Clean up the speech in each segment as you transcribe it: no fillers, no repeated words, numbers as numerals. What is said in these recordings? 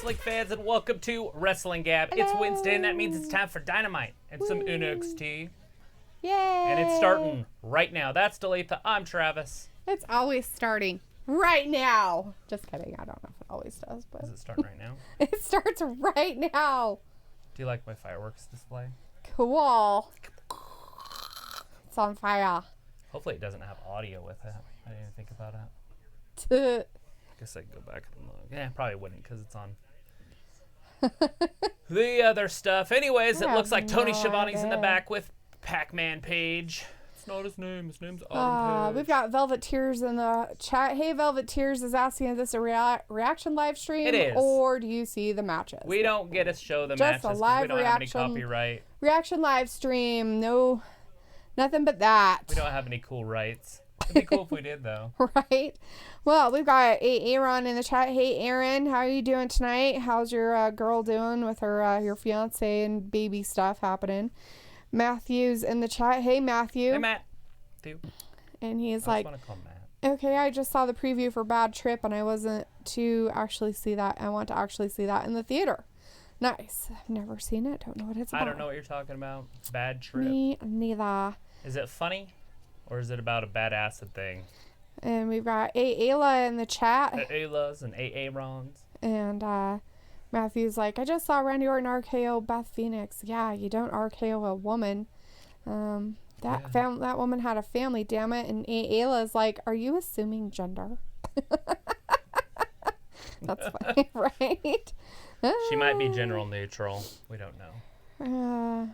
wrestling fans, and welcome to Wrestling Gab. Hello. It's Wednesday, and that means it's time for Dynamite and some NXT. Yay! And it's starting right now. That's Dalitha. I'm Travis. It's always starting right now. Just kidding. I don't know if it always does, but Is it starting right now? it starts right now. Do you like my fireworks display? Cool. It's on fire. Hopefully it doesn't have audio with it. I didn't even think about it. Tuh. I guess I can go back and look. Yeah, probably wouldn't because it's on the other stuff. Anyways, it looks like Tony Schiavone's in the back with Pac-Man Page. It's not his name. His name's Autumn Page. We've got Velvet Tears in the chat. Hey, Velvet Tears is asking, is this a reaction live stream? It is. Or do you see the matches? We don't get to show the Just matches a because live we don't have any reaction. copyright. Reaction live stream. No, nothing but that. We don't have any cool rights. It'd be cool if we did, though. Right. Well, we've got Aaron in the chat. Hey, Aaron, how are you doing tonight? How's your girl doing with her your fiance and baby stuff happening? Matthew's in the chat. Hey, Matthew. Hey, Matt. And he's I like, just want to call Matt. okay, I just saw the preview for Bad Trip, and I wasn't to actually see that. I want to actually see that in the theater. Nice. I've never seen it. Don't know what it's about. I don't know what you're talking about. Bad Trip. Me neither. Is it funny? Or is it about a bad acid thing? And we've got Ayla in the chat. Ayla's and Aarons. And Matthew's like, I just saw Randy Orton RKO Beth Phoenix. Yeah, you don't RKO a woman. That woman had a family, damn it. And Ayla's like, are you assuming gender? That's funny, right? She might be general neutral. We don't know.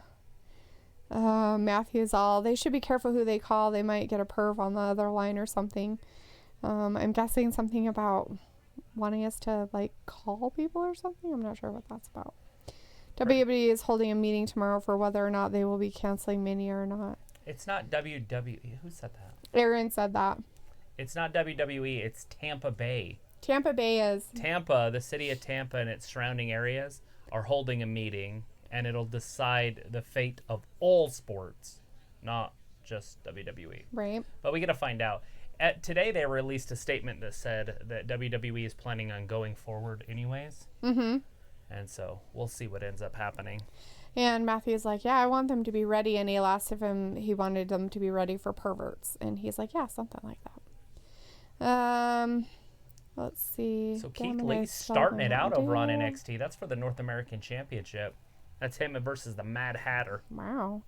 Matthew's all, they should be careful who they call. They might get a perv on the other line or something. I'm guessing something about wanting us to like call people or something. I'm not sure what that's about. Right. WWE is holding a meeting tomorrow for whether or not they will be canceling Mania or not. It's not WWE. Who said that? Aaron said that. It's not WWE. It's Tampa Bay. Tampa Bay is. Tampa, the city of Tampa and its surrounding areas are holding a meeting, and it'll decide the fate of all sports, not just WWE. Right. But we got to find out. Today they released a statement that said that WWE is planning on going forward anyways. Mm-hmm. And so we'll see what ends up happening. And Matthew's like, yeah, I want them to be ready. And he asked if he wanted them to be ready for perverts. And he's like, yeah, something like that. Let's see. So Keith Lee's starting it out over on NXT. That's for the North American Championship. That's him versus the Mad Hatter. Wow.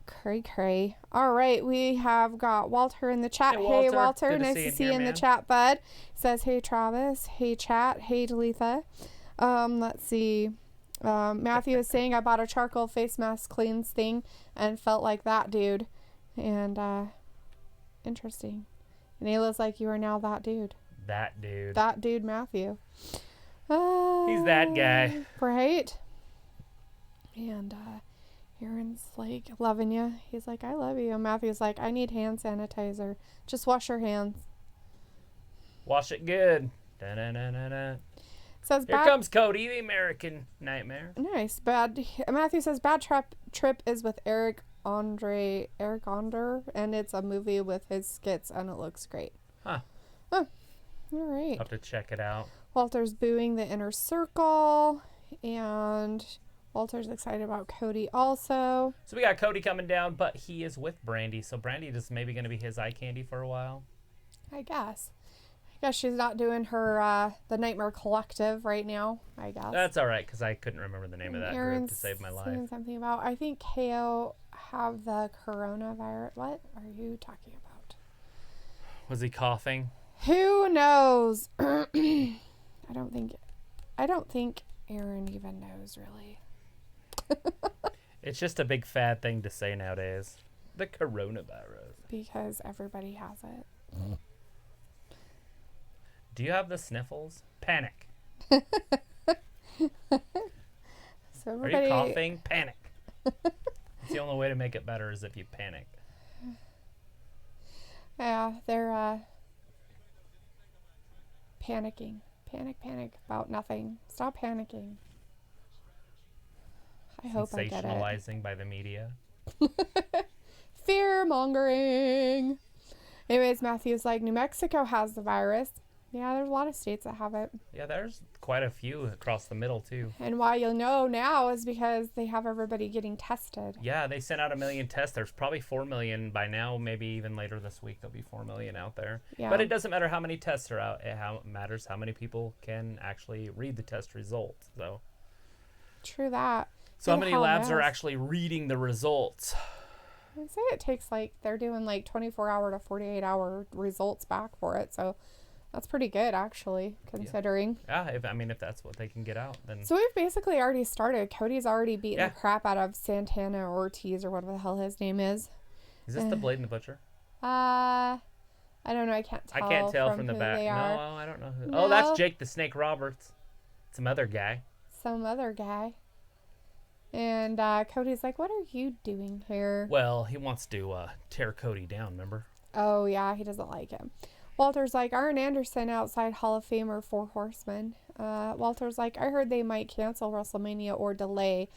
Cray. All right, we have got Walter in the chat. Hey, Walter. Good Nice to see you in the chat, bud. Says, hey, Travis. Hey, chat. Hey, Dalitha. Let's see. Matthew is saying, I bought a charcoal face mask cleans thing and felt like that dude. And, interesting. And Ayla's like, you are now that dude. That dude. That dude, Matthew. He's that guy. Right? And, Aaron's like, loving you. He's like, I love you. And Matthew's like, I need hand sanitizer. Just wash your hands. Wash it good. Da-na-na-na-na. Says Here comes Cody, the American Nightmare. Nice. Matthew says, Bad Trip is with Eric Andre, and it's a movie with his skits, and it looks great. Huh. Oh, all right. I'll have to check it out. Walter's booing the inner circle, and Walter's excited about Cody also. So we got Cody coming down, but he is with Brandy. So Brandy is maybe going to be his eye candy for a while. I guess she's not doing her the Nightmare Collective right now, I guess. That's all right, because I couldn't remember the name of that Aaron's group to save my life. saying something about, I think KO have the coronavirus. What are you talking about? Was he coughing? Who knows? I don't think Aaron even knows, really. It's just a big fad thing to say nowadays. The coronavirus. Because everybody has it. Do you have the sniffles? Panic. So Are you coughing? Panic. It's the only way to make it better is if you panic. Yeah, they're panicking. Panic about nothing. Stop panicking. I hope I get it. Sensationalizing by the media. Fear mongering. Anyways, Matthew's like, New Mexico has the virus. Yeah, there's a lot of states that have it. Yeah, there's quite a few across the middle, too. And why you'll know now is because they have everybody getting tested. Yeah, they sent out 1 million tests. There's probably 4 million by now. Maybe even later this week, there'll be 4 million out there. Yeah. But it doesn't matter how many tests are out. It matters how many people can actually read the test results. So, True that. how Who the many hell labs are knows? actually reading the results? I say it takes they're doing 24-hour to 48-hour results back for it. So that's pretty good, actually, considering. Yeah, if that's what they can get out, then. So we've basically already started. Cody's already beaten Yeah. the crap out of Santana Ortiz or whatever the hell his name is. Is this the Blade and the Butcher? I don't know. I can't tell. I can't tell from the who back. they No, are. I don't know who. No. Oh, that's Jake the Snake Roberts. Some other guy. Some other guy. And Cody's like, what are you doing here? Well, he wants to tear Cody down, remember? Oh, yeah, he doesn't like him. Walter's like, Arn Anderson outside Hall of Famer 4 Horsemen. Walter's like, I heard they might cancel WrestleMania or delay.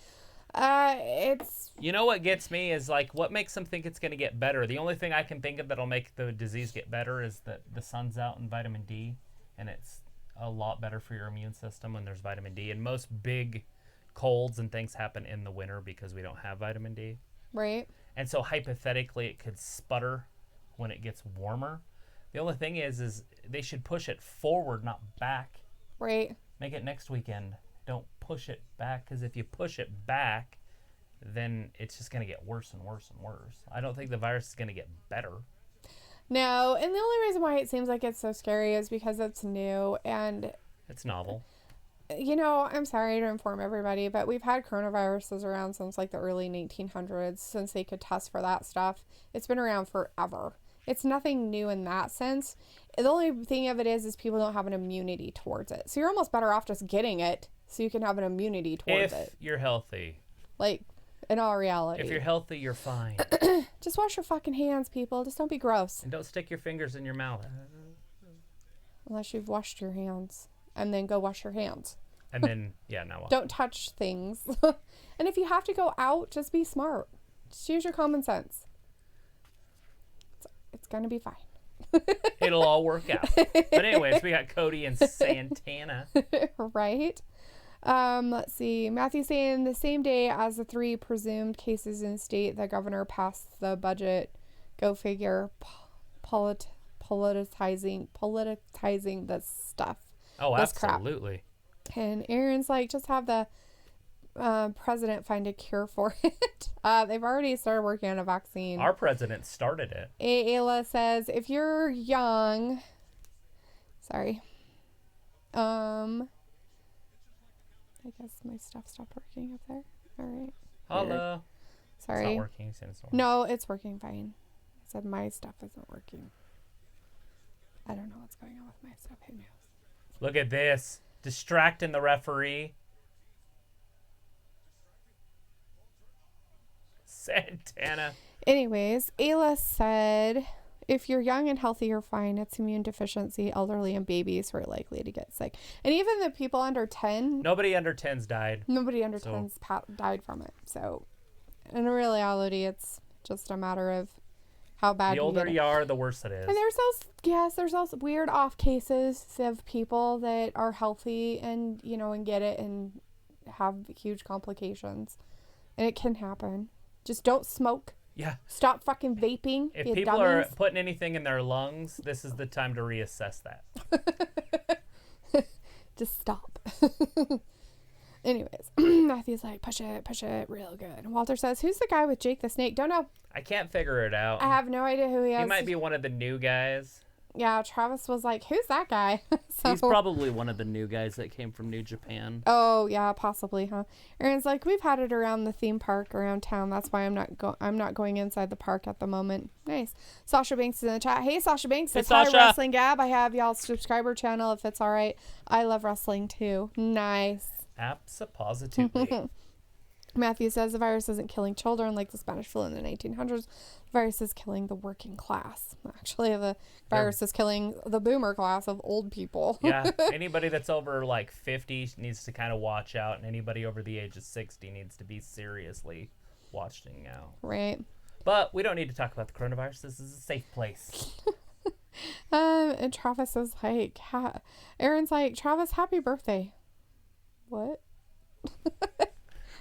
It's... You know what gets me is, what makes them think it's going to get better? The only thing I can think of that'll make the disease get better is that the sun's out and vitamin D, and it's a lot better for your immune system when there's vitamin D. And most big colds and things happen in the winter because we don't have vitamin D. Right. And so hypothetically it could sputter when it gets warmer. The only thing is they should push it forward, not back. Right. Make it next weekend. Don't push it back, because if you push it back, then it's just going to get worse and worse and worse. I don't think the virus is going to get better. No, and the only reason why it seems like it's so scary is because it's new and... It's novel. I'm sorry to inform everybody, but we've had coronaviruses around since the early 1900s, since they could test for that stuff. It's been around forever. It's nothing new in that sense. The only thing of it is people don't have an immunity towards it. So you're almost better off just getting it so you can have an immunity towards it. If you're healthy. In all reality. If you're healthy, you're fine. Just wash your fucking hands, people. Just don't be gross. And don't stick your fingers in your mouth. Unless you've washed your hands. And then go wash your hands. And then, now. Don't touch things. And if you have to go out, just be smart. Just use your common sense. It's going to be fine. It'll all work out. But anyways, we got Cody and Santana. Right. Let's see. Matthew's saying the same day as the 3 presumed cases in state, the governor passed the budget. Go figure. Politicizing this stuff. Oh, This crap. absolutely. And Aaron's like, just have the president find a cure for it. They've already started working on a vaccine. Our president started it. Ayla says, if you're young, sorry. I guess my stuff stopped working up there. All right. Hello. Sorry. It's not working. You said it's not working. No, it's working fine. I said my stuff isn't working. I don't know what's going on with my stuff. Who knows? Look at this. Distracting the referee. Santana. Anyways, Ayla said, if you're young and healthy, you're fine. It's immune deficiency, elderly, and babies who are likely to get sick. And even the people under 10, Nobody under 10's died. nobody under 10's died from it. So, in reality, it's just a matter of how bad The you older get it. you are, the worse it is. And there's those weird off cases of people that are healthy and, and get it and have huge complications. And it can happen. Just don't smoke. Yeah. Stop fucking vaping. If you people are dummies. putting anything in their lungs, this is the time to reassess that. Just stop. Anyways, Matthew's like, push it real good. And Walter says, who's the guy with Jake the Snake? Don't know. I can't figure it out. I have no idea who he is. He might be one of the new guys. Yeah, Travis was like, who's that guy? He's probably one of the new guys that came from New Japan. Oh, yeah, possibly, huh? Aaron's like, we've had it around the theme park around town. That's why I'm not going inside the park at the moment. Nice. Sasha Banks is in the chat. Hey, Sasha Banks. Hey, Says, hi, Sasha. Wrestling Gab. I have y'all's subscriber channel if it's all right. I love wrestling too. Nice. Absolutely. Matthew says the virus isn't killing children like the Spanish flu in the 1900s. The virus is killing the working class. Actually, the virus is killing the boomer class of old people. Yeah, anybody that's over 50 needs to kind of watch out, and anybody over the age of 60 needs to be seriously watching out. Right. But we don't need to talk about the coronavirus. This is a safe place. And Travis is like, Aaron's like, Travis, happy birthday. What?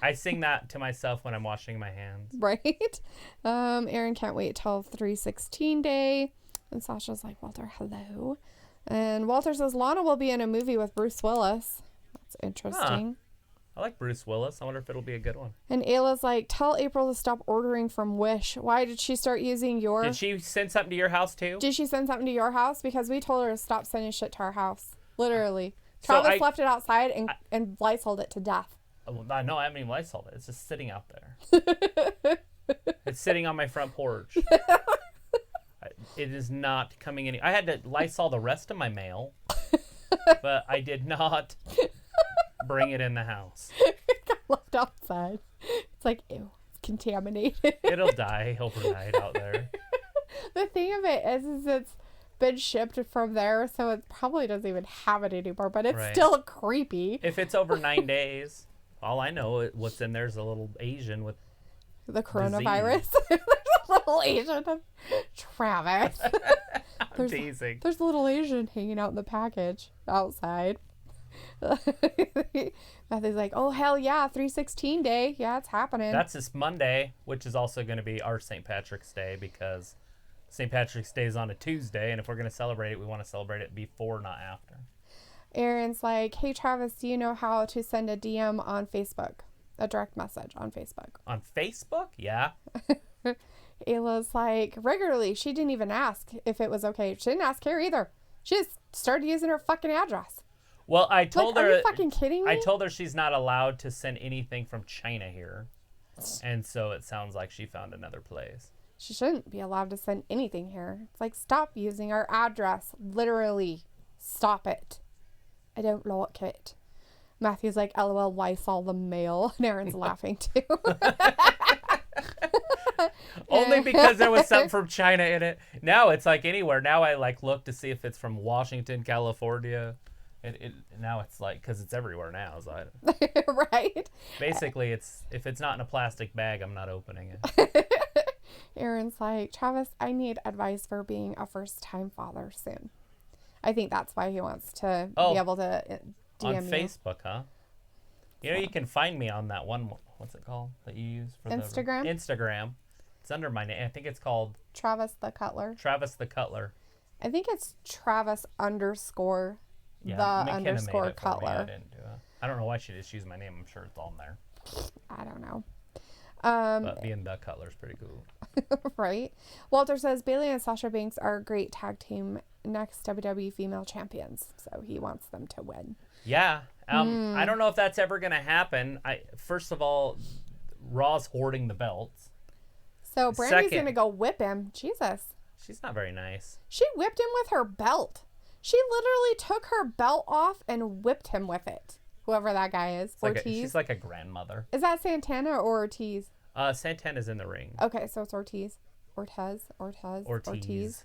I sing that to myself when I'm washing my hands. Right? Aaron can't wait till 316 day. And Sasha's like, Walter, hello. And Walter says Lana will be in a movie with Bruce Willis. That's interesting. I like Bruce Willis. I wonder if it'll be a good one. And Ayla's like, tell April to stop ordering from Wish. Why did she start using your... Did she send something to your house too? Did she send something to your house? Because we told her to stop sending shit to our house. Literally. So Travis left it outside and Lysoled it to death. No, I haven't even Lysoled it. It's just sitting out there. It's sitting on my front porch. It is not coming any... I had to Lysol the rest of my mail, but I did not bring it in the house. It got left outside. It's like, ew, it's contaminated. It'll die overnight out there. The thing of it is it's been shipped from there, so it probably doesn't even have it anymore, but it's still creepy. If it's over 9 days, all I know what's in there is a little Asian with the coronavirus. There's a little Asian. Travis. I'm teasing. There's a little Asian hanging out in the package outside. Matthew's like, oh, hell yeah, 316 day. Yeah, it's happening. That's this Monday, which is also going to be our St. Patrick's Day because St. Patrick's Day is on a Tuesday, and if we're going to celebrate it, we want to celebrate it before, not after. Aaron's like, hey, Travis, do you know how to send a DM on Facebook? A direct message on Facebook. On Facebook? Yeah. Ayla's like, regularly. She didn't even ask if it was okay. She didn't ask her either. She just started using her fucking address. Well, I told her... Are you fucking kidding me? I told her she's not allowed to send anything from China here. And so it sounds like she found another place. She shouldn't be allowed to send anything here. It's like, stop using our address. Literally. Stop it. I don't like it. Matthew's like, LOL, Lysol the mail. And Aaron's laughing too. Only because there was something from China in it. Now it's like anywhere. Now I like look to see if it's from Washington, California. Now it's like, because it's everywhere now. So right. Basically, if it's not in a plastic bag, I'm not opening it. Aaron's like, Travis, I need advice for being a first-time father soon. I think that's why he wants to be able to DM on Facebook, huh? You know, you can find me on that one. What's it called that you use for Instagram? Instagram. It's under my name. I think it's called Travis the Cutler. Travis the Cutler. I think it's Travis _. Yeah, the McKenna _ made it for me. I Cutler. didn't do it. I don't know why she just used my name. I'm sure it's on there. I don't know. But being the Cutler is pretty cool. Right. Walter says Bayley and Sasha Banks are a great tag team, next WWE female champions. So he wants them to win. Yeah. I don't know if that's ever going to happen. First of all, Raw's hoarding the belts. So Brandy's going to go whip him. Jesus. She's not very nice. She whipped him with her belt. She literally took her belt off and whipped him with it. Whoever that guy is. Ortiz. She's like a grandmother. Is that Santana or Ortiz? Santana's in the ring. Okay, so it's Ortiz. Ortiz.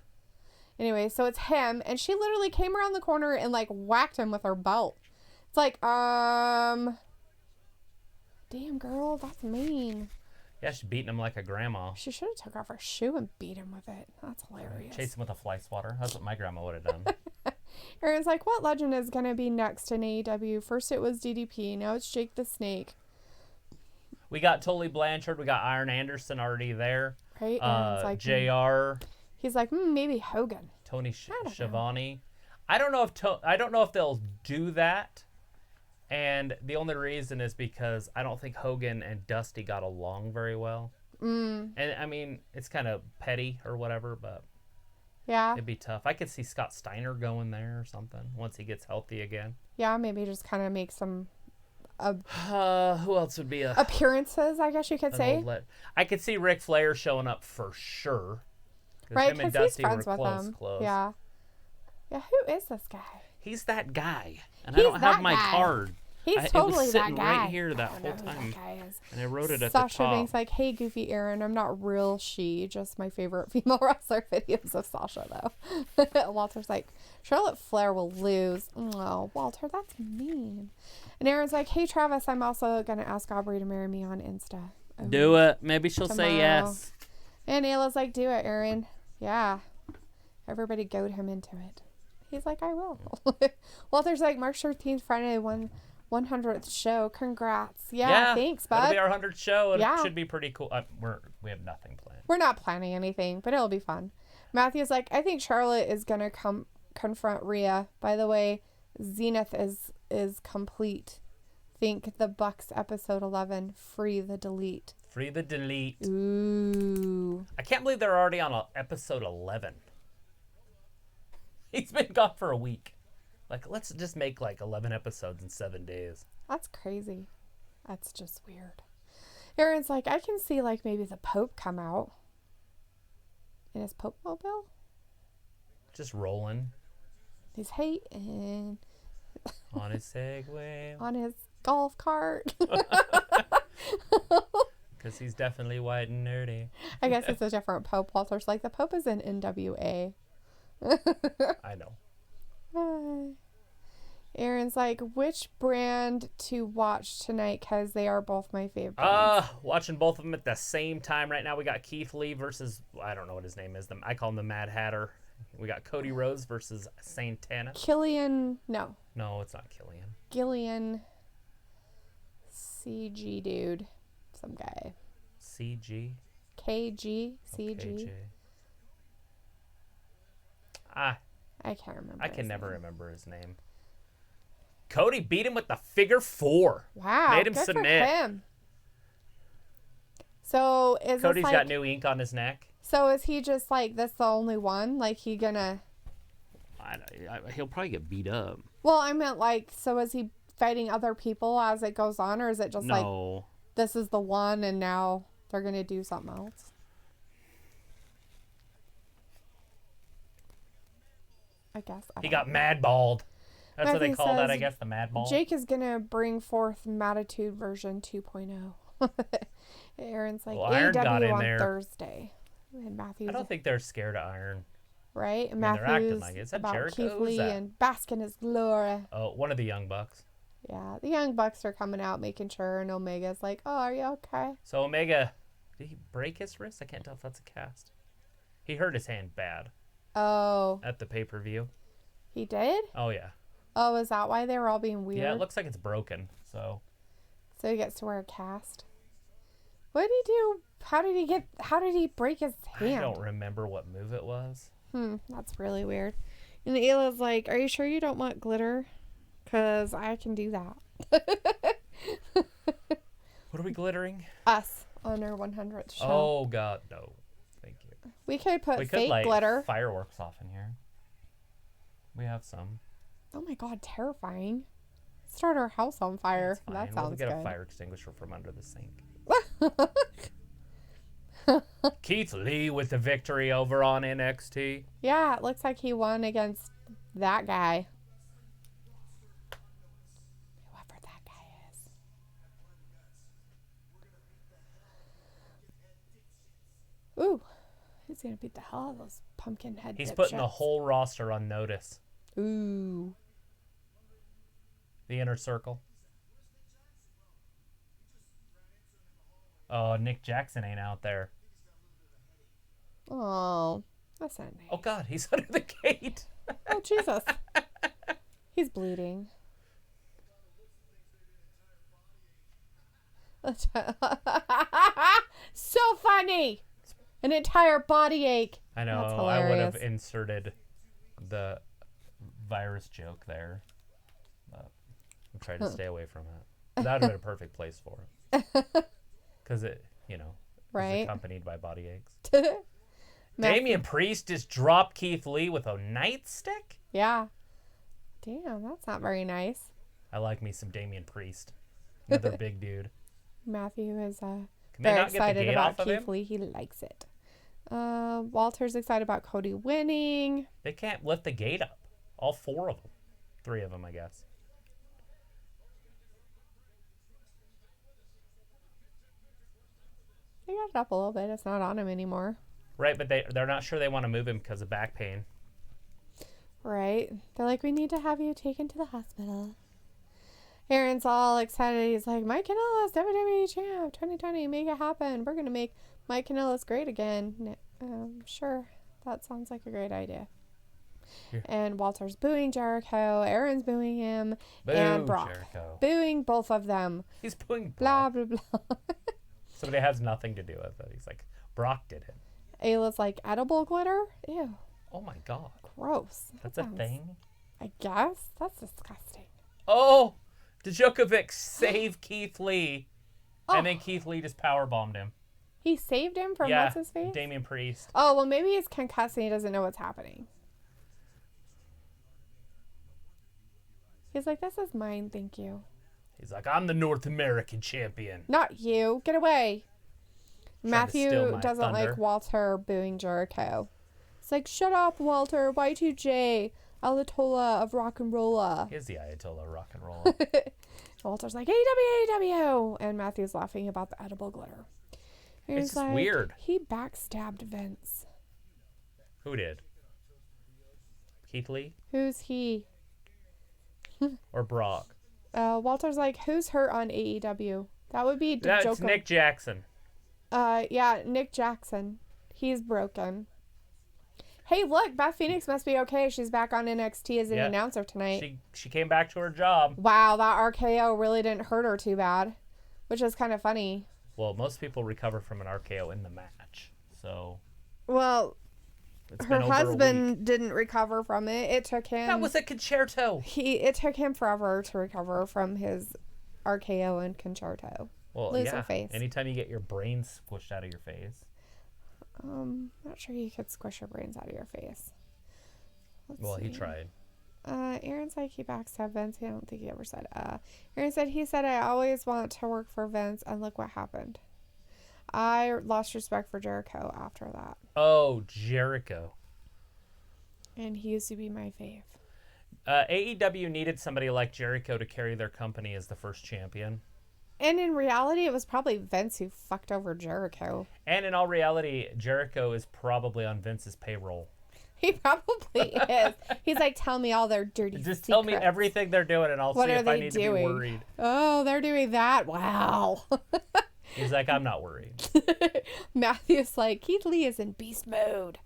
Anyway, so it's him, and she literally came around the corner and like whacked him with her belt. It's like, damn girl, that's mean. Yeah, she's beating him like a grandma. She should have took off her shoe and beat him with it. That's hilarious. Chase him with a fly swatter. That's what my grandma would have done. Aaron's like, what legend is going to be next in AEW? First it was DDP, now it's Jake the Snake. We got Tully Blanchard. We got Iron Anderson already there. Right? Like, JR. He's like, maybe Hogan. Tony Schiavone. I don't know if they'll do that. And the only reason is because I don't think Hogan and Dusty got along very well. And I mean, it's kind of petty or whatever, but yeah, it'd be tough. I could see Scott Steiner going there or something once he gets healthy again. Yeah, maybe just kind of make some who else would be appearances, I guess you could say. I could see Ric Flair showing up for sure. Right, because he's friends with him. Close. Yeah. Yeah, who is this guy? He's that guy. And I don't have my card. He's totally that guy. It was sitting right here that whole time. And I wrote it at the top. Sasha Banks like, hey, Goofy Aaron, I'm not real she. Just my favorite female wrestler videos of Sasha, though. Walter's like, Charlotte Flair will lose. Oh, Walter, that's mean. And Aaron's like, hey, Travis, I'm also going to ask Aubrey to marry me on Insta. Do it. Maybe she'll say yes. And Ayla's like, do it, Aaron. Yeah. Everybody goad him into it. He's like, I will. Walter's like, March 13th, Friday, 100th show. Congrats. Yeah, thanks, bud. It'll be our 100th show. It Yeah. should be pretty cool. We have nothing planned. We're not planning anything, but it'll be fun. Matthew's like, I think Charlotte is going to confront Rhea. By the way, Zenith is complete. Think the Bucks episode 11. Free the delete. Free the delete. Ooh. I can't believe they're already on episode 11. He's been gone for a week. Like, let's just make like 11 episodes in 7 days. That's crazy. That's just weird. Aaron's like, I can see like maybe the Pope come out in his Pope mobile. Just rolling. He's hating. On his Segway. On his golf cart. Because he's definitely white and nerdy. I guess it's a different Pope. Walter's like, the Pope is in NWA. I know. Aaron's like, which brand to watch tonight? Because they are both my favorite. Watching both of them at the same time right now. We got Keith Lee versus, I don't know what his name is. I call him the Mad Hatter. We got Cody Rhodes versus Santana. Killian, no. No, it's not Killian. Gillian CG dude. Some guy. CG? KG? CG? KJ. I can't remember. I can never remember his name. Cody beat him with the figure 4. Wow. Made him good submit. For him. So is Cody's this like, got new ink on his neck. So is he just like, this the only one? Like he gonna... He'll probably get beat up. Well, I meant like, so is he fighting other people as it goes on? Or is it just like, this is the one and now they're gonna do something else? I guess. He got mad balled. That's what they call that, I guess, the mad ball. Jake is going to bring forth Matitude version 2.0. Aaron's like, AEW on Thursday. And Matthew's, I don't think they're scared of Iron. Right? And they're acting Matthew's like it. Is that about Jericho? Keith Lee and bask in his glory. Oh, one of the Young Bucks. Yeah, the Young Bucks are coming out making sure, and Omega's like, oh, are you okay? So Omega, did he break his wrist? I can't tell if that's a cast. He hurt his hand bad. Oh. At the pay-per-view. He did? Oh, yeah. Oh, is that why they were all being weird? Yeah, it looks like it's broken, so. So he gets to wear a cast. What did he do? How did he break his hand? I don't remember what move it was. That's really weird. And Ayla's like, are you sure you don't want glitter? Because I can do that. What are we glittering? Us on our 100th show. Oh, God, no. Thank you. We could put fake light glitter. Fireworks off in here. We have some. Oh my God, terrifying. Start our house on fire. That sounds we'll get good. a fire extinguisher from under the sink. Keith Lee with the victory over on NXT. Yeah, it looks like he won against that guy. Whoever that guy is. Ooh, he's going to beat the hell out of those pumpkin head He's dipshits. putting the whole roster on notice. Ooh. The Inner Circle. Oh, Nick Jackson ain't out there. Oh, that's not nice. Oh, God, he's under the gate. Oh, Jesus. He's bleeding. So funny. An entire body ache. I know. That's I would have hilarious. inserted the virus joke there. But I'm trying to stay away from it. That would have been a perfect place for it. Because it, Right. is accompanied by body aches. Damian Priest just dropped Keith Lee with a nightstick? Yeah. Damn, that's not very nice. I like me some Damian Priest. Another big dude. Matthew is Can they very not get the excited gate about off of Keith him? Lee. He likes it. Walter's excited about Cody winning. They can't lift the gate up. All 4 of them. 3 of them, I guess. They got it up a little bit. It's not on him anymore. Right, but they're not sure they want to move him because of back pain. Right. They're like, we need to have you taken to the hospital. Aaron's all excited. He's like, Mike Kanellis, WWE champ, 2020, make it happen. We're going to make Mike Kanellis great again. Sure. That sounds like a great idea. Yeah. And Walter's booing Jericho. Aaron's booing him. Boo, and Brock. Jericho. Booing both of them. He's booing Blah, Brock. blah, blah. Somebody has nothing to do with it. He's like, Brock did it. Ayla's like, edible glitter? Ew. Oh my god. Gross. That's a thing? I guess. That's disgusting. Oh! Djokovic saved Keith Lee. Oh. And then Keith Lee just powerbombed him. He saved him from Yeah, what's his face? Damian Priest. Oh, well, maybe he's concussed and he doesn't know what's happening. He's like, this is mine, thank you. He's like, I'm the North American champion. Not you. Get away. Trying to steal Matthew my doesn't thunder. like Walter booing Jericho. It's like, shut up, Walter. Y2J. Ayatollah of rock and rolla. He's the Ayatollah of rock and roll. Walter's like, AEW. And Matthew's laughing about the edible glitter. And It's he's just like, weird. He backstabbed Vince. Who did? Keith Lee Who's he? or Brock? Walter's like, who's hurt on AEW? That would be That's Djokovic. Nick Jackson. Yeah, Nick Jackson. He's broken. Hey, look, Beth Phoenix must be okay. She's back on NXT as an Yeah. announcer tonight. She came back to her job. Wow, that RKO really didn't hurt her too bad, which is kind of funny. Well, most people recover from an RKO in the match, so Well, it's her been over a week. husband didn't recover from it. It took him. That was a concerto. It took him forever to recover from his RKO and concerto. Well, Loser yeah. face. Anytime you get your brains squished out of your face. Not sure you could squish your brains out of your face. Let's Well, he see. tried. Aaron's like, he backstabbed Vince. I don't think he ever said. Aaron said, he said, I always want to work for Vince, and look what happened. I lost respect for Jericho after that. Oh, Jericho. And he used to be my fave. AEW needed somebody like Jericho to carry their company as the first champion. And in reality, it was probably Vince who fucked over Jericho. And in all reality, Jericho is probably on Vince's payroll. He probably is. He's like, tell me all their dirty Just secrets. tell me everything they're doing, and I'll What see are if I they need to doing? be worried. Oh, they're doing that. Wow. He's like, I'm not worried. Matthew's like, Keith Lee is in beast mode.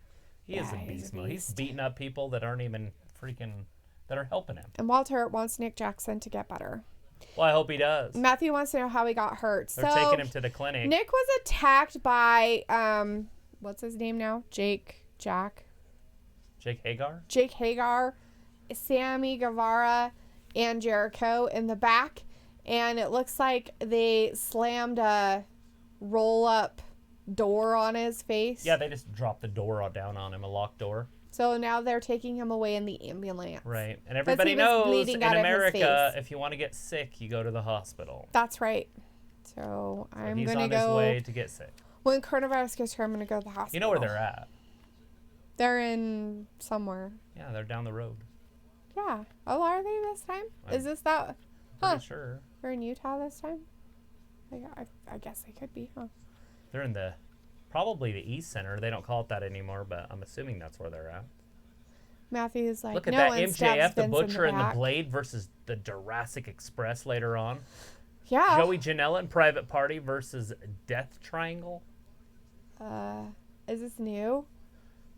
He is Yeah, in he's beast a mode. He's beast. beating up people that aren't even that are helping him. And Walter wants Nick Jackson to get better. Well, I hope he does. Matthew wants to know how he got hurt. They're taking him to the clinic. Nick was attacked by, what's his name now? Jake Hagar, Sammy Guevara, and Jericho in the back. And it looks like they slammed a roll-up door on his face. Yeah, they just dropped the door down on him, a locked door. So now they're taking him away in the ambulance. Right. And everybody he was knows bleeding in out of his America, face. if you want to get sick, you go to the hospital. That's right. So I'm He's going to on his go. way to get sick. When coronavirus gets here, I'm going to go to the hospital. You know where they're at. They're in somewhere. Yeah, they're down the road. Yeah. Oh, are they this time? Is this that? Pretty sure. They're in Utah this time? I guess they could be, huh? They're in probably the East Center. They don't call it that anymore, but I'm assuming that's where they're at. Matthew's like, Look at no that one MJF, stabs the Vince Butcher, in and the back. Blade versus the Jurassic Express later on. Yeah. Joey Janela and Private Party versus Death Triangle. Is this new?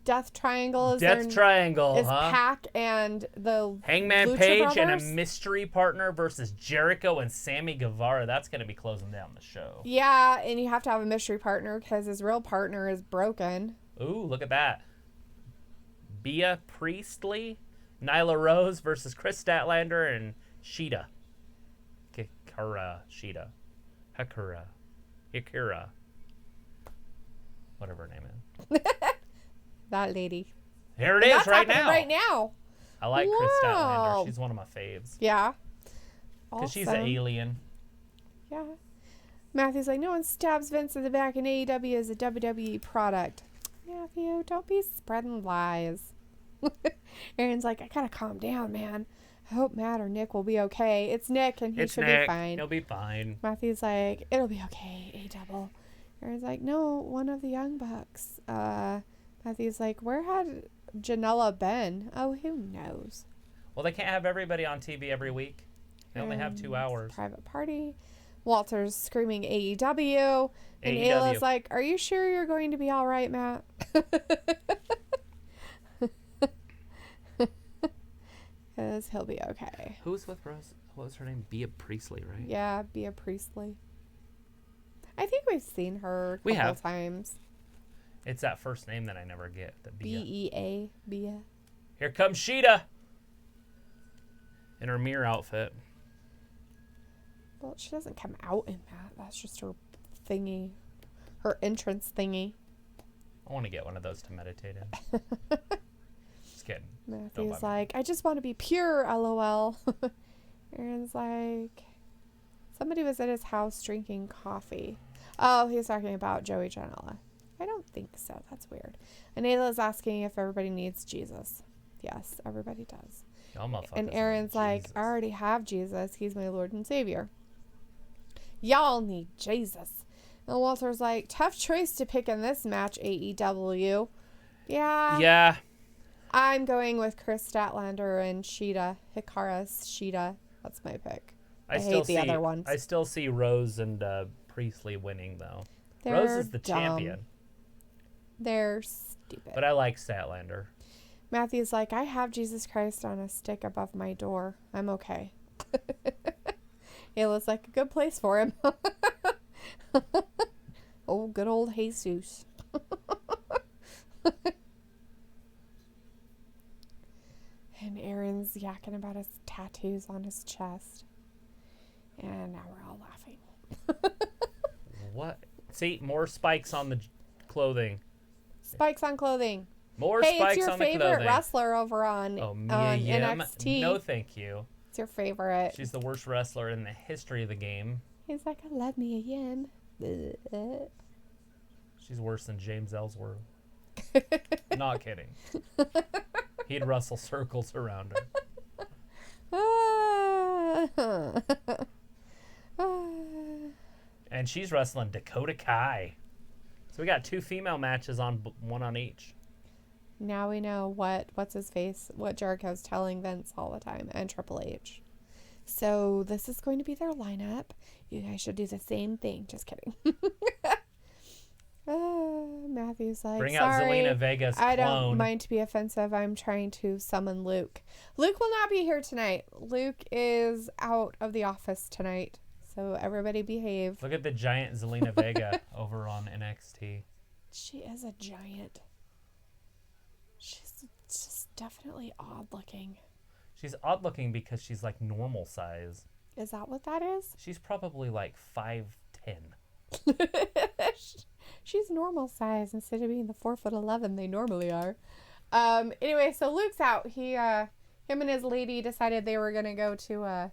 Death Triangle is Death Triangle, is huh? Pac and the Hangman Lucha Page and a Brothers? mystery partner versus Jericho and Sammy Guevara. That's going to be closing down the show. Yeah, and you have to have a mystery partner because his real partner is broken. Ooh, look at that. Bea Priestley, Nyla Rose versus Chris Statlander and Shida. Hikura. Whatever her name is. That lady. Here it And is that's right happening now. right now. I like Chris Wow. Statlander. She's one of my faves. Yeah. Because she's an Awesome. alien. Yeah. Matthew's like, no one stabs Vince in the back, and AEW is a WWE product. Matthew, don't be spreading lies. Aaron's like, I gotta calm down, man. I hope Matt or Nick will be okay. It's Nick, and he should be fine. He'll be fine. Matthew's like, it'll be okay, A-double. Aaron's like, no, one of the Young Bucks. Matthew's like, where had Janela been? Oh, who knows? Well, they can't have everybody on TV every week. They only have 2 hours. Private Party. Walter's screaming AEW. And AEW. Ayla's like, are you sure you're going to be all right, Matt? Because he'll be okay. Who was with Rose? What was her name? Bea Priestley, right? Yeah, Bea Priestley. I think we've seen her a couple times. It's that first name that I never get. The Bea. Bea. Here comes Sheeta. In her mirror outfit. Well, she doesn't come out in that. That's just her thingy. Her entrance thingy. I want to get one of those to meditate in. Just kidding. Matthew's like, I just want to be pure, LOL. Aaron's like, somebody was at his house drinking coffee. Oh, he's talking about Joey Janela. I don't think so. That's weird. And Ayla's asking if everybody needs Jesus. Yes, everybody does. And Aaron's like, I already have Jesus. He's my Lord and Savior. Y'all need Jesus. And Walter's like, tough choice to pick in this match, AEW. Yeah. Yeah. I'm going with Chris Statlander and Sheeta. Hikaru's Sheeta. That's my pick. I hate the other ones. I still see Rose and Priestley winning, though. They're Rose is the dumb. champion. They're stupid. But I like Statlander. Matthew's like, I have Jesus Christ on a stick above my door. I'm okay. It looks like a good place for him. Oh, good old Jesus. And Aaron's yakking about his tattoos on his chest. And now we're all laughing. What? See, more spikes on the clothing. Spikes on clothing. More hey, spikes it's your on the clothing. favorite wrestler over on, NXT. No, thank you. It's your favorite. She's the worst wrestler in the history of the game. He's like, I love me again. She's worse than James Ellsworth. Not kidding. He'd wrestle circles around her. And she's wrestling Dakota Kai. So we got 2 female matches on, one on each. Now we know what's his face, what Jericho's telling Vince all the time, and Triple H. So this is going to be their lineup. You guys should do the same thing. Just kidding. Matthew's like, bring out sorry, Zelina Vega's I clone. don't mind to be offensive. I'm trying to summon Luke. Luke will not be here tonight. Luke is out of the office tonight. So everybody behave. Look at the giant Zelina Vega over on NXT. She is a giant. She's just definitely odd looking. She's odd looking because she's like normal size. Is that what that is? She's probably like 5'10". She's normal size instead of being the 4'11" they normally are. Anyway, so Luke's out. Him and his lady decided they were gonna go to a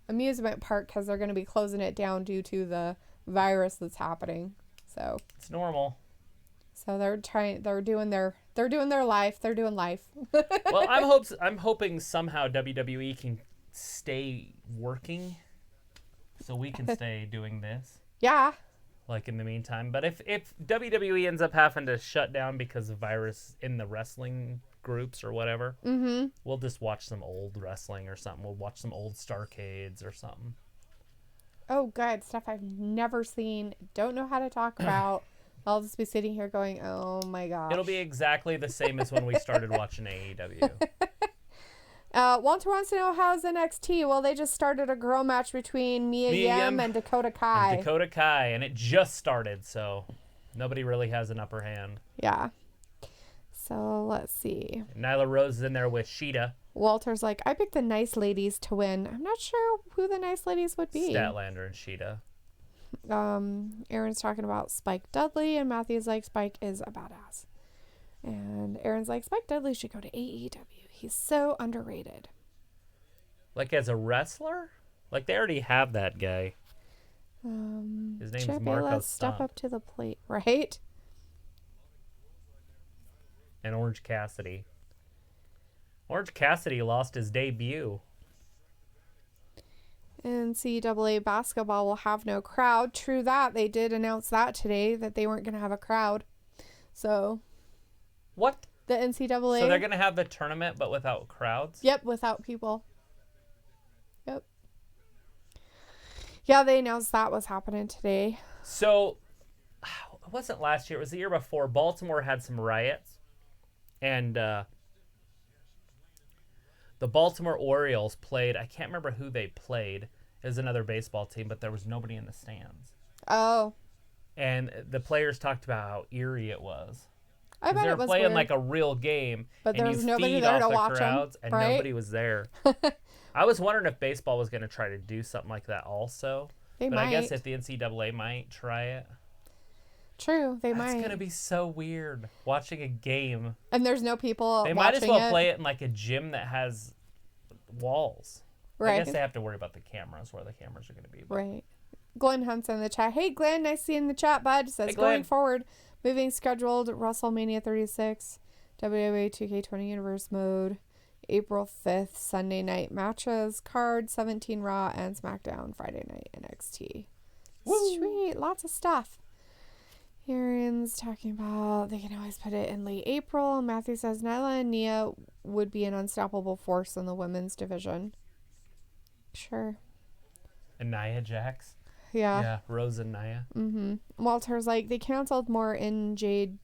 amusement park because they're gonna be closing it down due to the virus that's happening. So it's normal. So they're doing their life. They're doing life. Well, I'm hoping somehow WWE can stay working, so we can stay doing this. Yeah. Like in the meantime, but if WWE ends up having to shut down because of virus in the wrestling groups or whatever, we'll just watch some old wrestling or something. We'll watch some old Starcades or something. Oh, good stuff I've never seen. Don't know how to talk about. I'll just be sitting here going, oh my gosh. It'll be exactly the same as when we started watching AEW. Walter wants to know how's NXT. Well, they just started a girl match between Mia Yim and Dakota Kai. And it just started, so nobody really has an upper hand. Yeah. So let's see. Nyla Rose is in there with Sheeta. Walter's like, I picked the nice ladies to win. I'm not sure who the nice ladies would be. Statlander and Sheeta. Aaron's talking about Spike Dudley, and Matthew's like, Spike is a badass. And Aaron's like, Spike Dudley should go to AEW. He's so underrated. Like as a wrestler? Like they already have that guy. His name's Marco Step up to the plate, right? And Orange Cassidy. Orange Cassidy lost his debut. NCAA basketball will have no crowd. True that. They did announce that today, that they weren't going to have a crowd. So. What? The NCAA. So they're going to have the tournament, but without crowds? Yep, without people. Yep. Yeah, they announced that was happening today. So, it wasn't last year. It was the year before. Baltimore had some riots. And The Baltimore Orioles played. I can't remember who they played. It was another baseball team, but there was nobody in the stands. Oh. And the players talked about how eerie it was. I bet they it were was playing weird. like a real game, But there and was you nobody feed there off to the watch 'em, crowds, and right? nobody was there. I was wondering if baseball was going to try to do something like that also. They But might. I guess if the NCAA might try it. True, they might. It's going to be so weird watching a game. And there's no people They watching might as well it. play it in like a gym that has walls. Right. I guess they have to worry about the cameras, where the cameras are going to be. But. Right. Glenn Hunt's in the chat. Hey, Glenn, nice seeing you in the chat, bud. Says, Hey, Glenn. going forward, moving scheduled WrestleMania 36, WWE 2K20 Universe mode, April 5th, Sunday night matches, card 17 Raw and SmackDown, Friday night NXT. Woo. Sweet, lots of stuff. Aaron's talking about they can always put it in late April. Matthew says Nyla and Nia would be an unstoppable force in the women's division. Sure. And Nia Jax. Yeah. Yeah, Rose and Nia. Mm-hmm. Walter's like, they canceled more NJPW.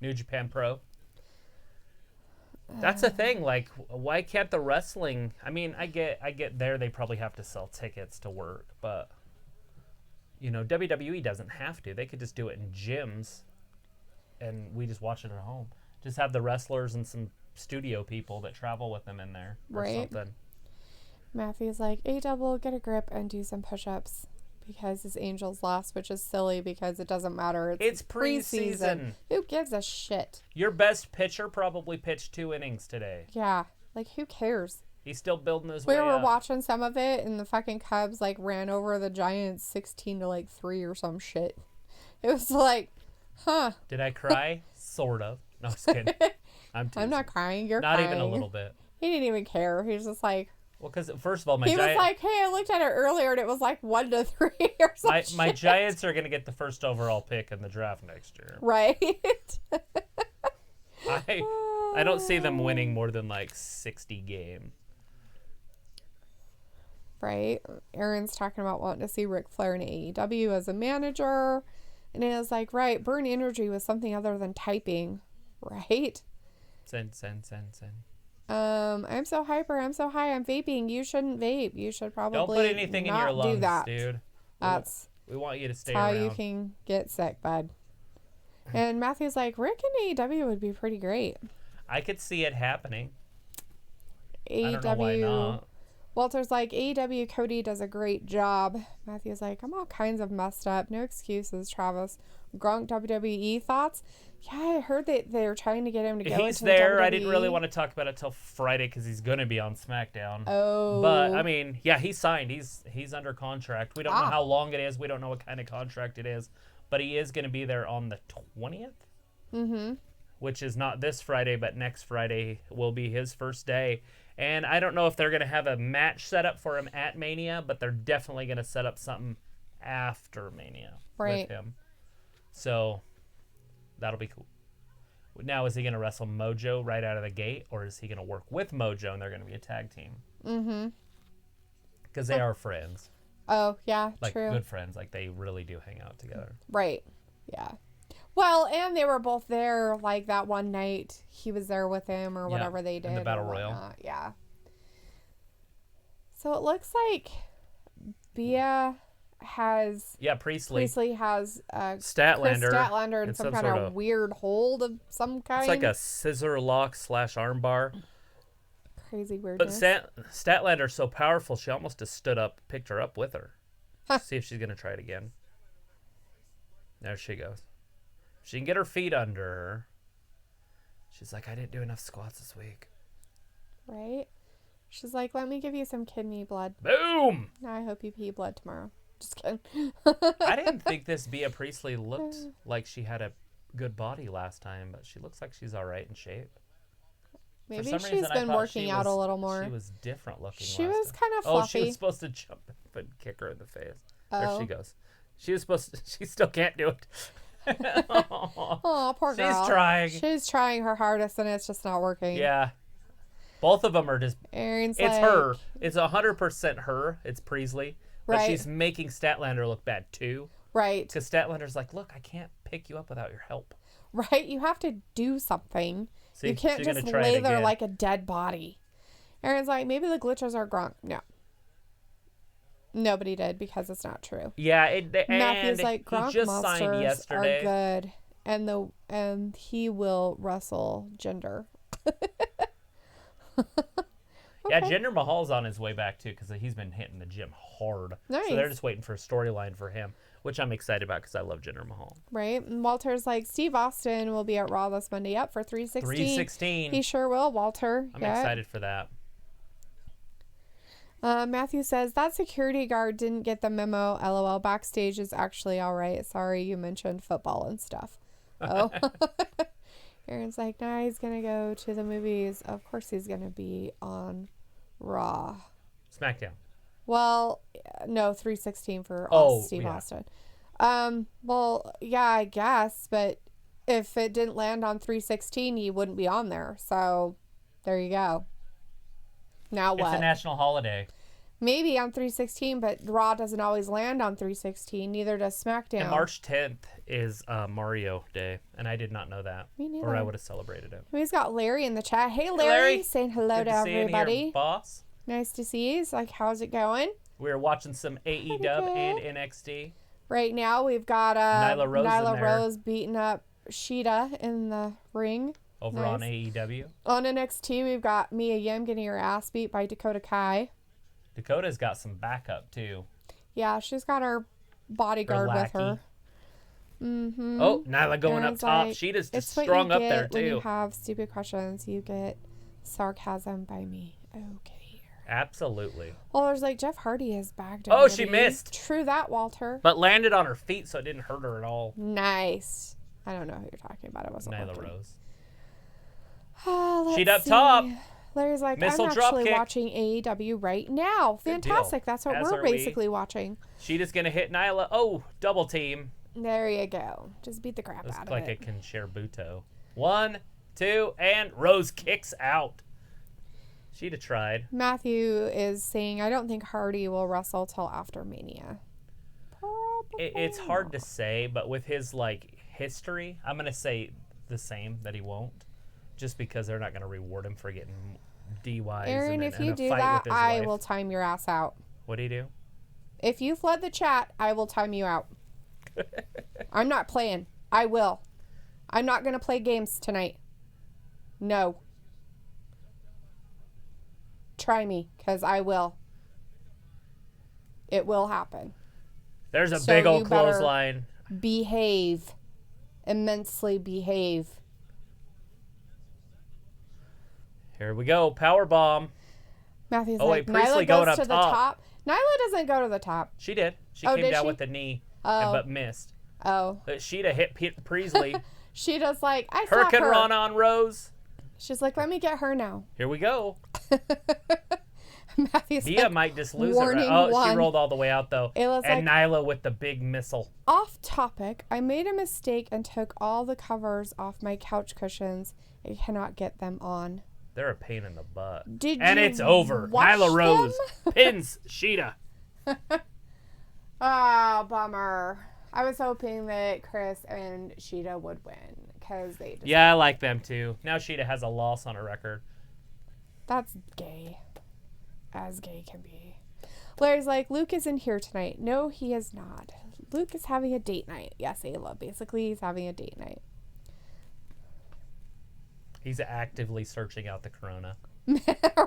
New Japan Pro. That's the thing. Like, why can't the wrestling? I mean, I get there. They probably have to sell tickets to work, but you know, WWE doesn't have to. They could just do it in gyms, and we just watch it at home. Just have the wrestlers and some studio people that travel with them in there, or Right. something. Matthew's like, AEW, get a grip and do some push-ups because his Angels lost, which is silly because it doesn't matter. It's preseason. Who gives a shit? Your best pitcher probably pitched 2 innings today. Yeah. Like, who cares? He's still building his We way were up. watching some of it, and the fucking Cubs, like, ran over the Giants 16-3 or some shit. It was like, huh. Did I cry? Sort of. No, just kidding. I'm not crying. You're Not crying. even a little bit. He didn't even care. He was just like... Well, because first of all, my He was like, hey, I looked at it earlier, and it was like 1-3 or something. my Giants are going to get the first overall pick in the draft next year. Right. I don't see them winning more than like 60 games. Right. Aaron's talking about wanting to see Ric Flair in AEW as a manager. And it was like, right, burn energy with something other than typing. Right? Send. I'm so hyper. I'm so high. I'm vaping. You shouldn't vape. You should probably Don't put anything in not your lungs, do that. dude. That's We want you to stay how around. you can get sick, bud. And Matthew's like, Rick in AEW would be pretty great. I could see it happening. AEW. I don't know why not. Walter's like, AEW Cody does a great job. Matthew's like, I'm all kinds of messed up. No excuses, Travis. Gronk WWE thoughts? Yeah, I heard that they're trying to get him to go He's into there. WWE. I didn't really want to talk about it till Friday because he's going to be on SmackDown. Oh. But, I mean, yeah, he's signed. He's under contract. We don't know Ah. how long it is. We don't know what kind of contract it is. But he is going to be there on the 20th. Mm-hmm. Which is not this Friday, but next Friday will be his first day. And I don't know if they're going to have a match set up for him at Mania, but they're definitely going to set up something after Mania Right. with him. So that'll be cool. Now, is he going to wrestle Mojo right out of the gate, or is he going to work with Mojo and they're going to be a tag team? Mm-hmm. Because they are friends. Oh, yeah, Like, true. good friends. Like, they really do hang out together. Right. Yeah. Well, and they were both there, like, that one night. He was there with him or whatever they did. in the Battle or Royal. whatnot. Yeah. So it looks like Bia has... Yeah, Priestley has Chris Statlander. Statlander in It's some some kind sort of of- weird hold of some kind. It's like a scissor lock / armbar. Crazy But weirdness. Statlander's so powerful, she almost just stood up, picked her up with her. Huh. See if she's going to try it again. There she goes. She can get her feet under her. She's like, I didn't do enough squats this week. Right? She's like, let me give you some kidney blood. Boom! I hope you pee blood tomorrow. Just kidding. I didn't think this Bea Priestley looked like she had a good body last time, but she looks like she's all right in shape. Maybe For some she's reason, I been thought working she out a was- little more. She was different looking She last was time. kind of Oh, she fluffy. was supposed to jump up and kick her in the face. There Oh. she goes. She was supposed to, she still can't do it. Oh, poor girl. She's trying. She's trying her hardest, and it's just not working. Yeah. Both of them are just, Aaron's it's like, her. It's 100% her. It's Priestley. But Right. she's making Statlander look bad too. Right. Because Statlander's like, look, I can't pick you up without your help. right? You have to do something. See, you can't she's just gonna try lay it there again. like a dead body. Aaron's like, maybe the glitches are Gronk. No. Nobody did because it's not true. Yeah, Matthew's and like, he Gronk just signed monsters yesterday. are good, and he will wrestle Jinder. Yeah, Okay. Jinder Mahal's on his way back too because he's been hitting the gym hard. Nice. So they're just waiting for a storyline for him, which I'm excited about because I love Jinder Mahal. Right? And Walter's like, Steve Austin will be at Raw this Monday. Up for 316. 316. He sure will, Walter. I'm excited for that. Matthew says, that security guard didn't get the memo. LOL. Backstage is actually all right. Sorry you mentioned football and stuff. Oh. Aaron's like, nah, he's going to go to the movies. Of course he's going to be on Raw. SmackDown. Well, no, 316 for Steve Austin. Well, yeah, I guess, but if it didn't land on 316, he wouldn't be on there. So there you go. Now what? It's a national holiday. Maybe on 316, but Raw doesn't always land on 316. Neither does SmackDown. And March 10th is Mario Day, and I did not know that. Me neither. Or I would have celebrated it. We've got Larry in the chat. Hey, Larry. Larry. Saying hello Good to see you in everybody. here, boss. Nice to see you. It's like, how's it going? We're watching some AEW good. and NXT. Right now, we've got Nyla Rose in there. Rose beating up Sheeta in the ring. Over on AEW. On NXT, we've got Mia Yim getting her ass beat by Dakota Kai. Dakota's got some backup, too. Yeah, she's got her bodyguard with her. Mm-hmm. Oh, Nyla going Aaron's up top. like, Sheeta's just it's what strong you up get there, when you too. have stupid questions. You get sarcasm by me. Okay. Absolutely. Well, there's like Jeff Hardy is back. Oh, she missed. True that, Walter. But landed on her feet, so it didn't hurt her at all. Nice. I don't know who you're talking about. It wasn't Nyla looking. Rose. Let's Sheet up see. top. Larry's like, Missile I'm drop actually kick. watching AEW right now. Good deal. Fantastic. That's what As we're are we. basically watching. Sheeta's going to hit Nyla. Oh, double team. There you go. Just beat the crap Looks out like of it it. can share Buto. 1, 2, and Rose kicks out. She'd have tried. Matthew is saying, I don't think Hardy will wrestle till after Mania. It's hard to say, but with his history, I'm going to say the same, that he won't. Just because they're not going to reward him for getting DUIs Aaron, and if and you a do fight that, with his I wife. will time your ass out. What do you do? If you flood the chat, I will time you out. I'm not playing. I will. I'm not going to play games tonight. No. Try me, because I will. It will happen. There's a So big old you better clothesline. Behave. Immensely behave. Here we go. Power bomb. Matthew's Oh, like, wait, Priestley Nyla going goes up to the top. top. Nyla doesn't go to the top. She did. She Oh, came did down she? with the knee, Oh. but missed. Oh. But Sheeta hit Priestley. She does like, I slap Hurricane her. Run on Rose. She's like, let me get her now. Here we go. Matthew's Dia like, might just lose it. warning Right? Oh, one. she rolled all the way out, though. It was and like- Nyla with the big missile. off topic, I made a mistake and took all the covers off my couch cushions. I cannot get them on. They're a pain in the butt. Did and you it's over. wash Nyla Rose them? pins Sheeta. Oh, bummer. I was hoping that Chris and Sheeta would win because they just, Yeah, I like them, too. Now Sheeta has a loss on her record. that's gay. As gay can be. Larry's like, Luke isn't here tonight. No, he is not. Luke is having a date night. Yes, Ayla. Basically, he's having a date night. He's actively searching out the corona.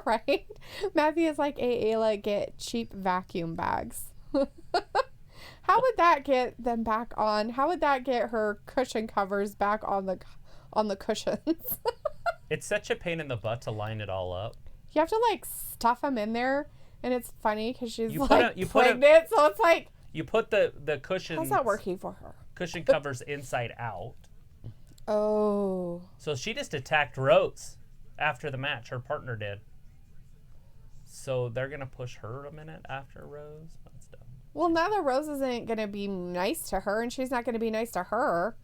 Right? Matthew is like, hey, Ayla, get cheap vacuum bags. How would that get them back on? How would that get her cushion covers back on the cushions? It's such a pain in the butt to line it all up. You have to like stuff them in there, and it's funny because she's You put like a- you put a- pregnant, so it's like, You put the cushions, how's that working for her? cushion covers inside out. Oh, So she just attacked Rose after the match. Her partner did. So they're going to push her a minute after Rose? That's dumb. well, now that Rose isn't gonna be nice to her, and she's not gonna be nice to her.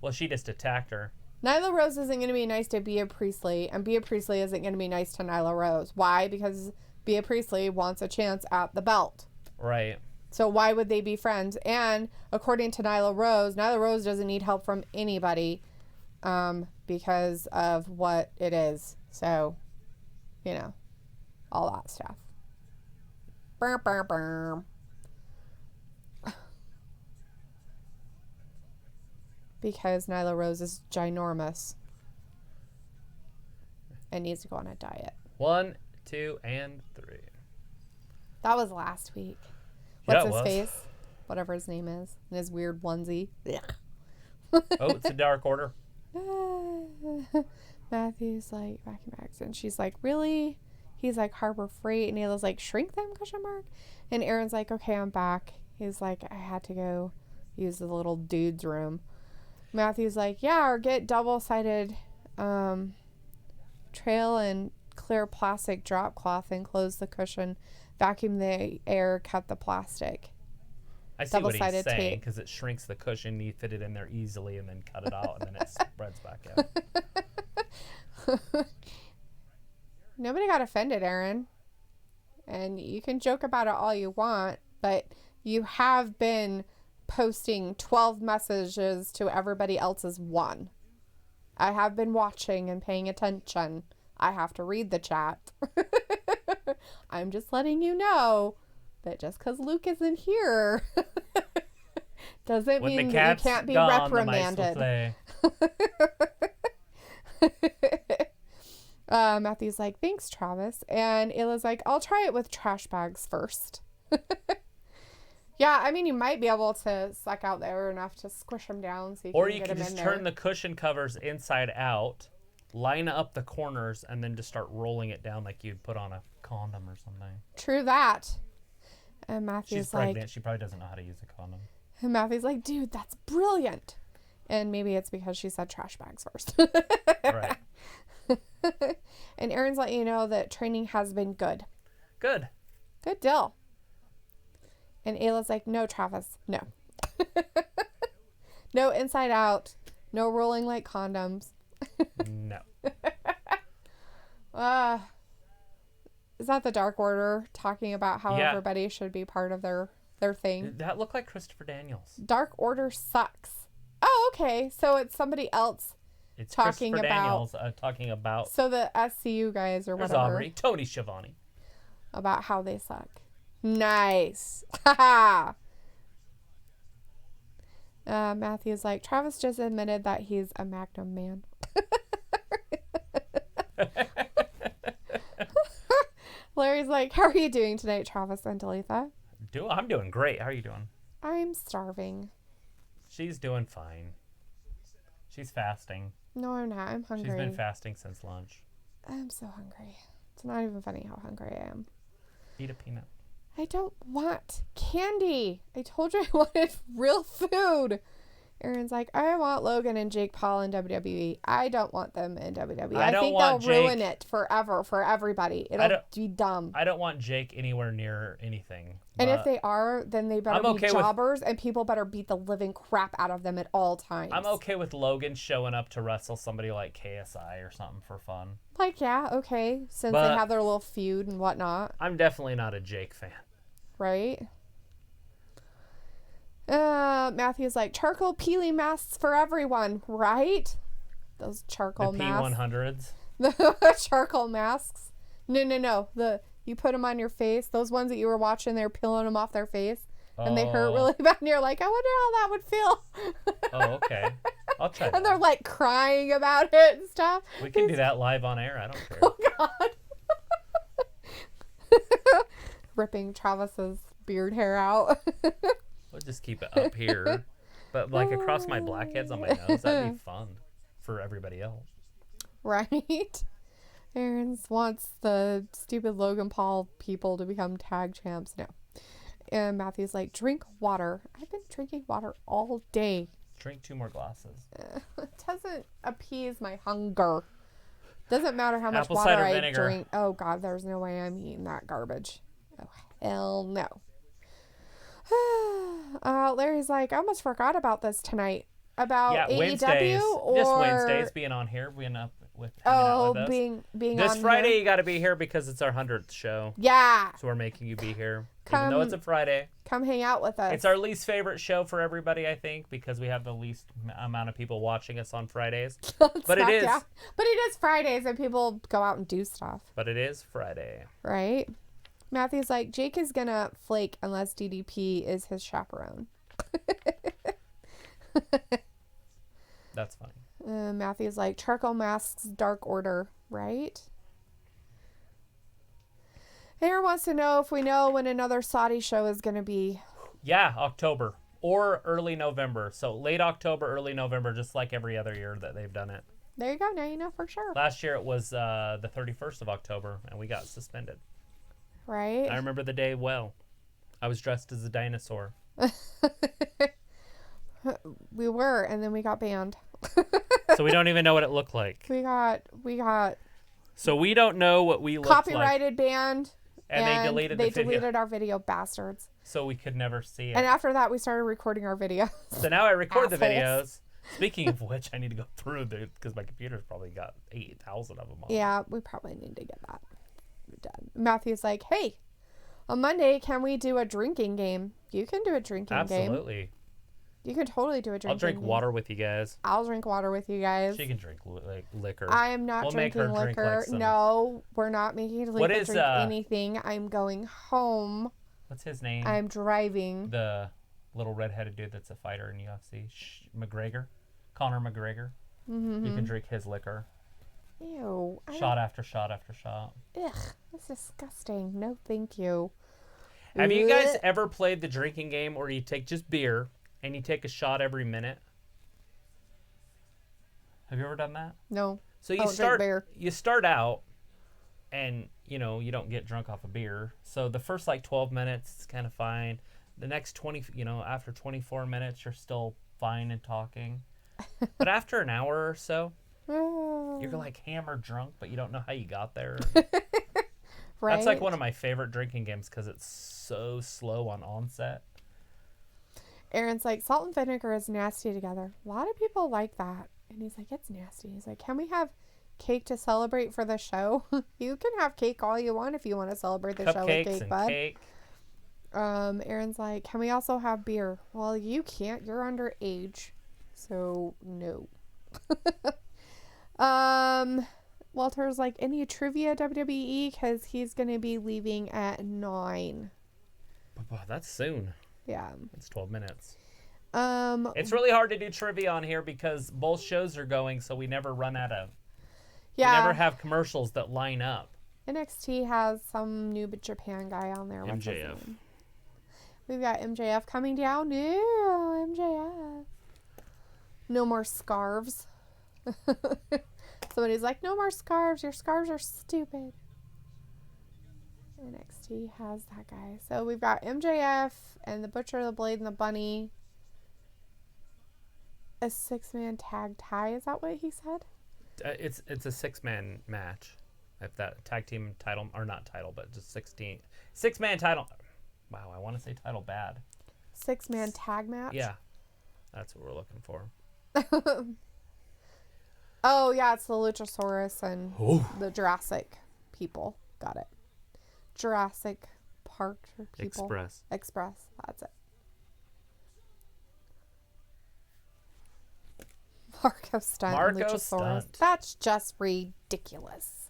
Well, she just attacked her. Nyla Rose isn't going to be nice to Bea Priestley, and Bea Priestley isn't going to be nice to Nyla Rose. Why? Because Bea Priestley wants a chance at the belt. Right. So why would they be friends? And according to Nyla Rose doesn't need help from anybody. because of what it is. So, all that stuff. Burr, burr, burr. Because Nyla Rose is ginormous and needs to go on a diet. 1, 2, and 3. That was last week. What's his face? Whatever his name is. And his weird onesie. Oh, it's a Dark Order. Matthew's like, vacuum bags. And she's like, really? He's like, Harbor Freight. And Ayla's like, shrink them, ? And Aaron's like, okay, I'm back. He's like, I had to go use the little dude's room. Matthew's like, yeah, or get double-sided trail and clear plastic drop cloth and close the cushion, vacuum the air, cut the plastic. I see what he's saying, because it shrinks the cushion, you fit it in there easily and then cut it out and then it spreads back out. Nobody got offended, Aaron. And you can joke about it all you want, but you have been posting 12 messages to everybody else's 1. I have been watching and paying attention. I have to read the chat. I'm just letting you know that just because Luke isn't here doesn't mean that you can't be reprimanded. Matthew's like, thanks, Travis. And Ayla's like, I'll try it with trash bags first. Yeah, I mean, you might be able to suck out the air enough to squish them down so you or can you get can them just in turn there. the cushion covers inside out, line up the corners, and then just start rolling it down like you'd put on a condom or something. True that. And Matthew's She's pregnant. like, She probably doesn't know how to use a condom. and Matthew's like, dude, that's brilliant. And maybe it's because she said trash bags first. Right. And Aaron's letting you know that training has been good. Good. Good deal. And Ayla's like, no, Travis, no. No inside out. No rolling like condoms. No. Is that the Dark Order talking about how everybody should be part of their thing? That looked like Christopher Daniels. Dark Order sucks. Oh, okay. So it's somebody else It's talking Christopher about Daniels talking about. So the SCU guys or There's whatever. Aubrey, Tony Schiavone. About how they suck. Nice. Haha. Matthew's like, Travis just admitted that he's a Magnum man. Larry's like, how are you doing tonight, Travis and Talitha? I'm doing great. How are you doing? I'm starving. She's doing fine. She's fasting. No, I'm not. I'm hungry. She's been fasting since lunch. I'm so hungry. It's not even funny how hungry I am. Eat a peanut. I don't want candy. I told you I wanted real food. Aaron's like, I want Logan and Jake Paul in WWE. I don't want them in WWE. I think they'll ruin it forever for everybody. It'll be dumb. I don't want Jake anywhere near anything. And if they are, then they better be jobbers and people better beat the living crap out of them at all times. I'm okay with Logan showing up to wrestle somebody like KSI or something for fun. Like, yeah, okay. Since they have their little feud and whatnot. I'm definitely not a Jake fan. Right? Matthew's like, charcoal peeling masks for everyone, right? Those charcoal masks. P100s. The charcoal masks. No. You put them on your face. Those ones that you were watching, they're peeling them off their face. And they hurt really bad. And you're like, I wonder how that would feel. Oh, okay. I'll try that. And they're like crying about it and stuff. We can do that live on air. I don't care. Oh, God. Ripping Travis's beard hair out. We'll just keep it up here. But like across my blackheads on my nose, that'd be fun for everybody else. Right? Aaron wants the stupid Logan Paul people to become tag champs. No. And Matthew's like, drink water. I've been drinking water all day. Drink 2 more glasses. It doesn't appease my hunger. Doesn't matter how much Apple water cider I vinegar. drink. Oh, God, there's no way I'm eating that garbage. Oh, hell no. Larry's like, I almost forgot about this tonight. About AEW Wednesdays. or Just Wednesdays being on here, being up with out with us. being This on Friday here. you got to be here because it's our 100th show. Yeah. So we're making you be here. Even though it's a Friday. Come hang out with us. It's our least favorite show for everybody, I think, because we have the least amount of people watching us on Fridays. But it is. Yeah. But it is Fridays and people go out and do stuff. But it is Friday. Right? Matthew's like, Jake is going to flake unless DDP is his chaperone. That's funny. Matthew's like, charcoal masks, Dark Order, right? Aaron wants to know if we know when another Saudi show is going to be. Yeah, October or early November. So late October, early November, just like every other year that they've done it. There you go. Now you know for sure. Last year it was the 31st of October, and we got suspended. Right? I remember the day well. I was dressed as a dinosaur. We were, and then we got banned. So we don't even know what it looked like. We got So we don't know what we looked like. copyrighted banned. And they deleted the video. They deleted our video, bastards. So we could never see it. And after that, we started recording our videos. So now I record the Assholes. videos. Speaking of which, I need to go through because my computer's probably got 8,000 of them on. Yeah, we probably need to get that done. Matthew's like, hey, on Monday, can we do a drinking game? You can do a drinking game. Absolutely. You can totally do a drinking game. I'll drink water with you guys. I'll drink water with you guys. She can drink liquor. I am not drinking liquor. No, we're not making Letha drink anything. I'm going home. What's his name? I'm driving. The little redheaded dude that's a fighter in UFC. McGregor. Conor McGregor. Mm-hmm. You can drink his liquor. Ew. Shot after shot after shot. Ugh, that's disgusting. No, thank you. Have you guys ever played the drinking game where you take just beer and you take a shot every minute? Have you ever done that? No. So you start out and you don't get drunk off of beer. So the first 12 minutes it's kind of fine. The next 20, after 24 minutes you're still fine and talking. But after an hour or so, you're hammered drunk, but you don't know how you got there. Right? That's one of my favorite drinking games because it's so slow on onset. Aaron's like, salt and vinegar is nasty together. A lot of people like that. And he's like, it's nasty. He's like, can we have cake to celebrate for the show? You can have cake all you want if you want to celebrate the show with cake, bud. Cake. Aaron's like, can we also have beer? Well, you can't. You're underage. So, no. Walter's like, any trivia WWE? Because he's going to be leaving at 9. That's soon. Yeah. It's 12 minutes. It's really hard to do trivia on here because both shows are going, so we never run out of. Yeah. We never have commercials that line up. NXT has some new Japan guy on there. MJF. We've got MJF coming down. No, MJF. No more scarves. Somebody's like, no more scarves. Your scarves are stupid. NXT has that guy. So we've got MJF and the Butcher, the Blade, and the Bunny. A 6-man tag tie. Is that what he said? It's a 6-man match. If that tag team title, or not title, but just 6-man title. Wow, I want to say title bad. 6-man tag match? Yeah. That's what we're looking for. Oh, yeah, it's the Luchasaurus and the Jurassic people. Got it. Jurassic Park people. Express. That's it. Marco Stunt and Luchasaurus. Stunt. That's just ridiculous.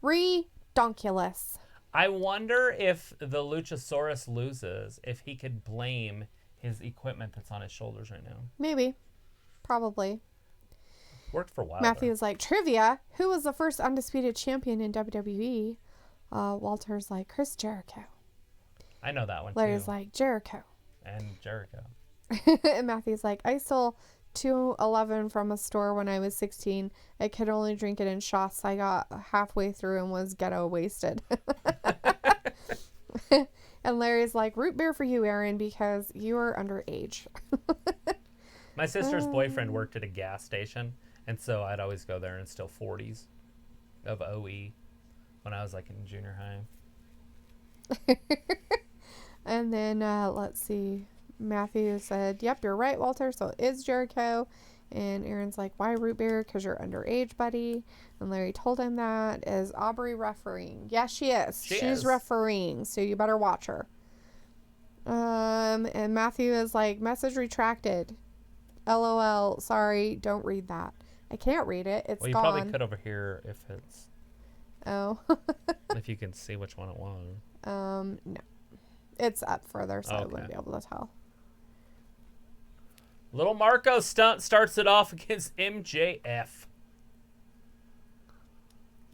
Redonkulous. I wonder if the Luchasaurus loses, if he could blame his equipment that's on his shoulders right now. Maybe. Probably. Worked for a while. Matthew's like, trivia. Who was the first undisputed champion in WWE? Walter's like, Chris Jericho. I know that one Larry's too. like, Jericho. And Jericho. And Matthew's like, I stole 211 from a store when I was 16. I could only drink it in shots. I got halfway through and was ghetto wasted. And Larry's like, root beer for you, Aaron, because you are underage. My sister's boyfriend worked at a gas station, and so I'd always go there and steal 40s of OE when I was in junior high. And then let's see. Matthew said, yep, you're right, Walter. So it is Jericho. And Aaron's like, why root beer? Because you're underage, buddy. And Larry told him that. Is Aubrey refereeing? Yes, she is. She's refereeing, so you better watch her. And Matthew is like, message retracted. LOL. Sorry, don't read that. I can't read it. It's well, you gone. probably could over here if it's... Oh. if you can see which one it was. No. It's up further, so I wouldn't be able to tell. Little Marco stunt starts it off against MJF.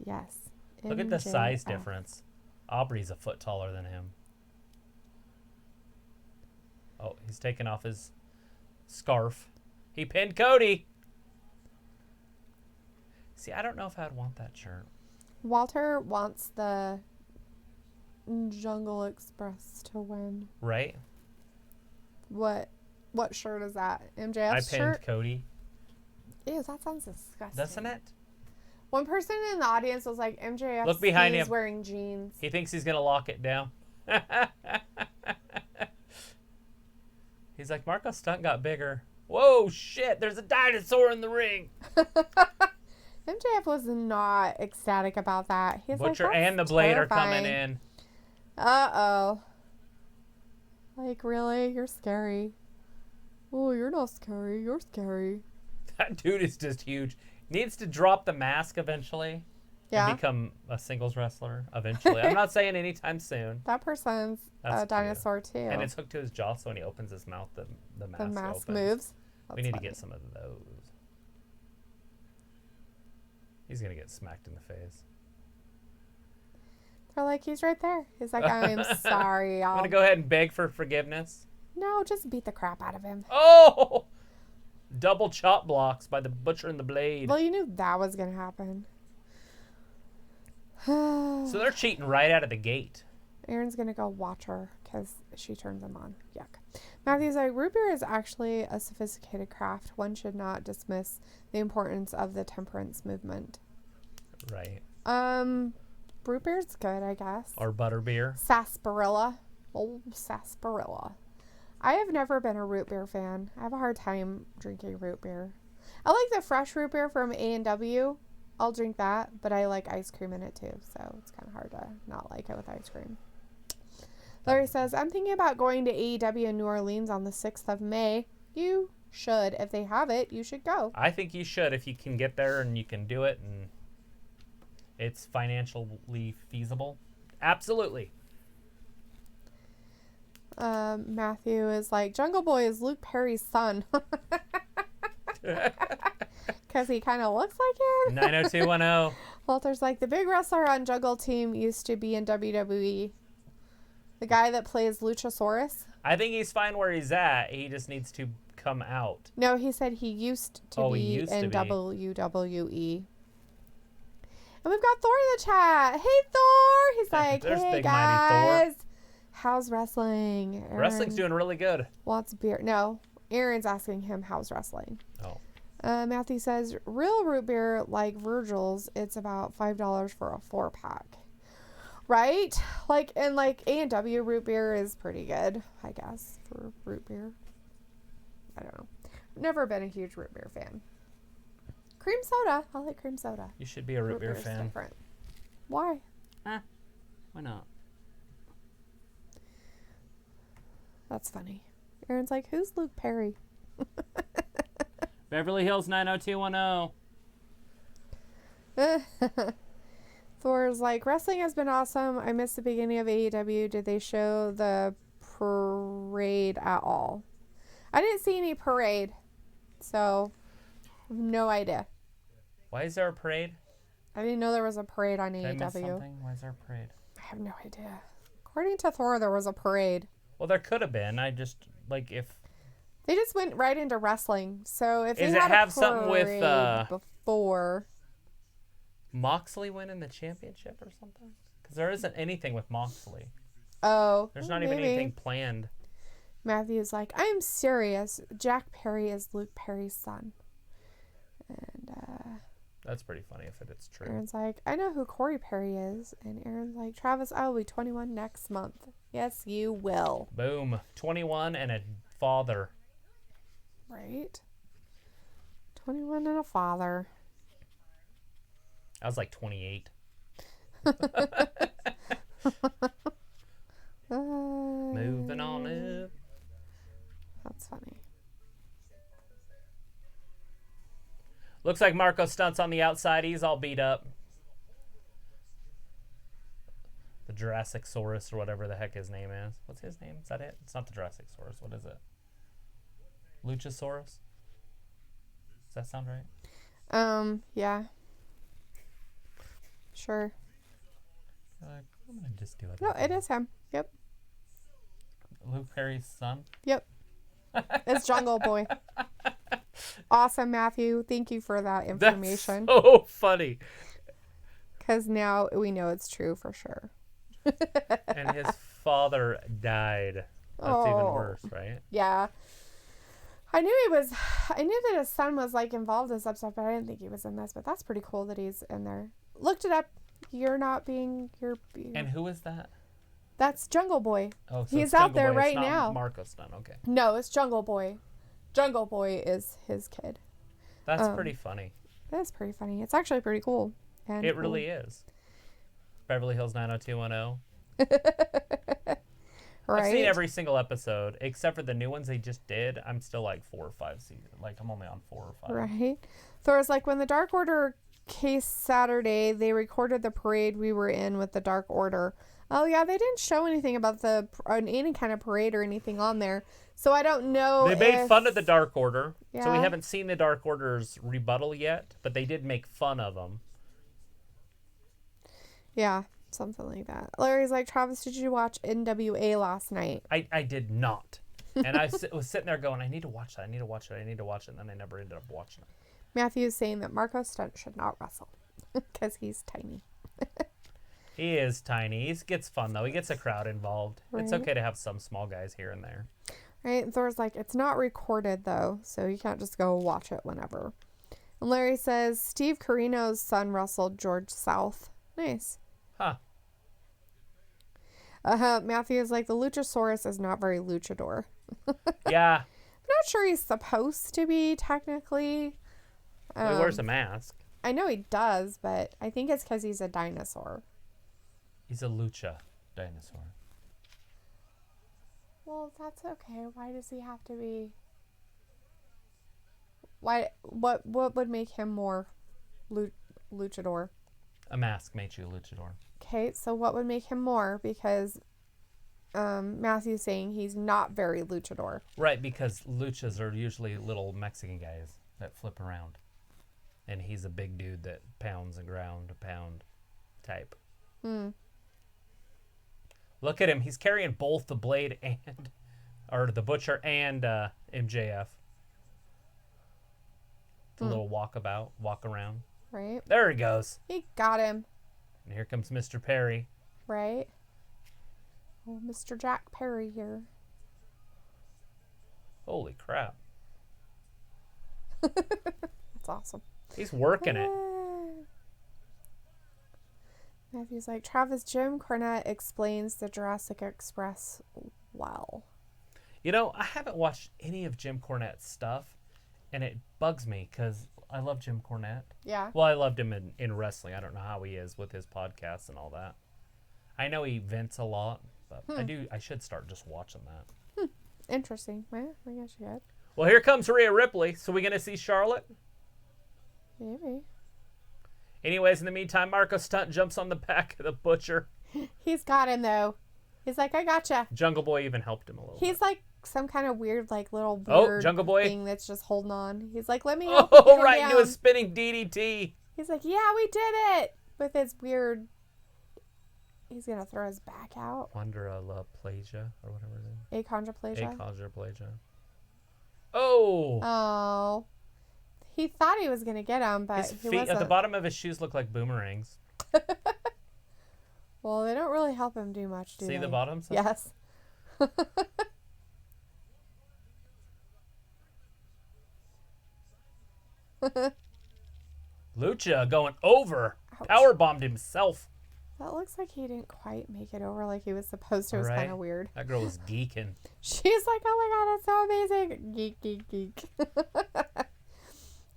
Yes. Look at the size difference. Aubrey's a foot taller than him. Oh, he's taking off his scarf. He pinned Cody. See, I don't know if I'd want that shirt. Walter wants the Jungle Express to win. Right? What shirt is that? MJF's shirt? I pinned Cody. Ew, that sounds disgusting. Doesn't it? One person in the audience was like, MJF Look behind him. Wearing jeans. He thinks he's going to lock it down. He's like, Marco Stunt got bigger. Whoa, shit, there's a dinosaur in the ring. MJF was not ecstatic about that. He's Butcher like, and the Blade terrifying. are coming in. Uh-oh. Like, really? You're scary. Oh, you're not scary. You're scary. That dude is just huge. Needs to drop the mask eventually. Yeah. And become a singles wrestler eventually. I'm not saying anytime soon. That person's a dinosaur too. And it's hooked to his jaw, so when he opens his mouth, the mask opens. Moves. We need to get some of those. He's going to get smacked in the face. They're like, he's right there. He's like, I'm sorry. I'm going to go ahead and beg for forgiveness. No, just beat the crap out of him. Oh! Double chop blocks by the Butcher and the Blade. Well, you knew that was going to happen. So they're cheating right out of the gate. Aaron's going to go watch her because she turns him on. Yuck. Matthew's like, root beer is actually a sophisticated craft. One should not dismiss the importance of the temperance movement. Right. Root beer's good, I guess. Or butterbeer. Sarsaparilla. Old sarsaparilla. I have never been a root beer fan. I have a hard time drinking root beer. I like the fresh root beer from A&W. I'll drink that, but I like ice cream in it too, so it's kind of hard to not like it with ice cream. Larry says, I'm thinking about going to AEW in New Orleans on the 6th of May. You should. If they have it, you should go. I think you should if you can get there and you can do it and it's financially feasible. Absolutely. Matthew is like, Jungle Boy is Luke Perry's son. Because he kind of looks like him. 90210. Walter's like, the big wrestler on Jungle Team used to be in WWE. The guy that plays Luchasaurus. I think he's fine where he's at. He just needs to come out. No, he said he used to be in WWE. And we've got Thor in the chat. Hey, Thor. He's like, hey, big, guys. How's wrestling? Aaron Wrestling's doing really good. wants beer. No, Aaron's asking him how's wrestling. Oh. Matthew says, real root beer like Virgil's, it's about $5 for a 4-pack. Right? Like, and like A&W root beer is pretty good, I guess, for root beer. I don't know. Never been a huge root beer fan. Cream soda. I like cream soda. You should be a root beer fan. Different. Why? Why not? That's funny. Aaron's like, who's Luke Perry? Beverly Hills 90210. Thor's like, wrestling has been awesome. I missed the beginning of AEW. Did they show the parade at all? I didn't see any parade, so I have no idea. Why is there a parade? I didn't know there was a parade on Did I miss AEW. something? Why is there a parade? I have no idea. According to Thor, there was a parade. Well, there could have been. I just, like, if... They just went right into wrestling. So if they Does had it have a something with, parade before... Moxley winning the championship or something? Because there isn't anything with Moxley. Oh, There's not even anything planned. Matthew's like, I'm serious. Jack Perry is Luke Perry's son. And That's pretty funny if it's true. Aaron's like, I know who Corey Perry is. And Aaron's like, Travis, I will be 21 next month. Yes, you will. Boom. 21 and a father. Right? 21 and a father. I was like 28. Moving on up. That's funny. Looks like Marco Stunt's on the outside. He's all beat up. The Jurassic Saurus or whatever the heck his name is. What's his name? Is that it? It's not the Jurassic Saurus. What is it? Luchasaurus? Does that sound right? Yeah. Sure. I'm gonna just do it. No, it is him. Yep. Luke Perry's son? Yep. It's Jungle Boy. Awesome, Matthew. Thank you for that information. That's so funny. Because now we know it's true for sure. And his father died. That's even worse, right? Yeah. I knew that his son was like involved in some stuff, but I didn't think he was in this. But that's pretty cool that he's in there. Looked it up. You're being. And who is that? That's Jungle Boy. Oh, so he's out there Boy. right it's not now. Marco Stunt, okay. No, it's Jungle Boy. Jungle Boy is his kid. That's pretty funny. That's pretty funny. It's actually pretty cool. And it really is. Beverly Hills 90210. Right? I've seen every single episode except for the new ones they just did. I'm still like 4 or 5 seasons. Like I'm only on 4 or 5. Right. Thor's like, when the Dark Order case Saturday, they recorded the parade we were in with the Dark Order. Oh yeah, they didn't show anything about any kind of parade or anything on there. So I don't know. They made fun of the Dark Order. Yeah. So we haven't seen the Dark Order's rebuttal yet, but they did make fun of them. Yeah, something like that. Larry's like, Travis, did you watch NWA last night? I did not. And I was sitting there going, I need to watch that. I need to watch it. And then I never ended up watching it. Matthew's saying that Marco Stunt should not wrestle because he's tiny. He is tiny. He gets fun, though. He gets a crowd involved. Right. It's okay to have some small guys here and there. Right? And Thor's like, it's not recorded, though, so you can't just go watch it whenever. And Larry says, Steve Carino's son wrestled George South. Nice. Huh. Matthew's like, the Luchasaurus is not very luchador. Yeah. I'm not sure he's supposed to be, technically. He wears a mask. I know he does, but I think it's because he's a dinosaur. He's a lucha dinosaur. Well, that's okay. Why does he have to be? Why? What would make him more luchador? A mask made you a luchador. Okay, so what would make him more? Because Matthew's saying he's not very luchador. Right, because luchas are usually little Mexican guys that flip around. And he's a big dude that pounds and ground, pound type. Look at him. He's carrying both the Blade or the Butcher and MJF. The little walk around. Right? There he goes. He got him. And here comes Mr. Perry. Right? Oh, Mr. Jack Perry here. Holy crap. That's awesome. He's working it. Matthew's like, Travis, Jim Cornette explains the Jurassic Express well. You know, I haven't watched any of Jim Cornette's stuff, and it bugs me because I love Jim Cornette. Yeah. Well, I loved him in wrestling. I don't know how he is with his podcasts and all that. I know he vents a lot, but I should start just watching that. Interesting. Well, I guess you could. Well, here comes Rhea Ripley. So we going to see Charlotte? Maybe. Anyways, in the meantime, Marco Stunt jumps on the back of the Butcher. He's got him, though. He's like, I gotcha. Jungle Boy even helped him a little bit. He's like some kind of weird, like, little bird Jungle Boy thing that's just holding on. He's like, let me help you Oh, get right him into a down. spinning DDT. He's like, yeah, we did it. With his weird... He's going to throw his back out. Achondroplasia or whatever it is. Achondroplasia. Achondroplasia. Oh! Oh. He thought he was going to get him, but His he feet wasn't. at the bottom of his shoes look like boomerangs. Well, they don't really help him do much, do See they? the bottoms? Yes. Lucha going over. Ouch. Power bombed himself. That looks like he didn't quite make it over like he was supposed to. It was Right. kind of weird. That girl was geeking. She's like, oh my god, it's so amazing. Geek, geek, geek.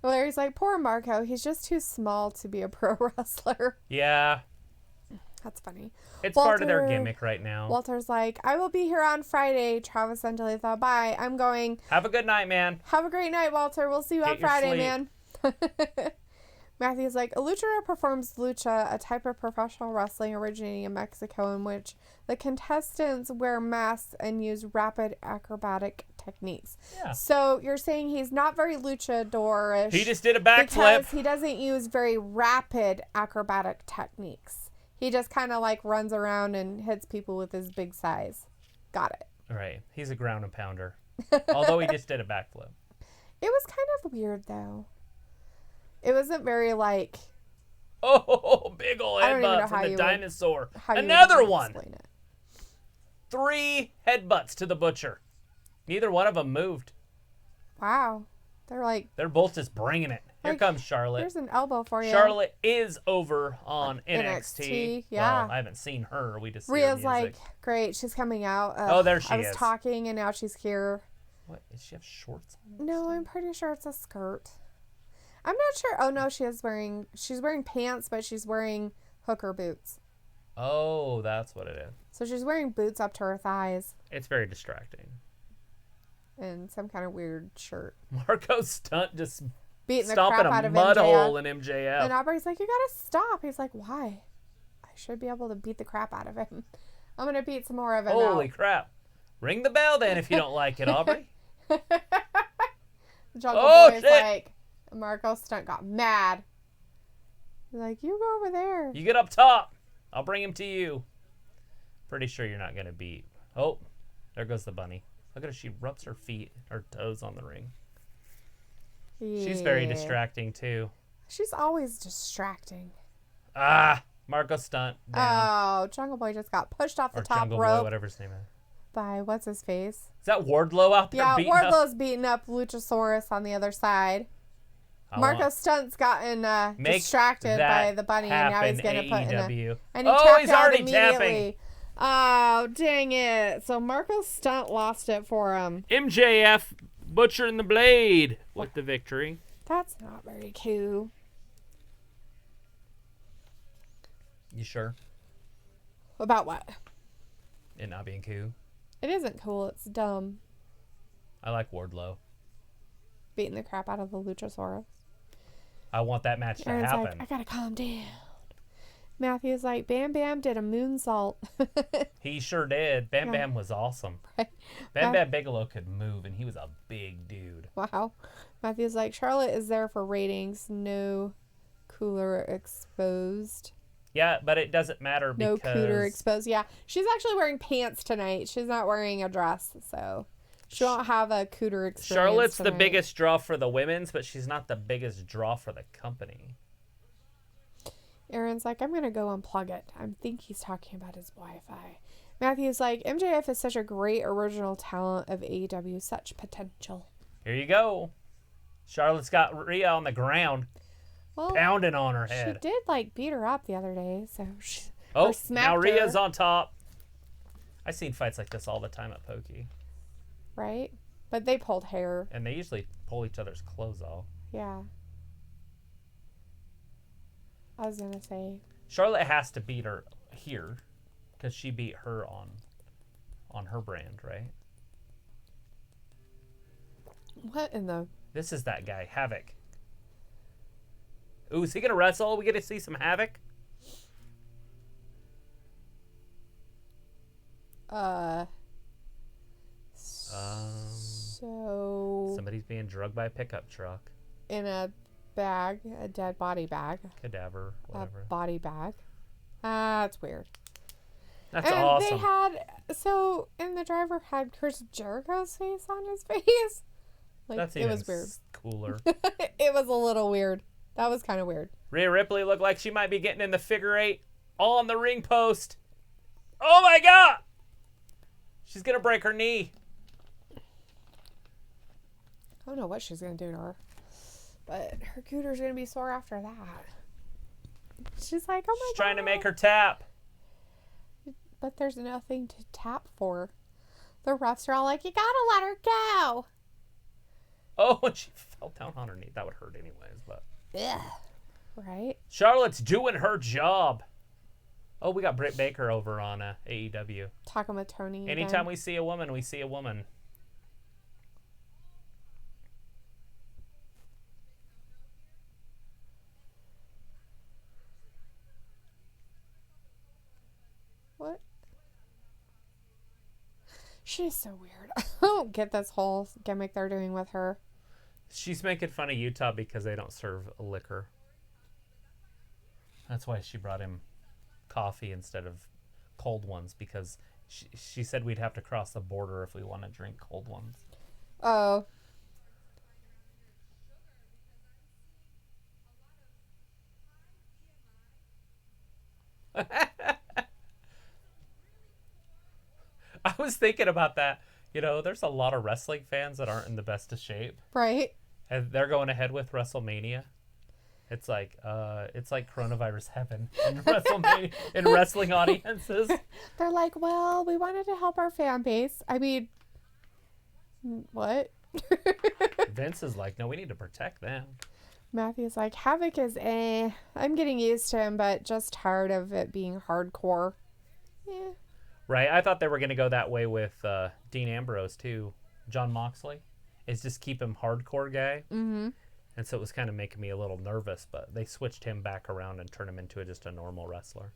Larry's like, poor Marco. He's just too small to be a pro wrestler. Yeah. That's funny. It's part of their gimmick right now. Walter's like, I will be here on Friday. Travis and Talitha, bye. I'm going. Have a good night, man. Have a great night, Walter. We'll see you on Friday, man. Matthew's like, a luchador performs lucha, a type of professional wrestling originating in Mexico in which the contestants wear masks and use rapid acrobatic techniques. Yeah. So you're saying he's not very luchador-ish. He just did a backflip. Because he doesn't use very rapid acrobatic techniques. He just kind of like runs around and hits people with his big size. Got it. Right. He's a ground and pounder. Although he just did a backflip. It was kind of weird, though. It wasn't very, like... Oh, big ol' I don't even know headbutts how and you the would- dinosaur. how you would Another even one. explain it. 3 headbutts to the butcher. Neither one of them moved. Wow. They're like, They're both just bringing it. Here Like, comes Charlotte. here's an elbow for you. Charlotte is over on NXT. NXT, yeah. Well, I haven't seen her. We just see her Rhea's music. like, great, she's coming out. Oh, there she I was is. talking, and now she's here. What? Does she have shorts on? No, I'm pretty sure it's a skirt. I'm not sure. Oh, no, she's wearing pants, but she's wearing hooker boots. Oh, that's what it is. So she's wearing boots up to her thighs It's very distracting. and some kind of weird shirt. Marco's stunt just Beating the stomping crap out a of mud MJF. hole in MJF. And Aubrey's like, you gotta stop. He's like, why? I should be able to beat the crap out of him. I'm gonna beat some more of him Holy out. crap. Ring the bell then if you don't like it, Aubrey. Jungle Oh, Boy's shit. like, Marco Stunt got mad. He's like, you go over there. You get up top. I'll bring him to you. Pretty sure you're not going to beat. Oh, there goes the bunny. Look at her. She rubs her feet, her toes on the ring. She's very Yeah. distracting, too. She's always distracting. Ah, Marco Stunt. Down. Oh, Jungle Boy just got pushed off the or top Jungle rope Boy, whatever his name is. by what's his face? Is that Wardlow out there Yeah, beating up? Wardlow's beating up Luchasaurus on the other side. I Marco want- Stunt's gotten Make distracted that by the bunny, and now he's happen, gonna put in a. AEW. And he Oh, tapped he's out already immediately. Oh, dang it! So Marco Stunt lost it for him. MJF butchering the blade with the victory. That's not very cool. You sure? About what? It not being cool. It isn't cool. It's dumb. I like Wardlow. Beating the crap out of the Luchasaurus. I want that match to Aaron's happen. like, I gotta calm down. Matthew's like, Bam Bam did a moonsault. He sure did. Bam Yeah. Bam was awesome. Right. Bam Bam Bigelow could move, and he was a big dude. Wow. Matthew's like, Charlotte is there for ratings. No cooler exposed. Yeah, but it doesn't matter No because cooter exposed. Yeah. She's actually wearing pants tonight. She's not wearing a dress, so she won't have a cooter experience. Charlotte's the tonight. biggest draw for the women's, but she's not the biggest draw for the company. Aaron's like, I'm gonna go unplug it. I think he's talking about his Wi-Fi. Matthew's like, MJF is such a great original talent of AEW, such potential. Here you go. Charlotte's got Rhea on the ground, Well, pounding on her she head. did like beat her up the other day, so she, Oh, or smacked now Rhea's her, on top. I've seen fights like this all the time at Pokey, right? But they pulled hair. and they usually pull each other's clothes off. Yeah. I was gonna say, Charlotte has to beat her here because she beat her on her brand, right? what in the? This is that guy, Havoc. Ooh, is he gonna wrestle? We get to see some Havoc. So Somebody's being drugged by a pickup truck, in a bag, a dead body bag, cadaver, whatever. a body bag. That's weird. That's and awesome. they had and the driver had Chris Jericho's face on his face. Like That's it even was weird. cooler. It was a little weird. That was kind of weird. Rhea Ripley looked like she might be getting in the figure eight on the ring post. Oh my god! She's gonna break her knee. I don't know what she's gonna do to her, but her cooter's gonna be sore after that. She's like, oh my She's god. trying to make her tap. But there's nothing to tap for. The refs are all like, you gotta let her go. Oh, and she Helltown on her knee. That would hurt anyways, but. Yeah. Right? Charlotte's doing her job. Oh, we got Britt Baker over on AEW. Talking with Tony. Anytime again. we see a woman, we see a woman. What? She's so weird. I don't get this whole gimmick they're doing with her. She's making fun of Utah because they don't serve liquor. That's why she brought him coffee instead of cold ones, because she said we'd have to cross the border if we want to drink cold ones. Oh. I was thinking about that. You know, there's a lot of wrestling fans that aren't in the best of shape, Right? and they're going ahead with WrestleMania. It's like coronavirus heaven in WrestleMania in wrestling audiences. They're like, well, we wanted to help our fan base. I mean, what? Vince is like, no, we need to protect them. Matthew's like, Havoc is I'm getting used to him, but just tired of it being hardcore. Yeah. Right? I thought they were going to go that way with Dean Ambrose, too. John Moxley is just keep him hardcore guy. Mm-hmm. And so it was kind of making me a little nervous, but they switched him back around and turned him into just a normal wrestler.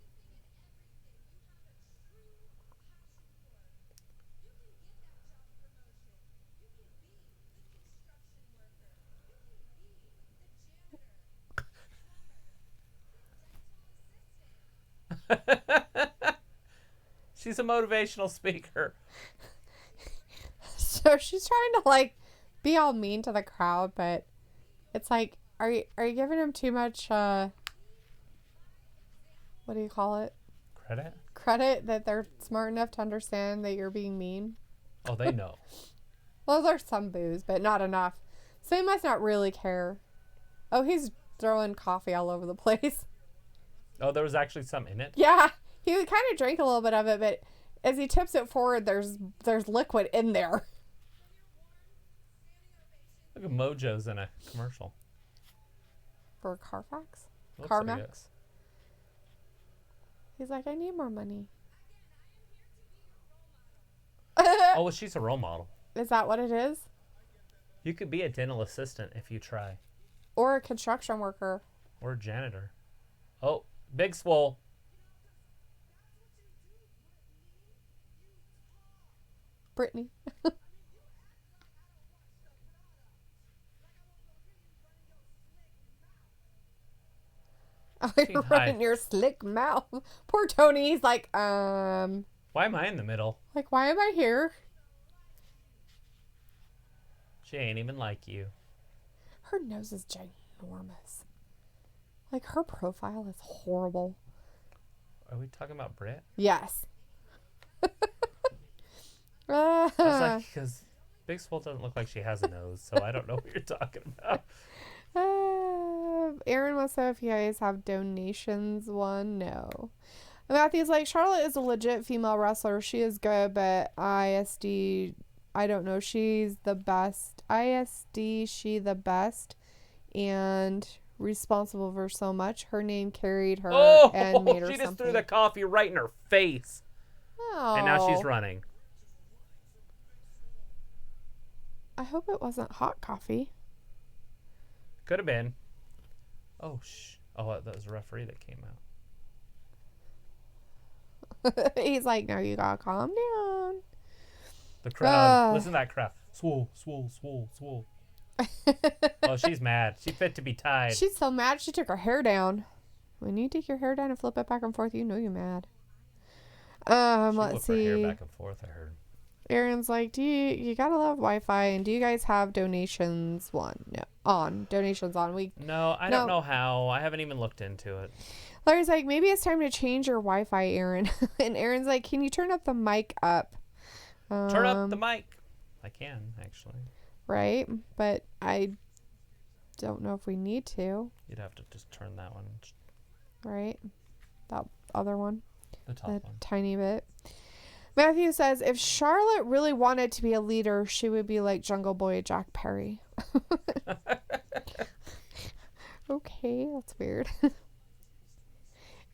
She's a motivational speaker. So she's trying to like be all mean to the crowd, but it's like, are you giving him too much what do you call it? Credit that they're smart enough to understand that you're being mean? Oh, they know. Well, there's some boos, but not enough. So he must not really care. Oh, he's throwing coffee all over the place. Oh, there was actually some in it? Yeah. He kind of drank a little bit of it, but as he tips it forward, there's liquid in there. Look at Mojo's in a commercial. For Carfax? Looks Carmax? like it. He's like, I need more money. Oh, well, she's a role model. Is that what it is? You could be a dental assistant if you try. Or a construction worker. Or a janitor. Oh, Big Swole. Brittany. Oh, you're running your slick mouth. Poor Tony. He's like, Why am I in the middle? Like, why am I here? She ain't even like you. Her nose is ginormous. Like, her profile is horrible. Are we talking about Britt? Yes. I was like, because Big Swole doesn't look like she has a nose, so I don't know what you're talking about. Aaron wants to know if you guys have donations. No. Matthew's like, Charlotte is a legit female wrestler. She is good, but ISD, I don't know. She's the best. ISD, she the best. And responsible for so much. Her name carried her and made her she just something. threw the coffee right in her face. Oh. And now she's running. I hope it wasn't hot coffee. Could have been. Oh, that was a referee that came out. He's like, no, you gotta calm down. The crowd. Listen to that crowd. Swole, swole, swole, swole. Oh, she's mad. She's fit to be tied. She's so mad she took her hair down. When you take your hair down and flip it back and forth, you know you're mad. Let's see. Her hair back and forth, I heard. Aaron's like, you gotta love Wi-Fi, and do you guys have donations donations on? No, I don't know how. I haven't even looked into it. Larry's like, maybe it's time to change your Wi-Fi, Aaron. And Aaron's like, can you turn up the mic up? Turn up the mic. I can, actually. Right, but I don't know if we need to. You'd have to just turn that one. Right, that other one. The top one. Tiny bit. Matthew says, if Charlotte really wanted to be a leader, she would be like Jungle Boy Jack Perry. okay, that's weird.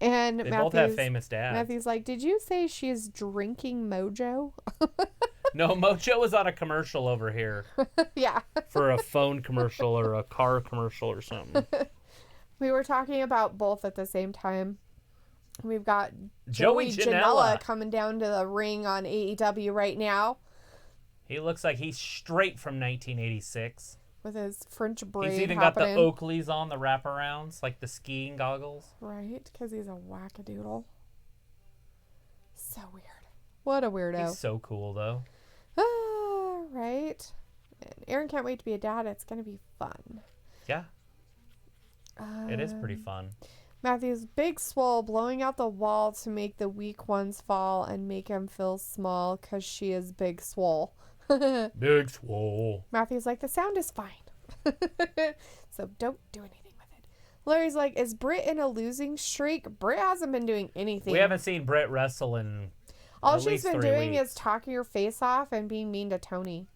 And They both have famous dads. Matthew's like, did you say she's drinking Mojo? No, Mojo was on a commercial over here. Yeah. For a phone commercial or a car commercial or something. We were talking about both at the same time. We've got Joey Janela coming down to the ring on AEW right now. He looks like he's straight from 1986. With his French braid He's even happening. got the Oakleys on, the wraparounds, like the skiing goggles. Right, because he's a wackadoodle. So weird. What a weirdo. He's so cool, though. Right. And Aaron can't wait to be a dad. It's going to be fun. Yeah. It is pretty fun. Matthew's big swole blowing out the wall to make the weak ones fall and make him feel small because she is big swole. Big swole. Matthew's like, the sound is fine. So don't do anything with it. Larry's like, is Britt in a losing streak? Britt hasn't been doing anything. We haven't seen Britt wrestle in All at she's least been 3 doing weeks. is talking her face off and being mean to Tony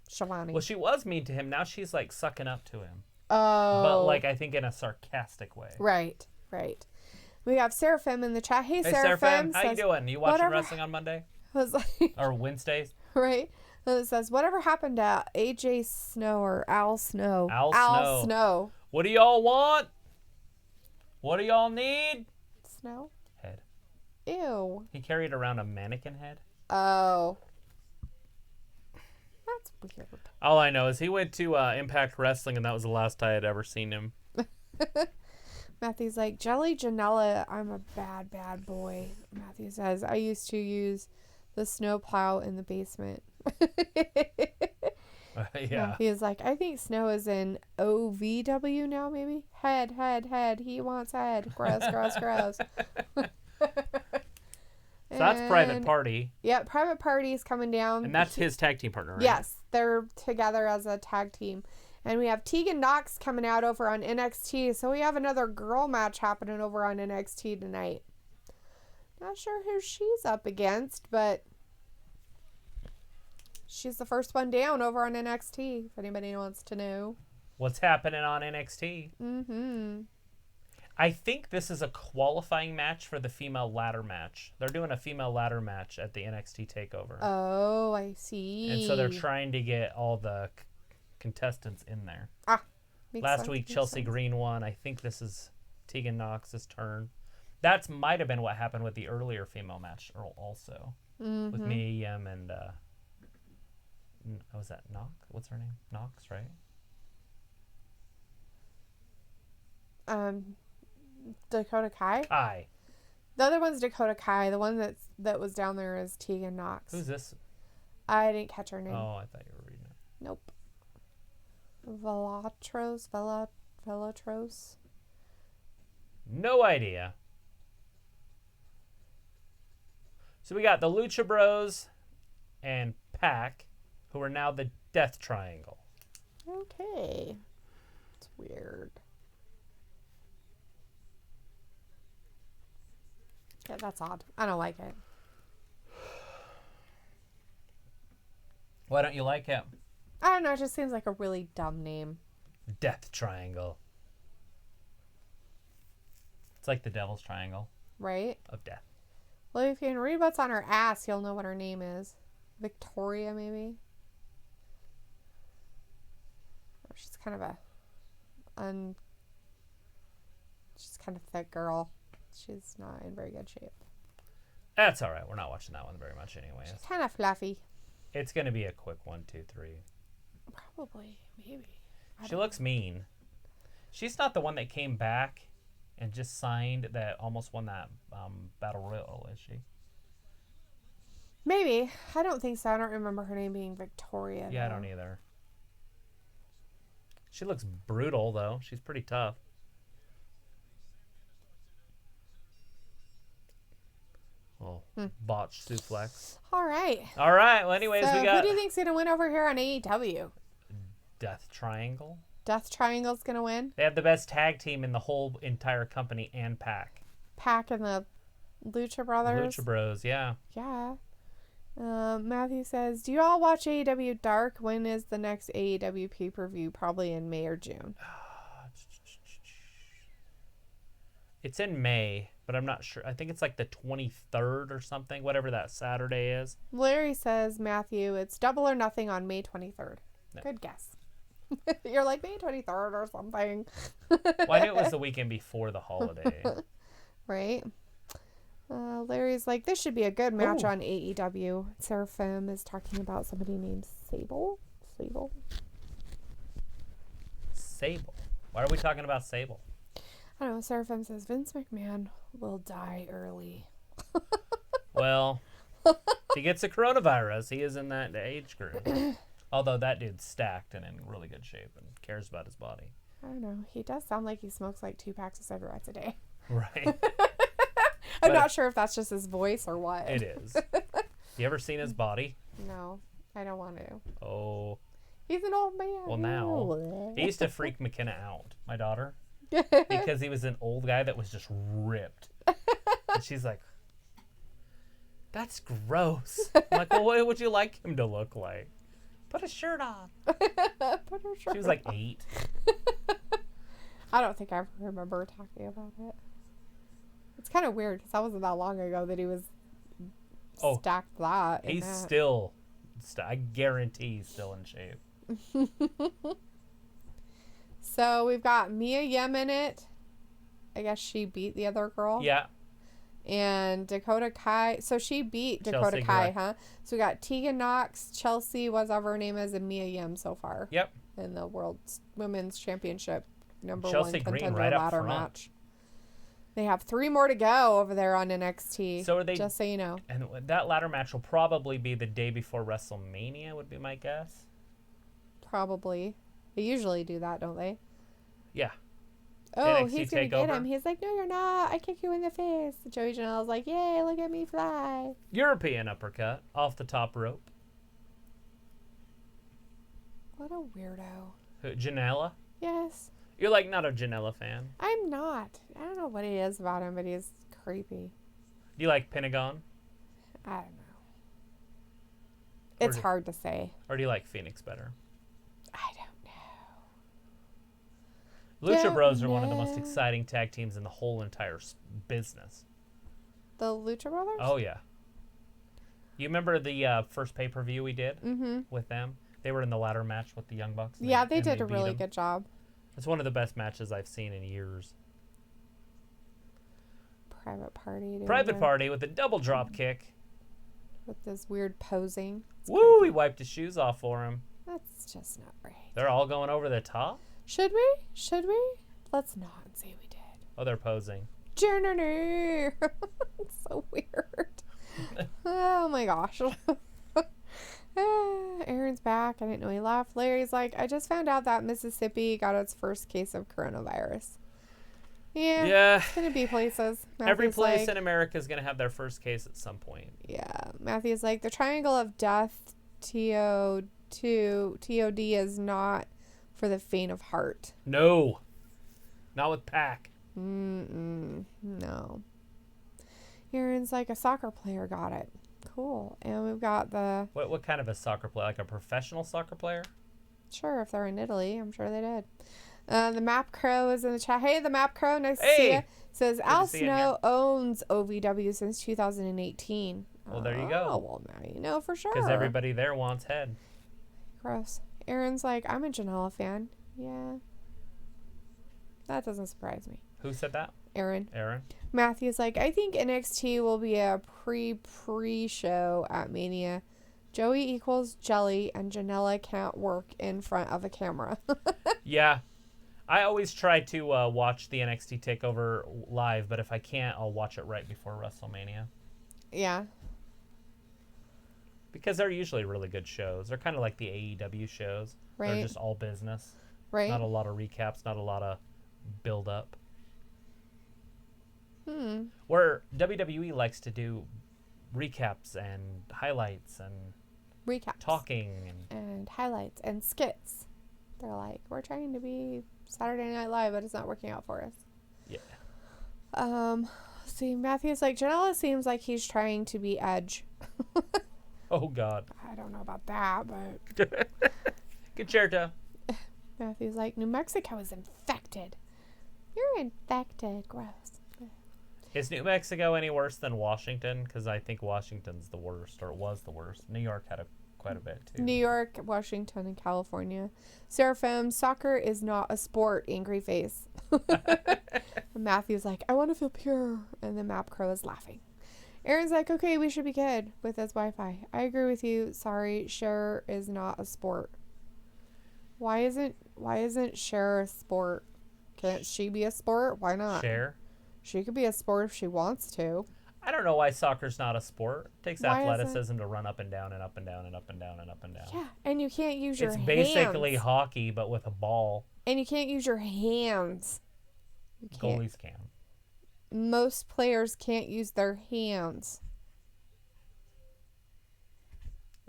Schiavone. Well, she was mean to him. Now she's like sucking up to him. Oh. But like, I think in a sarcastic way. Right. We have Seraphim in the chat. Hey Hey, Seraphim. how you doing? You watching whatever- wrestling on Monday? Was like, Or Wednesdays? right. It says, whatever happened to AJ Snow or Al Snow? Al Snow. What do y'all want? What do y'all need? Snow? Head. Ew. He carried around a mannequin head. Oh. That's weird. All I know is he went to Impact Wrestling, and that was the last I had ever seen him. Matthew's like, Jelly Janela, I'm a bad, bad boy. Matthew says, I used to use the snow plow in the basement. Yeah. Matthew's like, I think Snow is in OVW now, maybe? Head. He wants head. Gross. So that's Private Party. Yeah, Private Party is coming down. And that's his tag team partner, right? Yes, they're together as a tag team. And we have Tegan Knox coming out over on NXT. So we have another girl match happening over on NXT tonight. Not sure who she's up against, but she's the first one down over on NXT, if anybody wants to know. What's happening on NXT? Mm-hmm. I think this is a qualifying match for the female ladder match. They're doing a female ladder match at the NXT TakeOver. Oh, I see. And so they're trying to get all the contestants in there. Last week, Chelsea Green won. I think this is Tegan Knox's turn. That might have been what happened with the earlier female match also. Mm-hmm. With Mia Yim and, was that Knox? What's her name? Knox, right? Dakota Kai. Kai. The other one's Dakota Kai. The one that was down there is Tegan Knox. Who's this? I didn't catch her name. Oh, I thought you were reading it. Nope. Velatros. No idea. So we got the Lucha Bros and Pac, who are now the Death Triangle. Okay. It's weird. Yeah, that's odd. I don't like it. Why don't you like it? I don't know. It just seems like a really dumb name. Death Triangle. It's like the Devil's Triangle Right? of death. Well, if you can read what's on her ass, you'll know what her name is. Victoria, maybe? Or she's kind of she's kind of thick girl. She's not in very good shape. That's all right. We're not watching that one very much anyways. She's kind of fluffy. It's going to be a quick 1, 2, 3. Probably. Maybe. She looks mean. She's not the one that came back and just signed that almost won that Battle Royal, is she? Maybe. I don't think so. I don't remember her name being Victoria. Yeah, though. I don't either. She looks brutal, though. She's pretty tough. Oh, botched suplex. All right. All right. Well, anyways, So we got who do you think's going to win over here on AEW? Death Triangle. Death Triangle's going to win? They have the best tag team in the whole entire company and Pac. Pac and the Lucha Brothers? Lucha Bros, yeah. Yeah. Matthew says, do you all watch AEW Dark? When is the next AEW pay-per-view? Probably in May or June. It's in May, but I'm not sure. I think it's like the 23rd or something, whatever that Saturday is. Larry says, Matthew, it's Double or Nothing on May 23rd. No. Good guess. You're like, May 23rd or something. Well, I knew it was the weekend before the holiday. Right? Larry's like, this should be a good match Ooh. on AEW. Seraphim is talking about somebody named Sable. Sable. Why are we talking about Sable? I don't know. Seraphim says Vince McMahon will die early. Well, if he gets the coronavirus, he is in that age group. Although that dude's stacked and in really good shape and cares about his body. I don't know. He does sound like he smokes like 2 packs of cigarettes a day. Right. I'm not sure if that's just his voice or what. It is. You ever seen his body? No, I don't want to. Oh. He's an old man. Well, now. He used to freak McKenna out, my daughter. Because he was an old guy that was just ripped. And she's like, that's gross. I'm like, well, what would you like him to look like? Put a shirt on. Put her shirt She was like on. 8. I don't think I remember talking about it. It's kind of weird because that wasn't that long ago that he was stacked that. He's still, I guarantee he's still in shape. So we've got Mia Yim in it. I guess she beat the other girl. Yeah. And Dakota Kai. So she beat Dakota Chelsea Kai, Gray. huh? So we got Tegan Knox, Chelsea, whatever her name is, and Mia Yim so far. Yep. In the World Women's Championship number Chelsea 1 Green contender right up ladder front. match. They have 3 more to go over there on NXT. So are they? Just so you know. And that ladder match will probably be the day before WrestleMania, would be my guess. Probably. They usually do that, don't they? Yeah. Oh, NXT he's going to get takeover. him. He's like, no, you're not. I kick you in the face. Joey Janela's like, yay, look at me fly. European uppercut off the top rope. What a weirdo. Janela? Yes. You're like not a Janela fan. I'm not. I don't know what it is about him, but he's creepy. Do you like Pentagon? I don't know. It's hard to say. Or do you like Phoenix better? I don't Lucha Don't Bros are one of the most know. exciting tag teams in the whole entire business. The Lucha Brothers? Oh, yeah. You remember the first pay-per-view we did Mm-hmm. with them? They were in the ladder match with the Young Bucks. Yeah, they and did a beat really them. good job. It's one of the best matches I've seen in years. Private Party. doing Private their- Party with a double drop kick. With this weird posing. It's Woo! creepy. He wiped his shoes off for him. That's just not right. They're all going over the top. Should we? Should we? Let's not say we did. Oh, they're posing. It's so weird. Oh my gosh. Aaron's back. I didn't know he left. Larry's like, I just found out that Mississippi got its first case of coronavirus. Yeah. It's going to be places. Every Matthew's place like, in America is going to have their first case at some point. Yeah. Matthew's like, the triangle of death, TOD, is not for the faint of heart. No. Not with Pac. No. Aaron's like, a soccer player got it. Cool. And we've got the... What kind of a soccer player? Like a professional soccer player? Sure, if they're in Italy, I'm sure they did. The Map Crow is in the chat. Hey, the Map Crow, nice to see you. Says, Al to see you in Snow owns OVW since 2018. Well, there you go. Oh, well, now you know for sure. Because everybody there wants head. Gross. Aaron's like, I'm a Janela fan. Yeah. That doesn't surprise me. Who said that? Aaron. Aaron? Matthew's like, I think NXT will be a pre-show at Mania. Joey equals jelly, and Janela can't work in front of a camera. Yeah. I always try to watch the NXT TakeOver live, but if I can't, I'll watch it right before WrestleMania. Yeah. Because they're usually really good shows. They're kind of like the AEW shows. Right. They're just all business. Right. Not a lot of recaps, not a lot of build-up. Where WWE likes to do recaps and highlights and Recaps. talking. And highlights and skits. They're like, we're trying to be Saturday Night Live, but it's not working out for us. Yeah. See, Matthew's like, Janela seems like he's trying to be Edge. Oh, God. I don't know about that, but... Concerto. Matthew's like, New Mexico is infected. You're infected. Gross. Is New Mexico any worse than Washington? Because I think Washington's the worst, or it was the worst. New York had quite a bit, too. New York, Washington, and California. Seraphim, soccer is not a sport, angry face. Matthew's like, I want to feel pure. And the Map Crow is laughing. Aaron's like, okay, we should be good with this Wi-Fi. I agree with you. Sorry, share is not a sport. Why isn't share a sport? Can't she be a sport? Why not? Share? She could be a sport if she wants to. I don't know why soccer's not a sport. It takes Why athleticism to run up and down and up and down and up and down and up and down. Yeah, and you can't use your hands. It's basically hockey, but with a ball. And you can't use your hands. You can't. Goalies can. Most players can't use their hands.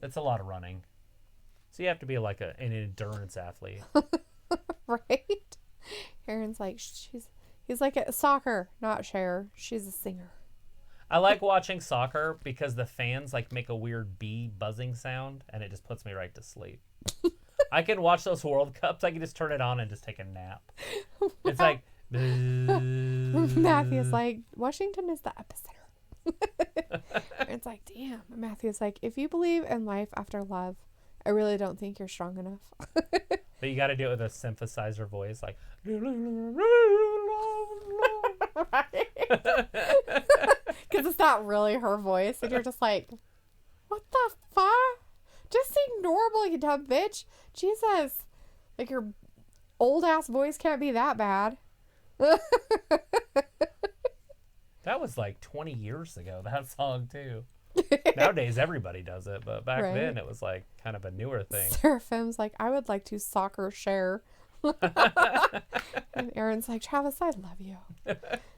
It's a lot of running. So you have to be like an endurance athlete. Right? Aaron's like, he's like a soccer, not Cher. She's a singer. I like watching soccer because the fans like make a weird bee buzzing sound and it just puts me right to sleep. I can watch those World Cups. I can just turn it on and just take a nap. It's like Matthew's like, Washington is the epicenter. It's like, damn. Matthew's like, if you believe in life after love, I really don't think you're strong enough. But you got to do it with a synthesizer voice, like. Because it's not really her voice, and you're just like, what the fuck? Just sing normal, you dumb bitch. Jesus, like your old ass voice can't be that bad. That was like 20 years ago, that song, too. Nowadays, everybody does it, but back then, it was like kind of a newer thing. Seraphim's like, I would like to soccer share. And Aaron's like, Travis, I love you.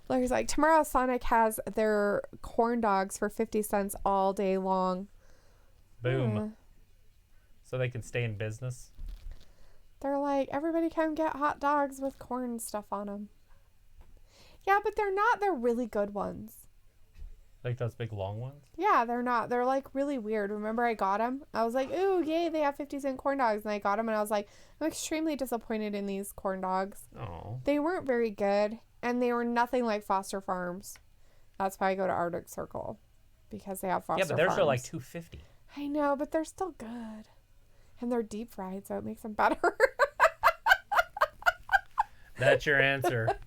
Larry's like, tomorrow Sonic has their corn dogs for 50 cents all day long. Boom. Yeah. So they can stay in business. They're like, everybody come get hot dogs with corn stuff on them. Yeah, but they're not. They're really good ones. Like those big long ones? Yeah, they're not. They're like really weird. Remember I got them? I was like, ooh, yay, they have 50-cent corn dogs. And I got them and I was like, I'm extremely disappointed in these corn dogs. Oh. They weren't very good. And they were nothing like Foster Farms. That's why I go to Arctic Circle. Because they have Foster Farms. Yeah, but theirs are like $2.50. I know, but they're still good. And they're deep fried, so it makes them better. That's your answer.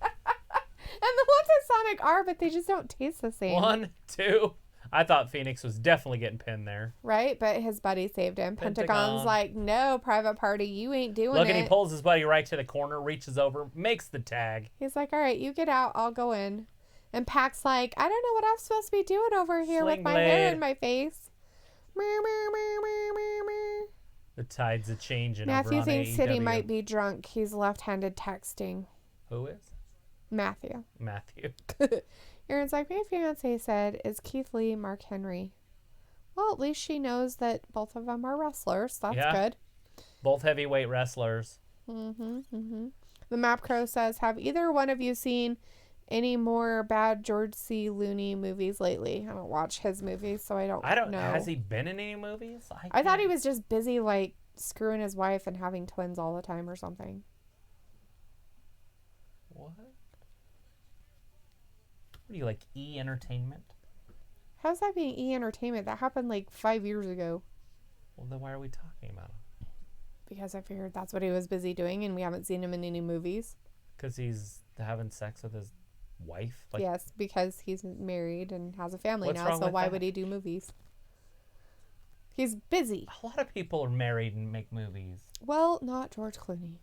And the ones at Sonic are, but they just don't taste the same. 1, 2. I thought Phoenix was definitely getting pinned there. Right? But his buddy saved him. Pentagon's like, no, private party, you ain't doing it. Look, and he pulls his buddy right to the corner, reaches over, makes the tag. He's like, all right, you get out, I'll go in. And Pac's like, I don't know what I'm supposed to be doing over here with my hair in my face. The tides are changing. Matthew over on thinks AEW. City might be drunk. He's left-handed texting. Who is? Matthew. Aaron's like, my fiance said, is Keith Lee Mark Henry? Well, at least she knows that both of them are wrestlers. That's good. Both heavyweight wrestlers. The Map Crow says, have either one of you seen any more bad George C. Looney movies lately? I don't watch his movies, so I don't know. Has he been in any movies? I thought he was just busy, like, screwing his wife and having twins all the time or something. What? What are you, like, E! Entertainment? How's that being E! Entertainment? That happened, like, 5 years ago. Well, then why are we talking about him? Because I figured that's what he was busy doing, and we haven't seen him in any movies. Because he's having sex with his wife? Like, yes, because he's married and has a family what's now, wrong so with why that? would he do movies? He's busy. A lot of people are married and make movies. Well, not George Clooney.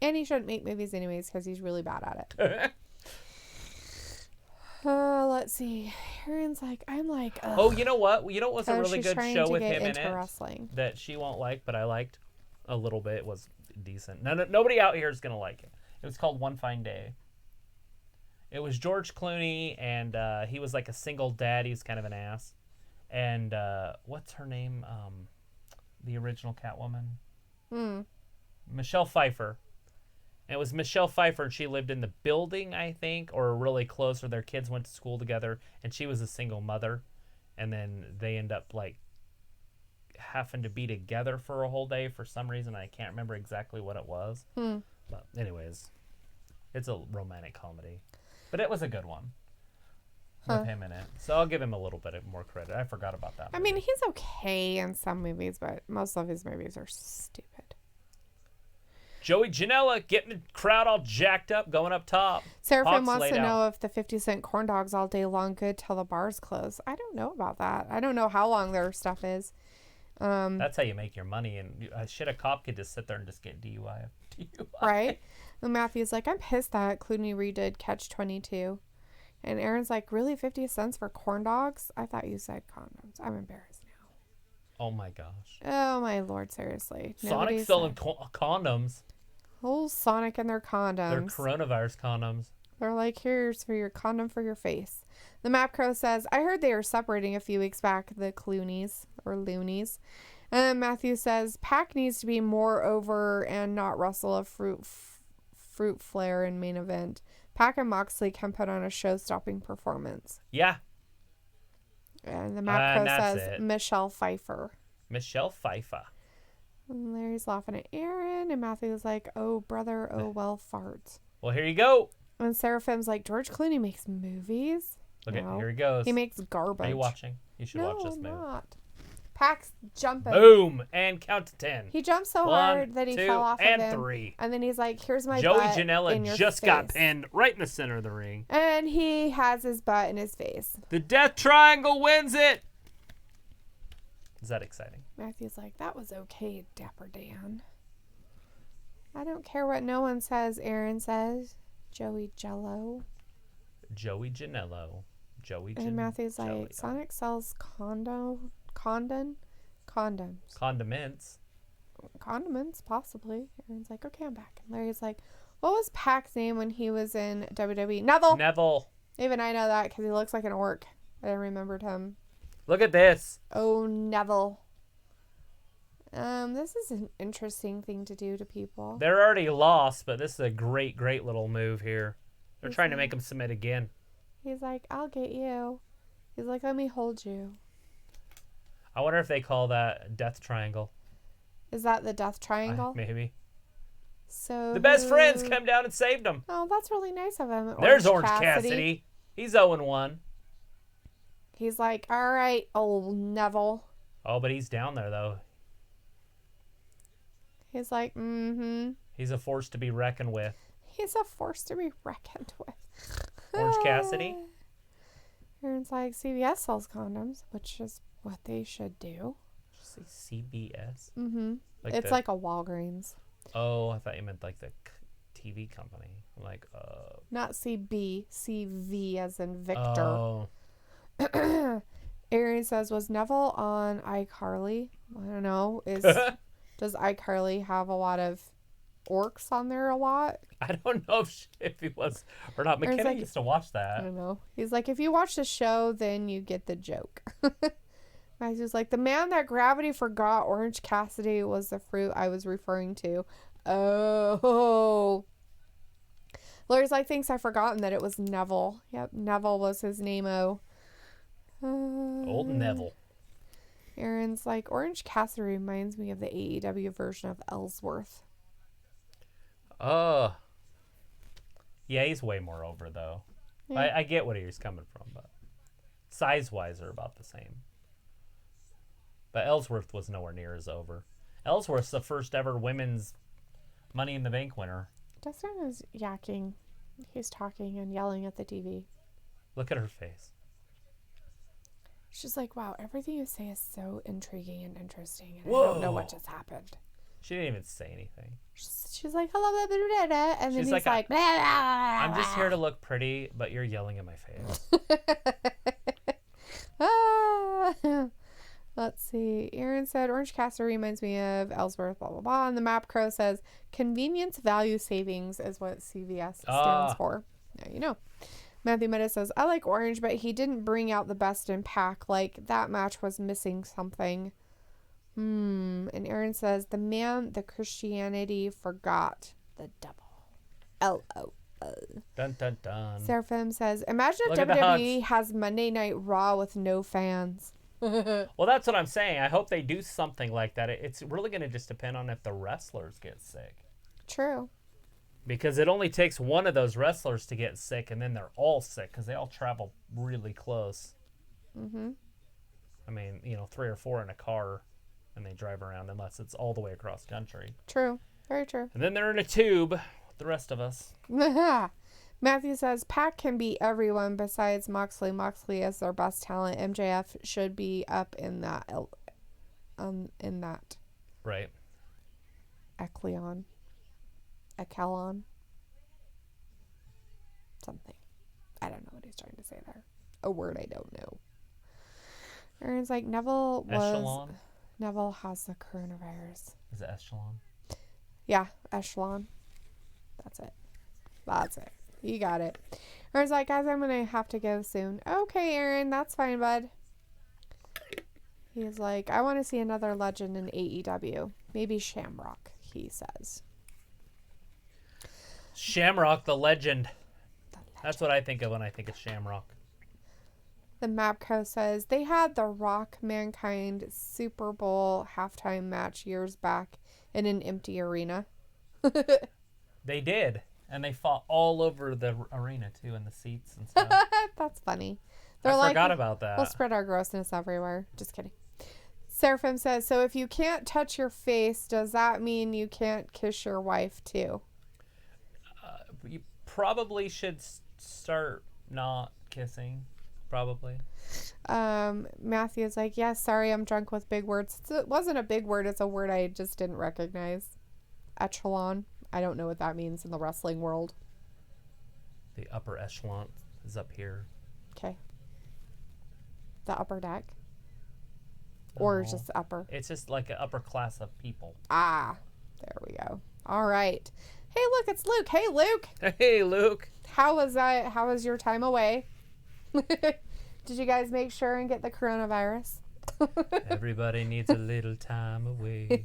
And he shouldn't make movies anyways because he's really bad at it. Let's see. Aaron's like, I'm like, ugh. Oh, you know what? You know what was a really she's good trying show to with get him in into it wrestling. that she won't like, but I liked a little bit. It was decent. Nobody out here is going to like it. It was called One Fine Day. It was George Clooney, and he was like a single dad. He's kind of an ass. And what's her name? The original Catwoman? Michelle Pfeiffer. And it was Michelle Pfeiffer, and she lived in the building, I think, or really close, or their kids went to school together, and she was a single mother. And then they end up, like, having to be together for a whole day for some reason. I can't remember exactly what it was. But anyways, it's a romantic comedy. But it was a good one. with him in it. So I'll give him a little bit more credit. I forgot about that movie. I mean, he's okay in some movies, but most of his movies are stupid. Joey Janela getting the crowd all jacked up, going up top. Seraphim Hawks wants laid to out. know if the 50-cent corn dogs all day long good till the bars close. I don't know about that. I don't know how long their stuff is. That's how you make your money. And a cop could just sit there and just get DUI. Right? And Matthew's like, I'm pissed that Clooney redid Catch-22. And Aaron's like, really, 50 cents for corn dogs? I thought you said condoms. I'm embarrassed now. Oh my gosh. Oh my Lord, seriously. Sonic selling condoms. Whole Sonic and their They're condoms. coronavirus condoms. They're like, here's for your condom for your face. The Map Crow says, I heard they were separating a few weeks back, the Cloonies or Loonies. And then Matthew says, Pac needs to be more over and not wrestle a fruit flare in main event. Pac and Moxley can put on a show-stopping performance. Yeah. And the Map Crow says, it. Michelle Pfeiffer. Michelle Pfeiffer. And Larry's laughing at Aaron, and Matthew's like, oh, brother, oh, well, fart. Well, here you go. And Seraphim's like, George Clooney makes movies? Look No. here he goes. He makes garbage. Are you watching? You should watch this I'm movie. not. Pac's jumping. Boom! And count to 10. He jumped so 1, hard that he 2, fell off and of him. 3. And then he's like, here's my Joey butt in Janela your just face. got pinned right in the center of the ring. And he has his butt in his face. The Death Triangle wins it. Is that exciting? Matthew's like, that was okay, Dapper Dan. I don't care what no one says, Aaron says. Joey Jello. Joey Janela. Joey And Matthew's Jelly. like, Sonic sells condoms. Condiments. Condiments, possibly. Aaron's like, okay, I'm back. And Larry's like, what was Pac's name when he was in WWE? Neville. Even I know that because he looks like an orc. I remembered him. Look at this. Oh, Neville. This is an interesting thing to do to people. They're already lost, but this is a great, great little move here. They're trying to make them submit again. He's like, I'll get you. He's like, let me hold you. I wonder if they call that Death Triangle. Is that the Death Triangle? Maybe. So The best friends come down and saved them. Oh, that's really nice of him. There's Orange Cassidy. He's 0-1. He's like, all right, old Neville. Oh, but he's down there, though. He's like, mm-hmm. He's a force to be reckoned with. He's a force to be reckoned with. Orange Cassidy. Aaron's like, CVS sells condoms, which is what they should do. Did you say CBS? Mm-hmm. Like It's like a Walgreens. Oh, I thought you meant like the TV company. I'm like, Not CB, CV as in Victor. Oh. Aaron says, was Neville on iCarly? I don't know. Does iCarly have a lot of orcs on there a lot? I don't know if he was or not. McKenna like- used to watch I that. don't know. He's like, if you watch the show, then you get the joke. Matthew's like, the man that gravity forgot Orange Cassidy was the fruit I was referring to. Oh. Larry's like, thanks, I've forgotten that it was Neville. Yep, Neville was his name-o. Old Neville. Aaron's like, Orange Cassidy reminds me of the AEW version of Ellsworth. Yeah, he's way more over, though. Yeah. I get what he's coming from, but size-wise, they're about the same. But Ellsworth was nowhere near as over. Ellsworth's the first ever women's Money in the Bank winner. Dustin is yakking. He's talking and yelling at the TV. Look at her face. She's like, wow, everything you say is so intriguing and interesting, and Whoa. I don't know what just happened. She didn't even say anything. She's like, hello, blah, blah, blah, blah, and then She's he's like, like, blah, blah, blah, I'm just blah. here to look pretty, but you're yelling in my face. Ah. Let's see. Aaron said, Orange Cassidy reminds me of Ellsworth, blah, blah, blah. And the Map Crow says, convenience value savings is what CVS stands for. Now you know. Matthew Meta says, I like Orange, but he didn't bring out the best in Pac. Like, that match was missing something. And Aaron says, the man the Christianity forgot. The devil. L-O. Dun, dun, dun. Seraphim says, imagine if Look at the WWE has Monday Night Raw with no fans. Well, that's what I'm saying. I hope they do something like that. It's really going to just depend on if the wrestlers get sick. True. Because it only takes one of those wrestlers to get sick, and then they're all sick because they all travel really close. Mm-hmm. I mean, 3 or 4 in a car, and they drive around unless it's all the way across country. True. Very true. And then they're in a tube with the rest of us. Matthew says Pac can beat everyone besides Moxley. Moxley is their best talent. MJF should be up in that. Right. Echelon. Something. I don't know what he's trying to say there. A word I don't know. Aaron's like, Neville has the coronavirus. Is it echelon? Yeah, echelon. That's it. You got it. Aaron's like, guys, I'm going to have to go soon. Okay, Aaron, that's fine, bud. He's like, I want to see another legend in AEW. Maybe Shamrock, he says. Shamrock, the legend. That's what I think of when I think of Shamrock. The Mapco says they had the Rock Mankind Super Bowl halftime match years back in an empty arena. They did. And they fought all over the arena, too, in the seats and stuff. That's funny. I forgot about that. We'll spread our grossness everywhere. Just kidding. Seraphim says, so if you can't touch your face, does that mean you can't kiss your wife, too? You probably should start not kissing. Probably. Matthew's like, yes, sorry, I'm drunk with big words. It wasn't a big word. It's a word I just didn't recognize. Echelon. I don't know what that means in the wrestling world. The upper echelon is up here. Okay. The upper deck? Or just upper? It's just like an upper class of people. Ah, there we go. All right. Hey, look, it's Luke. Hey, Luke. Hey, Luke. How was your time away? Did you guys make sure and get the coronavirus? Everybody needs a little time away.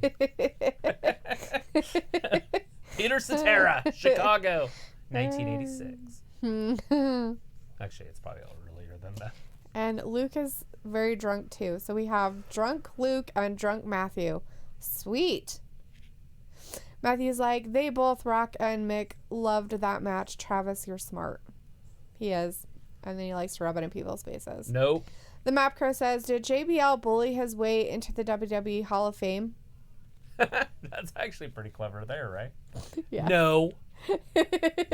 Peter Cetera, Chicago, 1986. Actually, it's probably earlier than that. And Luke is very drunk too. So we have drunk Luke and drunk Matthew. Sweet. Matthew's like, they both, Rock and Mick, loved that match. Travis, you're smart. He is. And then he likes to rub it in people's faces. Nope. The Map Crow says, did JBL bully his way into the WWE Hall of Fame? That's actually pretty clever there, right? Yeah. No.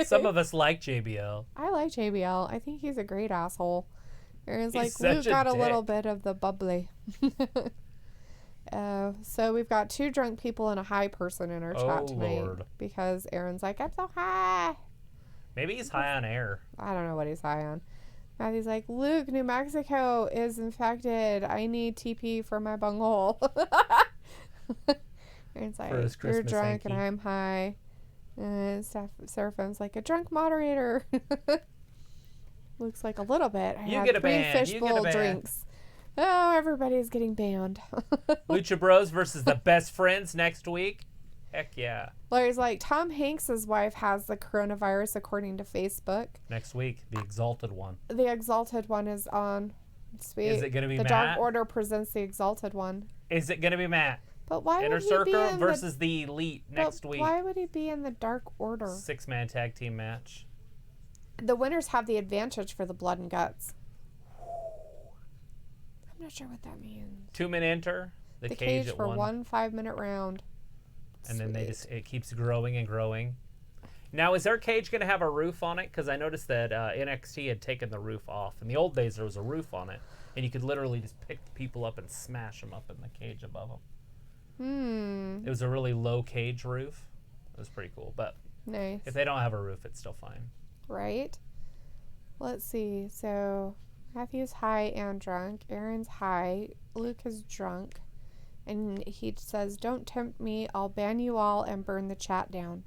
Some of us like JBL. I like JBL. I think he's a great asshole. Aaron's He's like, Luke such a got a dick. little bit of the bubbly. So we've got 2 drunk people and a high person in our chat tonight. Lord. Because Aaron's like, I'm so high. Maybe he's high on air. I don't know what he's high on. Matthew's like, Luke, New Mexico is infected. I need TP for my bunghole. Aaron's like, For his you're Christmas drunk hanky. and I'm high. And Seraphim's like, a drunk moderator. Looks like a little bit. I You had get a 3 ban. You get a fishbowl ban. drinks. Oh, everybody's getting banned. Lucha Bros versus the Best Friends next week. Heck yeah. Larry's like, Tom Hanks' wife has the coronavirus according to Facebook. Next week, the Exalted One. The Exalted One is on. Sweet. Is it going to be the Matt? Dark Order presents the Exalted One. Is it going to be Matt? But why Inner would he Circle be in versus the Elite next but week. Why would he be in the Dark Order? 6-man tag team match. The winners have the advantage for the blood and guts. I'm not sure what that means. 2 men enter the cage at for 1. 5-minute round. And then Sweet. it keeps growing and growing. Now, is their cage going to have a roof on it? Because I noticed that NXT had taken the roof off. In the old days, there was a roof on it. And you could literally just pick people up and smash them up in the cage above them. It was a really low cage roof. It was pretty cool. But Nice. if they don't have a roof, it's still fine. Right? Let's see. So, Matthew's high and drunk. Aaron's high. Luke is drunk. And he says, don't tempt me. I'll ban you all and burn the chat down.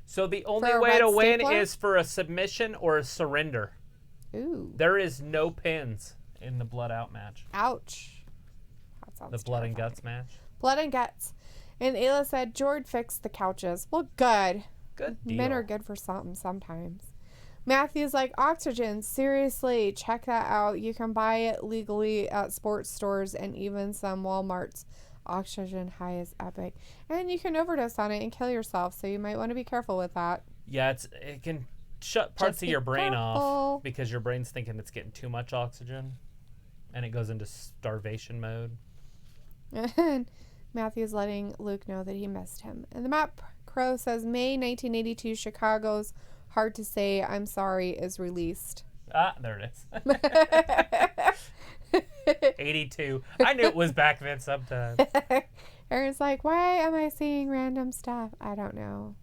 So the only a way red to win stapler? is for a submission or a surrender. Ooh. There is no pins in the Blood Out match. Ouch. That sounds The Blood and terrifying. Guts match. Blood and guts. And Ayla said, Jord fixed the couches. Well, good. Good deal. Men are good for something sometimes. Matthew's like, Oxygen, seriously, check that out. You can buy it legally at sports stores and even some Walmarts. Oxygen high is epic. And you can overdose on it and kill yourself, so you might want to be careful with that. Yeah, it can shut parts Just of be your brain careful. off because your brain's thinking it's getting too much oxygen, and it goes into starvation mode. And Matthew's letting Luke know that he missed him. And the map crow says May 1982 Chicago's Hard to Say I'm Sorry is released. Ah, there it is. 82. I knew it was back then sometime. Aaron's like, why am I seeing random stuff? I don't know.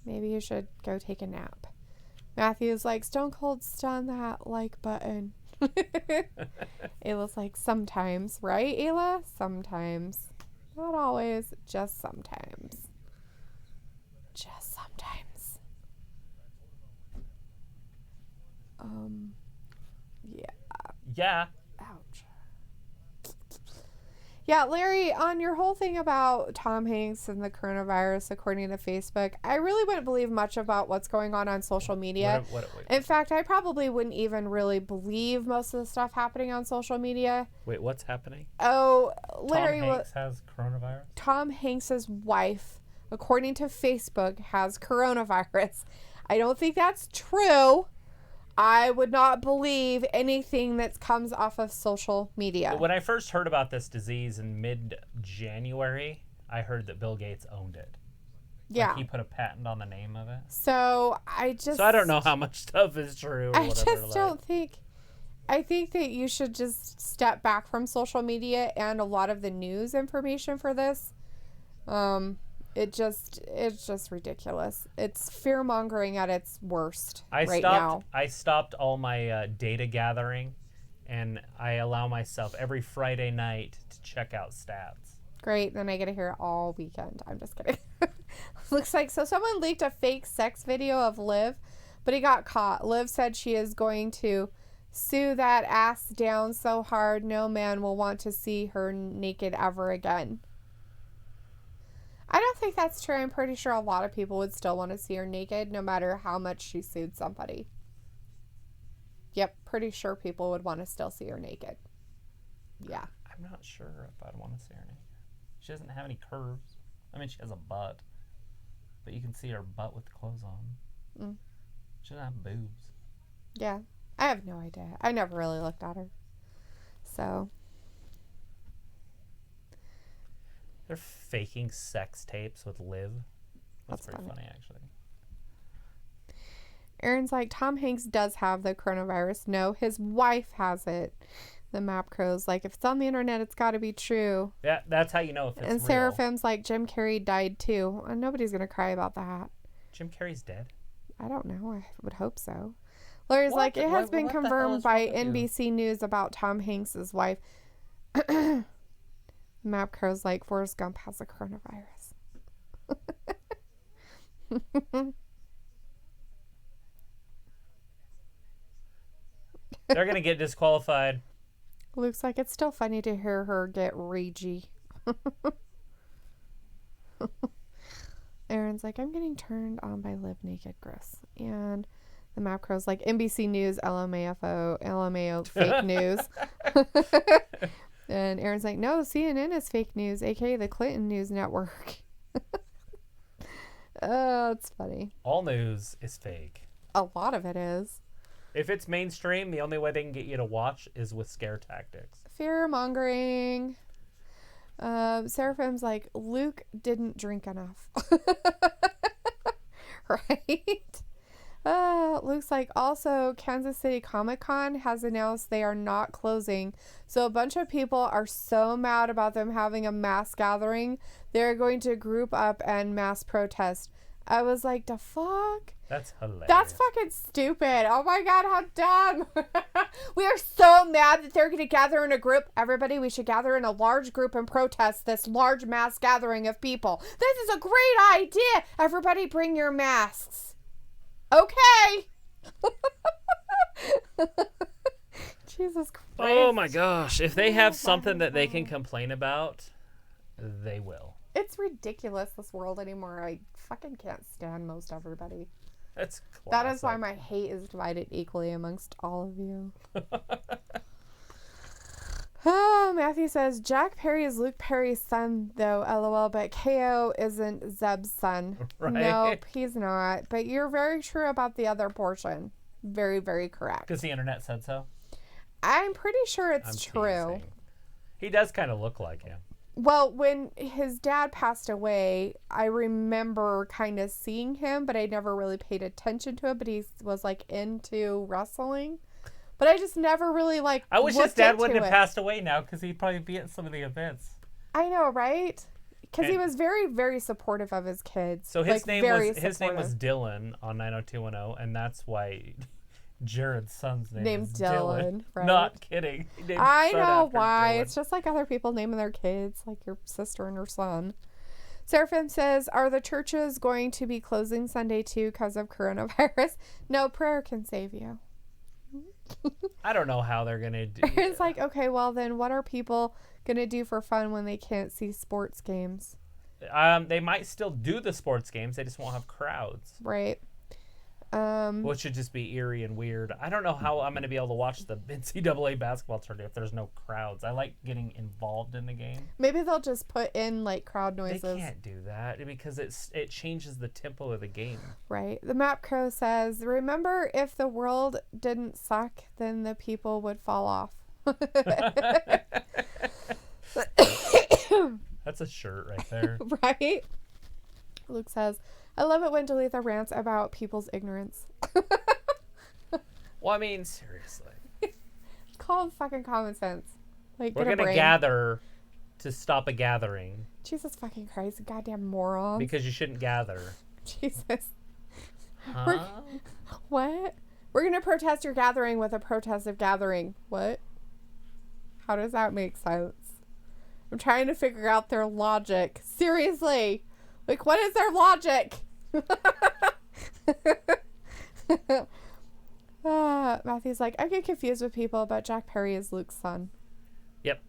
Maybe you should go take a nap. Matthew's like, Stone Cold stun that like button. Ayla's like, sometimes, right, Ayla? Sometimes. Not always, just sometimes. Just sometimes. Yeah. Yeah. Ouch. Yeah, Larry, on your whole thing about Tom Hanks and the coronavirus, according to Facebook, I really wouldn't believe much about what's going on social media. What? In fact, I probably wouldn't even really believe most of the stuff happening on social media. Wait, what's happening? Oh, Larry, Tom Hanks has coronavirus? Tom Hanks's wife, according to Facebook, has coronavirus. I don't think that's true. I would not believe anything that comes off of social media. When I first heard about this disease in mid-January, I heard that Bill Gates owned it. Yeah. Like he put a patent on the name of it. So I don't know how much stuff is true or whatever. Don't think. I think that you should just step back from social media and a lot of the news information for this. It's just ridiculous. It's fear mongering at its worst now. I stopped all my data gathering, and I allow myself every Friday night to check out stats. Great. Then I get to hear it all weekend. I'm just kidding. Looks like someone leaked a fake sex video of Liv, but he got caught. Liv said she is going to sue that ass down so hard no man will want to see her naked ever again. I don't think that's true. I'm pretty sure a lot of people would still want to see her naked no matter how much she sued somebody. Yep, pretty sure people would want to still see her naked. Yeah. I'm not sure if I'd want to see her naked. She doesn't have any curves. I mean, she has a butt, but you can see her butt with clothes on. She doesn't have boobs. Yeah, I have no idea. I never really looked at her. So... They're faking sex tapes with Liv. That's pretty funny, actually. Aaron's like, Tom Hanks does have the coronavirus. No, his wife has it. The map crow's like, if it's on the internet, it's got to be true. Yeah, that's how you know if it's real. And Seraphim's like, Jim Carrey died too. And nobody's going to cry about that. Jim Carrey's dead? I don't know. I would hope so. Larry's like, it has been confirmed by NBC News about Tom Hanks's wife. Map crow's like, Forrest Gump has a coronavirus. They're going to get disqualified. Luke's like, it's still funny to hear her get ragey. Aaron's like, I'm getting turned on by Liv Naked Gross. And the map crow's like, NBC News, LMAO, fake news. And Aaron's like, no, CNN is fake news, aka the Clinton News Network. Oh, it's funny. All news is fake. A lot of it is. If it's mainstream, the only way they can get you to watch is with scare tactics. Fear mongering. Seraphim's like, Luke didn't drink enough. Right? Luke's like, also, Kansas City Comic-Con has announced they are not closing. So a bunch of people are so mad about them having a mass gathering, they're going to group up and mass protest. I was like, the fuck? That's hilarious. That's fucking stupid. Oh my God, how dumb. We are so mad that they're going to gather in a group. Everybody, we should gather in a large group and protest this large mass gathering of people. This is a great idea. Everybody bring your masks. Okay. Jesus Christ. Oh my gosh. If they have something that they can complain about, they will. It's ridiculous, this world anymore. I fucking can't stand most everybody. That's classic. That is why my hate is divided equally amongst all of you. Matthew says, Jack Perry is Luke Perry's son, though, LOL, but KO isn't Zeb's son. Right. Nope, he's not. But you're very true about the other portion. Very, very correct. Because the internet said so? I'm pretty sure it's true. Teasing. He does kind of look like him. Well, when his dad passed away, I remember kind of seeing him, but I never really paid attention to it. But he was like into wrestling. But I just never really like. I wish his dad wouldn't have passed away now, because he'd probably be at some of the events. I know, right? Because he was very, very supportive of his kids. So his name was Dylan on 90210, and that's why Jared's son's name is Dylan. Right? Not kidding. I know why. Dylan. It's just like other people naming their kids, like your sister and her son. Seraphim says, are the churches going to be closing Sunday too because of coronavirus? No, prayer can save you. I don't know how they're going to do it. It's like, okay, well then what are people going to do for fun when they can't see sports games? They might still do the sports games. They just won't have crowds. Right. Which should just be eerie and weird. I don't know how I'm going to be able to watch the NCAA basketball tournament if there's no crowds. I like getting involved in the game. Maybe they'll just put in like crowd noises. They can't do that because it changes the tempo of the game. Right. The Map Crow says, remember, if the world didn't suck, then the people would fall off. That's a shirt right there. Right? Luke says, I love it when Dalitha rants about people's ignorance. Well, I mean, seriously. Call fucking common sense. Like, we're going to gather to stop a gathering. Jesus fucking Christ, goddamn moron. Because you shouldn't gather. Jesus. Huh? What? We're going to protest your gathering with a protest of gathering. What? How does that make sense? I'm trying to figure out their logic. Seriously. Like, what is their logic? Matthew's like, I get confused with people, but Jack Perry is Luke's son. Yep.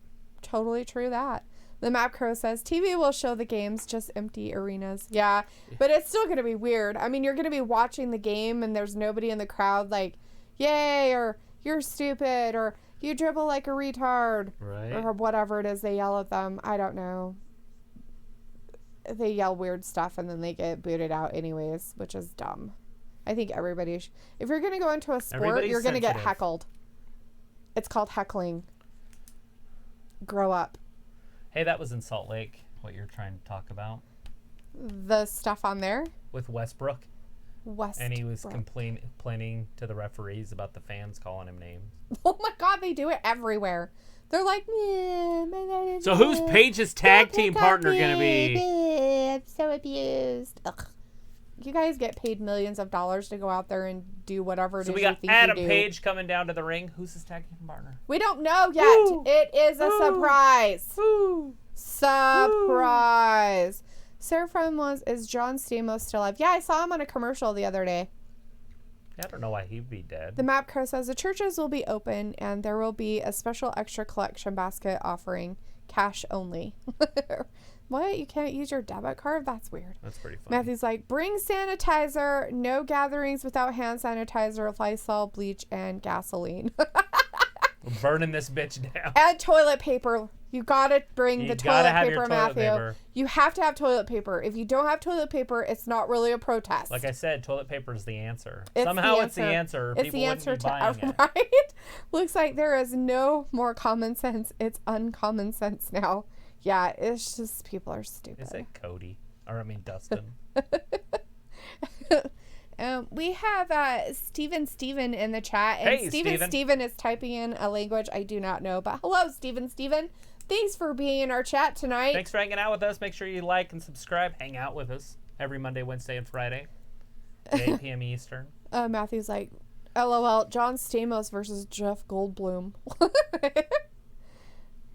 Totally true that. The Map Crow says, TV will show the games, just empty arenas. Yeah, but it's still going to be weird. I mean, you're going to be watching the game and there's nobody in the crowd like, yay, or you're stupid, or you dribble like a retard. Right. Or whatever it is they yell at them. I don't know. They yell weird stuff and then they get booted out anyways, which is dumb. I think everybody if you're going to go into a sport, you're going to get heckled. It's called heckling. Grow up. Hey, that was in Salt Lake, what you're trying to talk about. The stuff on there? With Westbrook. And he was complaining to the referees about the fans calling him names. Oh my God, they do it everywhere. They're like, so who's Paige's tag team partner going to be? I'm so abused. Ugh. You guys get paid millions of dollars to go out there and do whatever it is you think you do. So we got Adam Page coming down to the ring. Who's his tag team partner? We don't know yet. Woo! It is a surprise. Woo! Surprise. Seraphim is John Stamos still alive? Yeah, I saw him on a commercial the other day. I don't know why he'd be dead. The Map Crow says the churches will be open and there will be a special extra collection basket offering cash only. What? You can't use your debit card? That's weird. That's pretty funny. Matthew's like, bring sanitizer, no gatherings without hand sanitizer, Lysol, bleach, and gasoline. We're burning this bitch down. And toilet paper. You gotta bring the toilet paper, Matthew. You have to have toilet paper. If you don't have toilet paper, it's not really a protest. Like I said, toilet paper is the answer. Somehow it's the answer. It's the answer to right? Looks like there is no more common sense. It's uncommon sense now. Yeah, it's just people are stupid. Is it Cody? Or I mean Dustin. We have Steven in the chat. And hey, Steven is typing in a language I do not know. But hello, Steven. Thanks for being in our chat tonight. Thanks for hanging out with us. Make sure you like and subscribe. Hang out with us every Monday, Wednesday, and Friday at 8 p.m. Eastern. Matthew's like, LOL, John Stamos versus Jeff Goldblum.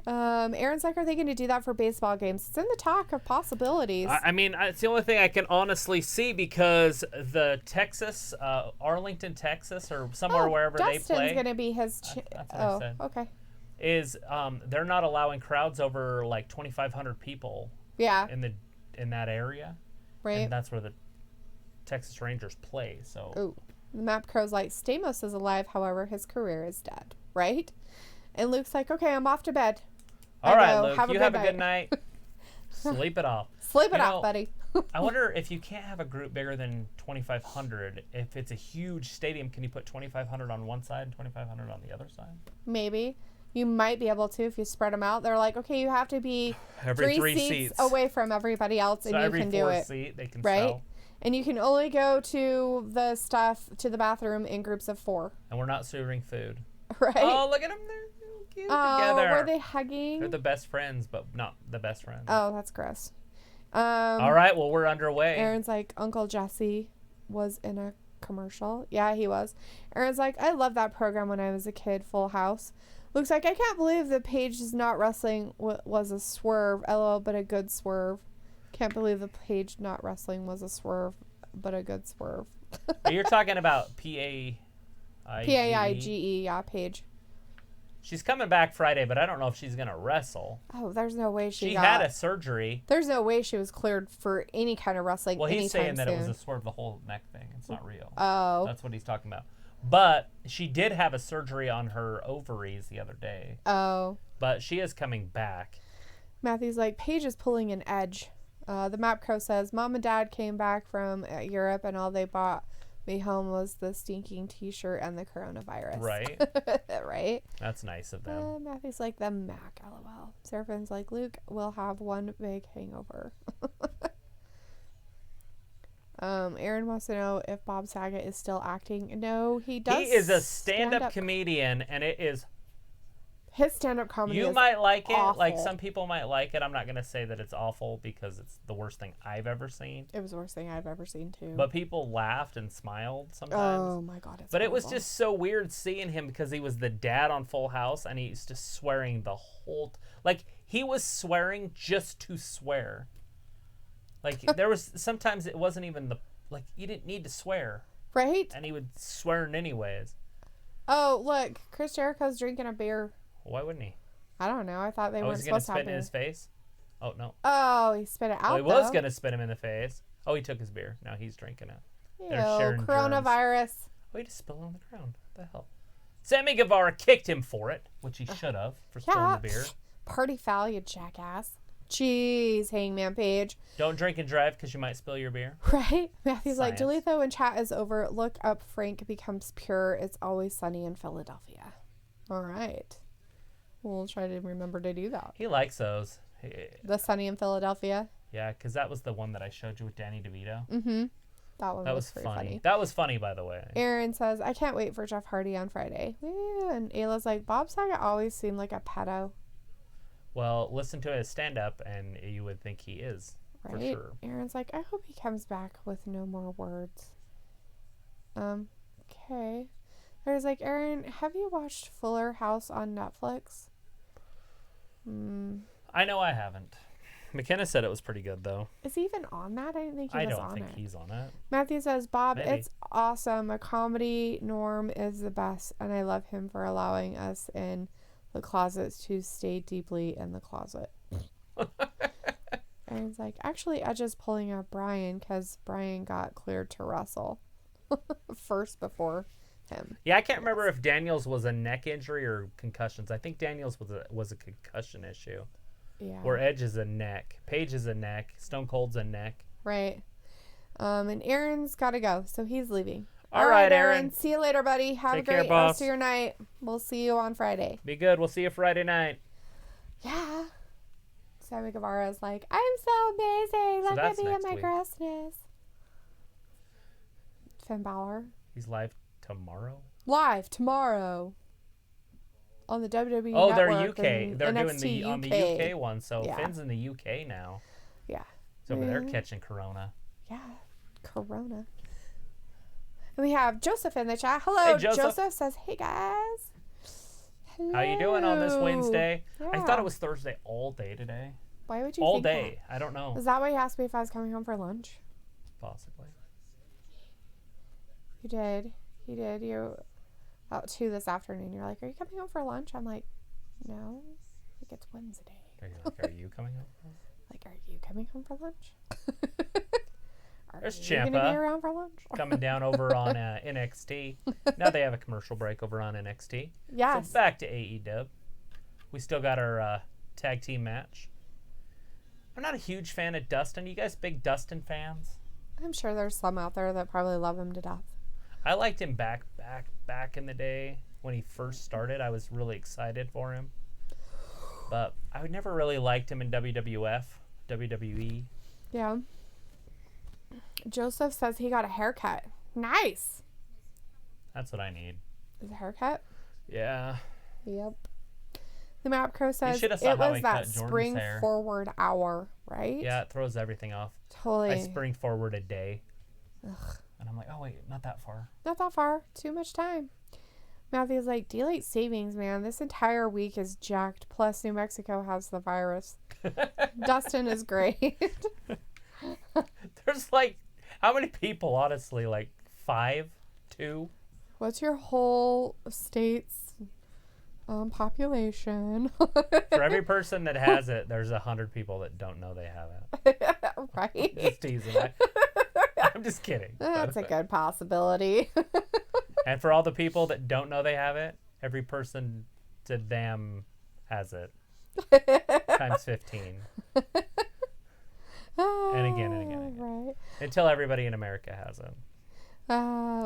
Aaron's like, are they going to do that for baseball games? It's in the talk of possibilities. I mean, it's the only thing I can honestly see because the Texas, Arlington, Texas, or somewhere wherever they play. Dustin's going to be his... That's what I said. Okay. Is they're not allowing crowds over like 2,500 people. Yeah. In that area. Right. And that's where the Texas Rangers play. So. Ooh. The Map Crow's like, Stamos is alive, however, his career is dead. Right? And Luke's like, okay, I'm off to bed. All I right, go, Luke. have a You good have a night. good night. Sleep it off. Sleep it You off, know, buddy. I wonder if you can't have a group bigger than 2,500. If it's a huge stadium, can you put 2,500 on one side and 2,500 on the other side? Maybe. You might be able to if you spread them out. They're like, okay, you have to be Every three three seats seats away from everybody else, So and you every can do four it. seat they can Right? sell. And you can only go to the bathroom in groups of 4. And we're not serving food. Right? Oh, look at them. They're so cute Oh, together. were they hugging? They're the best friends, but not the best friends. Oh, that's gross. All right, well, we're underway. Aaron's like, Uncle Jesse was in a commercial. Yeah, he was. Aaron's like, I love that program when I was a kid, Full House. Looks like I can't believe the Paige is not wrestling was a swerve. LOL, but a good swerve. Can't believe the Paige not wrestling was a swerve, but a good swerve. You're talking about Paige. Paige, yeah, Paige. She's coming back Friday, but I don't know if she's going to wrestle. Oh, there's no way She had a surgery. There's no way she was cleared for any kind of wrestling. Well, he's saying that soon. it was a swerve, the whole neck thing. It's not real. Oh. That's what he's talking about. But she did have a surgery on her ovaries the other day. Oh. But she is coming back. Matthew's like, Paige is pulling an edge. The Map Crow says, Mom and Dad came back from Europe and all they bought me home was the stinking t-shirt and the coronavirus. Right. Right? That's nice of them. Matthew's like, the Mac, LOL. Seraphine's like, Luke will have one big hangover. Aaron wants to know if Bob Saget is still acting. No, he does. He is a stand-up comedian, and it is... His stand-up comedy You is might like it. awful. Like, some people might like it. I'm not going to say that it's awful because it's the worst thing I've ever seen. It was the worst thing I've ever seen, too. But people laughed and smiled sometimes. Oh, my God. It's But it was horrible. just so weird seeing him because he was the dad on Full House, and he's just swearing the whole... Like, he was swearing just to swear. Like, there was... Sometimes it wasn't even the... Like, you didn't need to swear. Right? And he would swear anyways. Oh, look. Chris Jericho's drinking a beer. Why wouldn't he? I don't know. I thought they Oh, weren't he's going to supposed to spit have in beer. his face? Oh, no. Oh, he spit it out, Well, he was though. going to spit him in the face. Oh, he took his beer. Now he's drinking it. Ew, They're sharing coronavirus. Oh, he just spilled it on the ground. What the hell? Sammy Guevara kicked him for it, which he should have, for spilling the beer. Party foul, you jackass. Jeez, Hangman Page. Don't drink and drive because you might spill your beer. Right? Matthew's like, Science. Delitho when chat is over, look up Frank becomes pure. It's always sunny in Philadelphia. All right. We'll try to remember to do that. He likes those. The sunny in Philadelphia. Yeah, because that was the one that I showed you with Danny DeVito. Mm-hmm. That one That was was pretty funny. That was funny, by the way. Aaron says, I can't wait for Jeff Hardy on Friday. Woo. And Ayla's like, Bob Saget always seemed like a pedo. Well, listen to his stand-up, and you would think he is, Right? for sure. Aaron's like, I hope he comes back with no more words. Okay. There's like, Aaron, have you watched Fuller House on Netflix? I know I haven't. McKenna said it was pretty good, though. Is he even on that? I didn't think he I was don't on think it. he's on it. Matthew says, Bob, Maybe. it's awesome. A comedy Norm is the best, and I love him for allowing us in the closets to stay deeply in the closet. Aaron's like, actually, Edge is pulling up Brian because Brian got cleared to wrestle first before him. Yeah, I can't remember if Daniels was a neck injury or concussions. I think Daniels was a concussion issue. Yeah. Or Edge is a neck. Paige is a neck. Stone Cold's a neck. Right. And Aaron's got to go, so he's leaving. All right, Aaron. See you later, buddy. Have Take a care, great boss. rest of your night. We'll see you on Friday. Be good. We'll see you Friday night. Yeah. Sammy Guevara's like, I'm so amazing. Look at that's me and next my week. grossness. Finn Balor. He's live tomorrow. Live tomorrow. On the WWE Oh, they're Network UK. and They're NXT doing on the UK one. So Yeah. Finn's in the UK now. Yeah. He's over there catching Corona. Yeah. Corona. And we have Joseph in the chat. Hello. Hey, Joseph. Says, hey, guys. Hello. How you doing on this Wednesday? I Yeah. thought it was Thursday all day today. Why would you All think day. I don't know. that? Is that why you asked me if I was coming home for lunch? Possibly. You did. You did. You about 2 this afternoon. You're like, are you coming home for lunch? I'm like, no. I think it's Wednesday. Are you coming home? Like, are you coming home for lunch? Are There's you going to be Ciampa around for lunch? coming down over on NXT. Now they have a commercial break over on NXT. Yes. So back to AEW. We still got our tag team match. I'm not a huge fan of Dustin. You guys big Dustin fans? I'm sure there's some out there that probably love him to death. I liked him back in the day when he first started. I was really excited for him. But I never really liked him in WWF, WWE. Yeah. Joseph says he got a haircut. Nice. That's what I need. Is a haircut? Yeah. Yep. The Map Crow says should it have saw how was he that cut Jordan's spring hair. forward hour, right? Yeah, it throws everything off. Totally. I spring forward a day. Ugh. And I'm like, oh, wait, not that far. Not that far. Too much time. Matthew's like, daylight savings, man. This entire week is jacked. Plus, New Mexico has the virus. Dustin is great. There's like, how many people, honestly? Like 5? 2? What's your whole state's population? For every person that has it, there's 100 people that don't know they have it. Right? Just teasing. I'm just kidding. That's a good possibility. And for all the people that don't know they have it, every person to them has it. Times 15. And again and again. Right. Until everybody in America has it.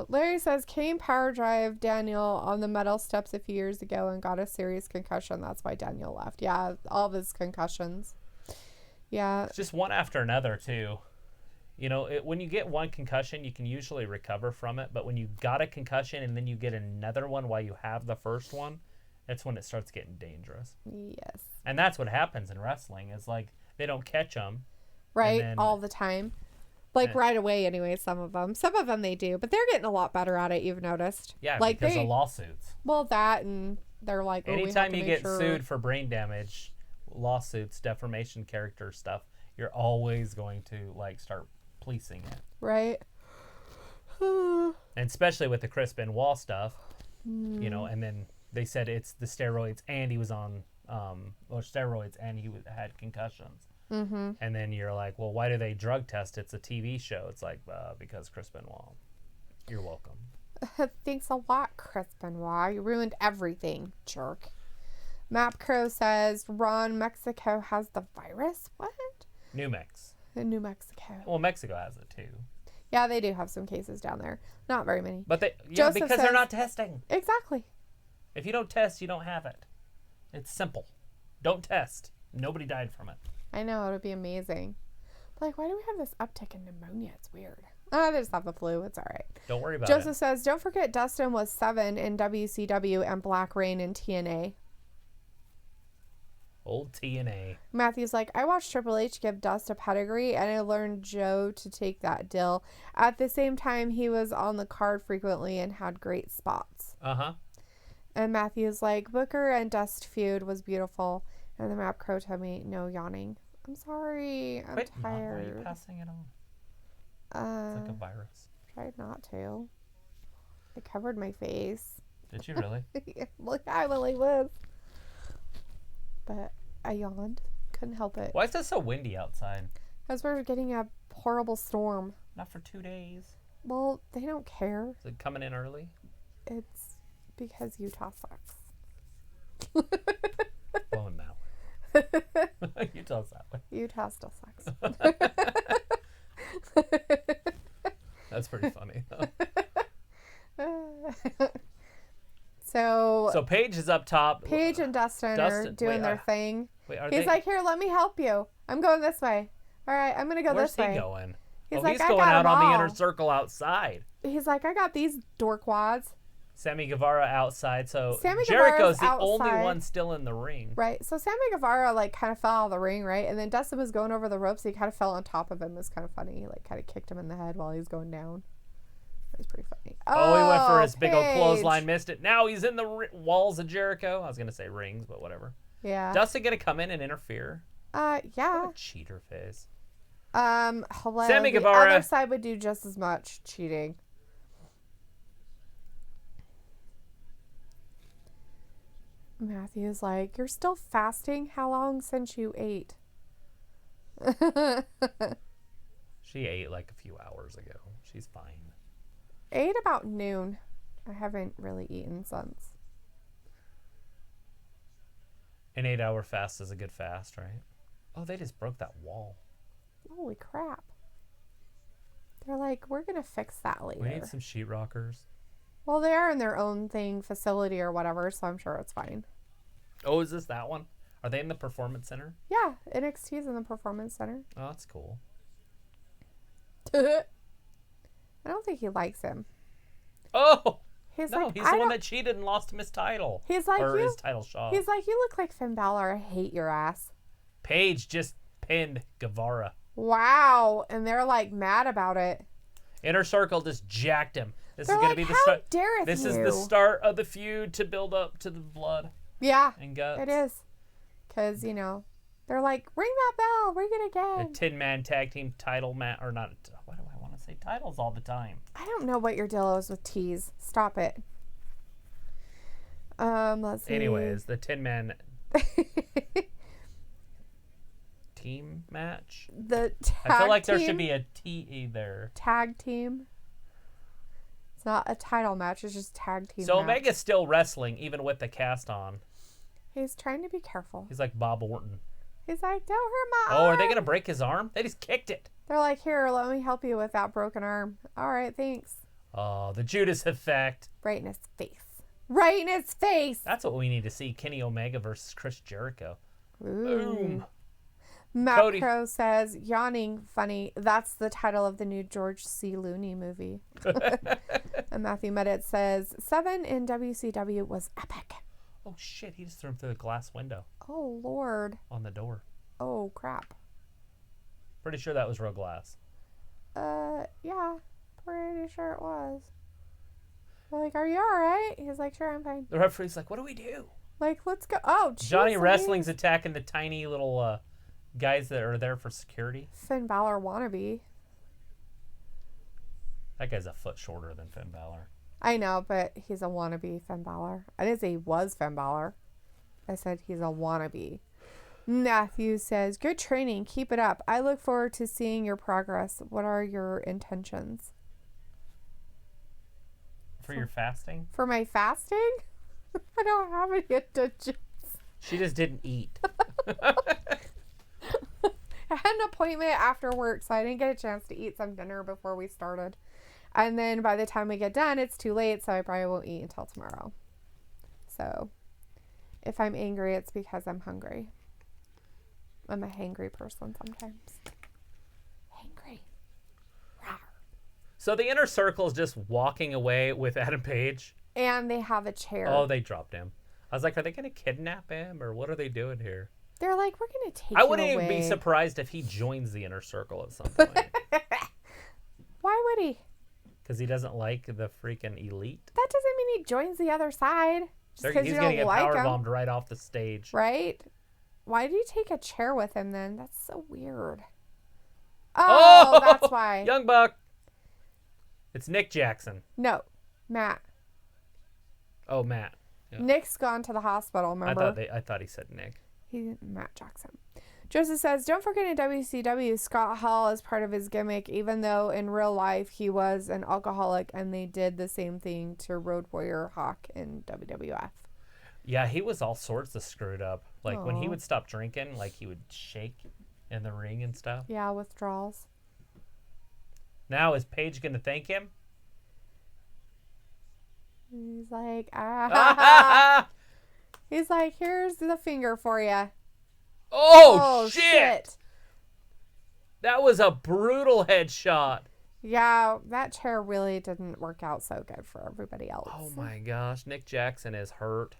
Larry says Kane power drive Daniel on the metal steps a few years ago and got a serious concussion. That's why Daniel left. Yeah, all of his concussions. Yeah. It's just one after another, too. You know, when you get one concussion, you can usually recover from it. But when you got a concussion and then you get another one while you have the first one, that's when it starts getting dangerous. Yes. And that's what happens in wrestling is like they don't catch them. Right, then, all the time. Like right away anyway, some of them. Some of them they do, but they're getting a lot better at it, you've noticed. Yeah, like because of lawsuits. Well, that and they're like, anytime you get sued for brain damage, lawsuits, defamation, character stuff, you're always going to like start policing it. Right. And especially with the Chris Benoit stuff, you know, and then they said it's the steroids and he was on steroids and he had concussions. Mm-hmm. And then you're like, well, why do they drug test? It's a TV show. It's like, because Chris Benoit. You're welcome. Thanks a lot, Chris Benoit. You ruined everything, jerk. Map Crow says Ron, Mexico has the virus. What? New Mex. In New Mexico. Well, Mexico has it too. Yeah, they do have some cases down there. Not very many. But Joseph because says, they're not testing. Exactly. If you don't test, you don't have it. It's simple. Don't test. Nobody died from it. I know, it would be amazing. But like, why do we have this uptick in pneumonia? It's weird. They just have the flu. It's all right. Don't worry about Joseph it. says, don't forget Dustin was 7 in WCW and Black Rain in TNA. Old TNA. Matthew's like, I watched Triple H give Dust a pedigree and I learned Joe to take that deal. At the same time, he was on the card frequently and had great spots. Uh-huh. And Matthew's like, Booker and Dust feud was beautiful. And the Map Crow told me, no yawning. I'm sorry. I'm Wait, tired. Why are you passing it on? It's like a virus. Tried not to. I covered my face. Did you really? Look, I really was. But I yawned. Couldn't help it. Why is it so windy outside? Because we're getting a horrible storm. Not for 2 days. Well, they don't care. Is it coming in early? It's because Utah sucks. Blowing that way. Utah's that way. Utah still sucks. That's pretty funny. So Paige is up top. Paige and Dustin are doing their thing. Wait, are He's they? like, here, let me help you. I'm going this way. All right, I'm going to go Where's this way. he going? He's like, he's I going got out 'em on the all. inner circle outside. He's like, I got these dorkwads. Sammy Guevara outside. So Sammy Jericho's Guevara's the only outside. one still in the ring. Right. So Sammy Guevara like kind of fell out of the ring, right? And then Dustin was going over the ropes. He kind of fell on top of him. It was kind of funny. He like kind of kicked him in the head while he was going down. It was pretty funny. Oh, he went for his big old Paige. clothesline, missed it. Now he's in the walls of Jericho. I was going to say rings, but whatever. Yeah. Dustin going to come in and interfere? Yeah. What a cheater face. Hello. Sammy the Guevara. other side would do just as much cheating. Matthew's like, you're still fasting? How long since you ate? She ate like a few hours ago. She's fine. Ate about noon. I haven't really eaten since. An 8-hour fast is a good fast, right? Oh, they just broke that wall. Holy crap. They're like, we're going to fix that later. We need some sheetrockers. Well, they are in their own facility or whatever, so I'm sure it's fine. Oh, is this that one? Are they in the Performance Center? Yeah, NXT's in the Performance Center. Oh, that's cool. I don't think he likes him. Oh! He's no, like, he's the one that cheated and lost him his title. He's like, or his title shot. He's like, you look like Finn Balor. I hate your ass. Paige just pinned Guevara. Wow. And they're like mad about it. Inner Circle just jacked him. This they're is going like, to be the how start. dareth This you? is the start of the feud to build up to the blood. Yeah, and guts. it is. Because, you know, they're like, ring that bell. Ring it again. A 10-man tag team title match. Or not. Why do I want to say titles all the time? I don't know what your deal is with T's. Stop it. Let's see. Anyways, the 10-man team match. The tag I feel like team? there should be a T there. Tag team. It's not a title match. It's just tag team. So match. Omega's still wrestling even with the cast on. He's trying to be careful. He's like Bob Orton. He's like, don't hurt my arm. Oh, are they arm." going to break his arm? They just kicked it. They're like, here, let me help you with that broken arm. All right, thanks. Oh, the Judas effect. Right in his face. Right in his face. That's what we need to see. Kenny Omega versus Chris Jericho. Ooh. Boom. Macro says, yawning funny. That's the title of the new George C. Looney movie. And Matthew Medit says, 7 in WCW was epic. Oh, shit. He just threw him through the glass window. Oh, Lord. On the door. Oh, crap. Pretty sure that was real glass. Yeah. Pretty sure it was. We're like, are you all right? He's like, sure, I'm fine. The referee's like, what do we do? Like, let's go. Oh, geez, Johnny Wrestling's attacking the tiny little guys that are there for security. Finn Balor wannabe. That guy's a foot shorter than Finn Balor. I know, but he's a wannabe Finn Balor. I didn't say he was Finn Balor. I said he's a wannabe. Matthew says, good training. Keep it up. I look forward to seeing your progress. What are your intentions? For your fasting? For my fasting? I don't have any intentions. She just didn't eat. I had an appointment after work, so I didn't get a chance to eat some dinner before we started. And then by the time we get done, it's too late, so I probably won't eat until tomorrow. So if I'm angry, it's because I'm hungry. I'm a hangry person sometimes. Hangry. Rawr. So the Inner Circle is just walking away with Adam Page. And they have a chair. Oh, they dropped him. I was like, are they going to kidnap him, or what are they doing here? They're like, we're going to take I you wouldn't away. even be surprised if he joins the Inner Circle at some point. Why would he? Because he doesn't like the freaking elite. That doesn't mean he joins the other side. Just because He's you going to don't get like power him. bombed right off the stage. Right? Why did you take a chair with him then? That's so weird. Oh, Oh, that's why. Young Buck. It's Nick Jackson. No, Matt. Oh, Matt. Yeah. Nick's gone to the hospital, remember? I thought he said Nick. Matt Jackson. Joseph says, don't forget in WCW, Scott Hall is part of his gimmick, even though in real life he was an alcoholic, and they did the same thing to Road Warrior Hawk in WWF. Yeah, he was all sorts of screwed up. Like, when he Aw. would stop drinking, like, he would shake in the ring and stuff. Yeah, withdrawals. Now, is Paige going to thank him? He's like, ah. He's like, here's the finger for you. Oh, shit! That was a brutal headshot. Yeah, that chair really didn't work out so good for everybody else. Oh, my gosh. Nick Jackson is hurt.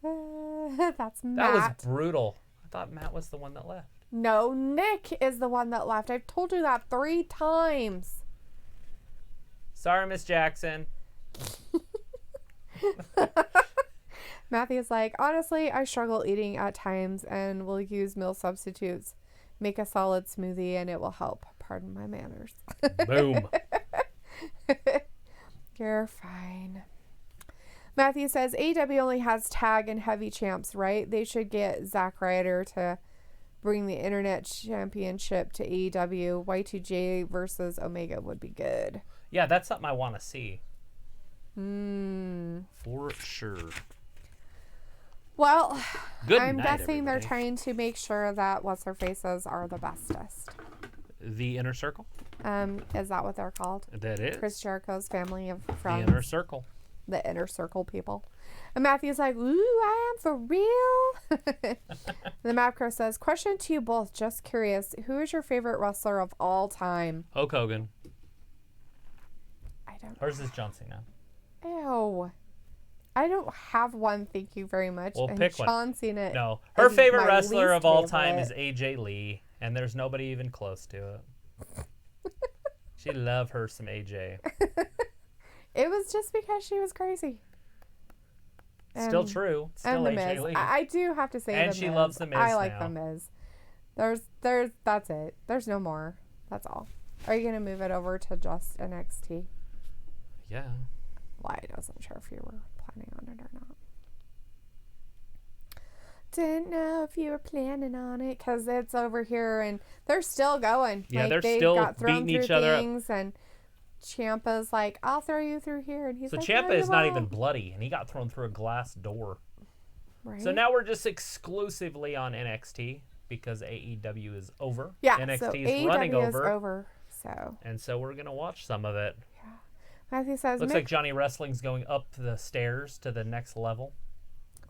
That's Matt. That was brutal. I thought Matt was the one that left. No, Nick is the one that left. I've told you that 3 times. Sorry, Miss Jackson. Matthew's like, honestly, I struggle eating at times and will use meal substitutes. Make a solid smoothie and it will help. Pardon my manners. Boom. You're fine. Matthew says, AEW only has tag and heavy champs, right? They should get Zack Ryder to bring the Internet Championship to AEW. Y2J versus Omega would be good. Yeah, that's something I want to see. Hmm. For sure. Well, Good I'm night, guessing they're everybody. trying to make sure that what's their faces are the bestest. The Inner Circle. Is that what they're called? That is. Chris Jericho's family of The friends. Inner Circle. The Inner Circle people. And Matthew's like, ooh, I am for real. The Map Crow says, question to you both, just curious, who is your favorite wrestler of all time? Hulk Hogan. I don't Hers is John Cena. Ew. I don't have one, thank you very much. Well, and pick one. Sean's seen it. No. Her is favorite my wrestler of least all time is favorite. AJ Lee, and there's nobody even close to it. She love her some AJ. It was just because she was crazy. Still true. Still And the AJ Miz. Lee. I do have to say And the she Miz. loves the Miz I like now. the Miz. There's that's it. There's no more. That's all. Are you gonna move it over to just NXT? Yeah. Well, I wasn't sure if you were planning on it or not. Didn't know if you were planning on it because it's over here and they're still going. Yeah, like, they're they still got thrown beating through each other up. things and Ciampa's like, I'll throw you through here, and he's So like, Ciampa no, you is not won't. even bloody, and he got thrown through a glass door. Right? So now we're just exclusively on NXT because AEW is over. yeah, NXT so is AEW running is over, over. So and so we're gonna watch some of it. Matthew says, Looks Mick like Johnny Wrestling's going up the stairs to the next level.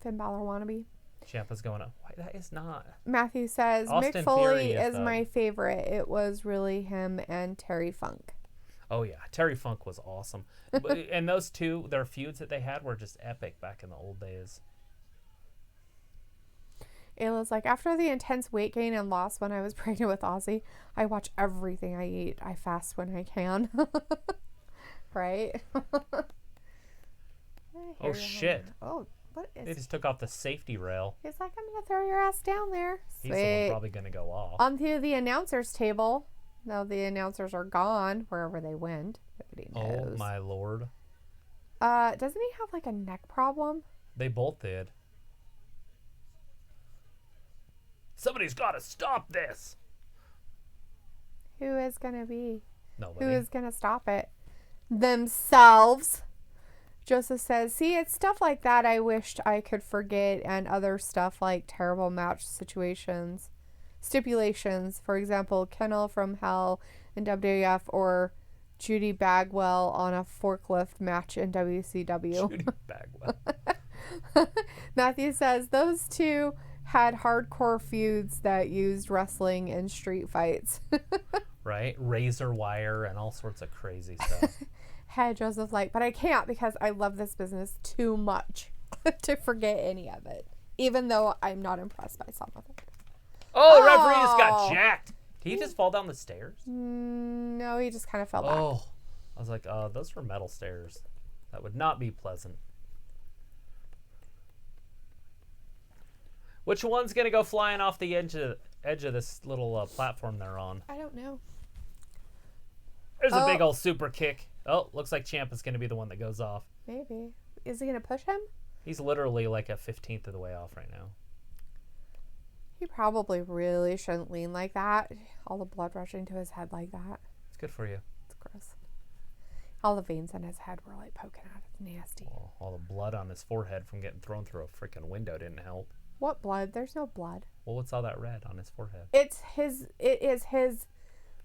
Finn Balor wannabe. Ciampa's going up. Why, that is not. Matthew says, Austin Mick Foley Fury is is my favorite. It was really him and Terry Funk. Oh yeah, Terry Funk was awesome. And those two, their feuds that they had were just epic back in the old days. Ayla's like, after the intense weight gain and loss when I was pregnant with Ozzy, I watch everything I eat. I fast when I can. Right? Oh shit! Oh, what They is... just took off the safety rail. He's like, I'm going to throw your ass down there. He's the one Sweet. probably gonna go off. Onto the announcers table. Now the announcers are gone wherever they went. Nobody knows. Oh my lord! Doesn't he have like a neck problem? They both did. Somebody's got to stop this. Who is gonna be? Nobody. Who is gonna stop it? Themselves. Joseph says, see, it's stuff like that I wished I could forget, and other stuff like terrible match stipulations. For example, Kennel from Hell in WWF or Judy Bagwell on a forklift match in WCW. Judy Bagwell. Matthew says, those two had hardcore feuds that used wrestling in street fights. Right? Razor wire and all sorts of crazy stuff. Had Joseph like, but I can't because I love this business too much to forget any of it, even though I'm not impressed by some of it. Oh, the referee just got jacked. Did he just fall down the stairs? No, he just kind of fell back. Oh, I was like, those were metal stairs. That would not be pleasant. Which one's gonna go flying off the edge of this little platform they're on? I don't know. There's a big old super kick. Oh, looks like Ciampa's gonna be the one that goes off. Maybe. Is he going to push him? He's literally like a 15th of the way off right now. He probably really shouldn't lean like that. All the blood rushing to his head like that. It's good for you. It's gross. All the veins in his head were like poking out. It's nasty. Well, all the blood on his forehead from getting thrown through a freaking window didn't help. What blood? There's no blood. Well, what's all that red on his forehead? It is his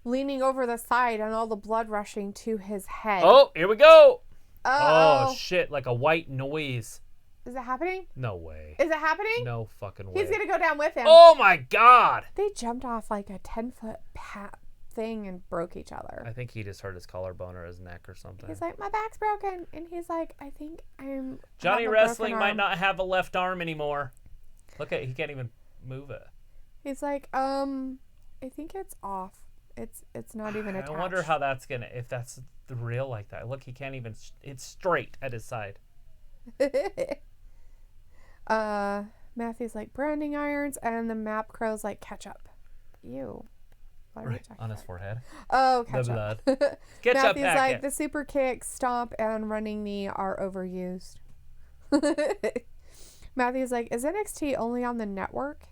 leaning over the side and all the blood rushing to his head. Oh, here we go. Uh-oh. Oh, shit, like a white noise. Is it happening? No way. Is it happening? No fucking way. He's going to go down with him. Oh, my God. They jumped off like a 10-foot thing and broke each other. I think he just hurt his collarbone or his neck or something. He's like, my back's broken. And he's like, I think I'm... Johnny have a broken Wrestling might arm." not have a left arm anymore. Look at, he can't even move it. He's like, I think it's off. It's not even attached. I wonder how that's gonna, if that's the real like that. Look, he can't even, it's straight at his side. Matthew's like, branding irons, and the Map Crow's like, ketchup. Ew. What are we Right, talking on his about? forehead. Oh, The ketchup. blood. Ketchup Matthew's packet. like, the super kick, stomp, and running knee are overused. Matthew's like, is NXT only on the network?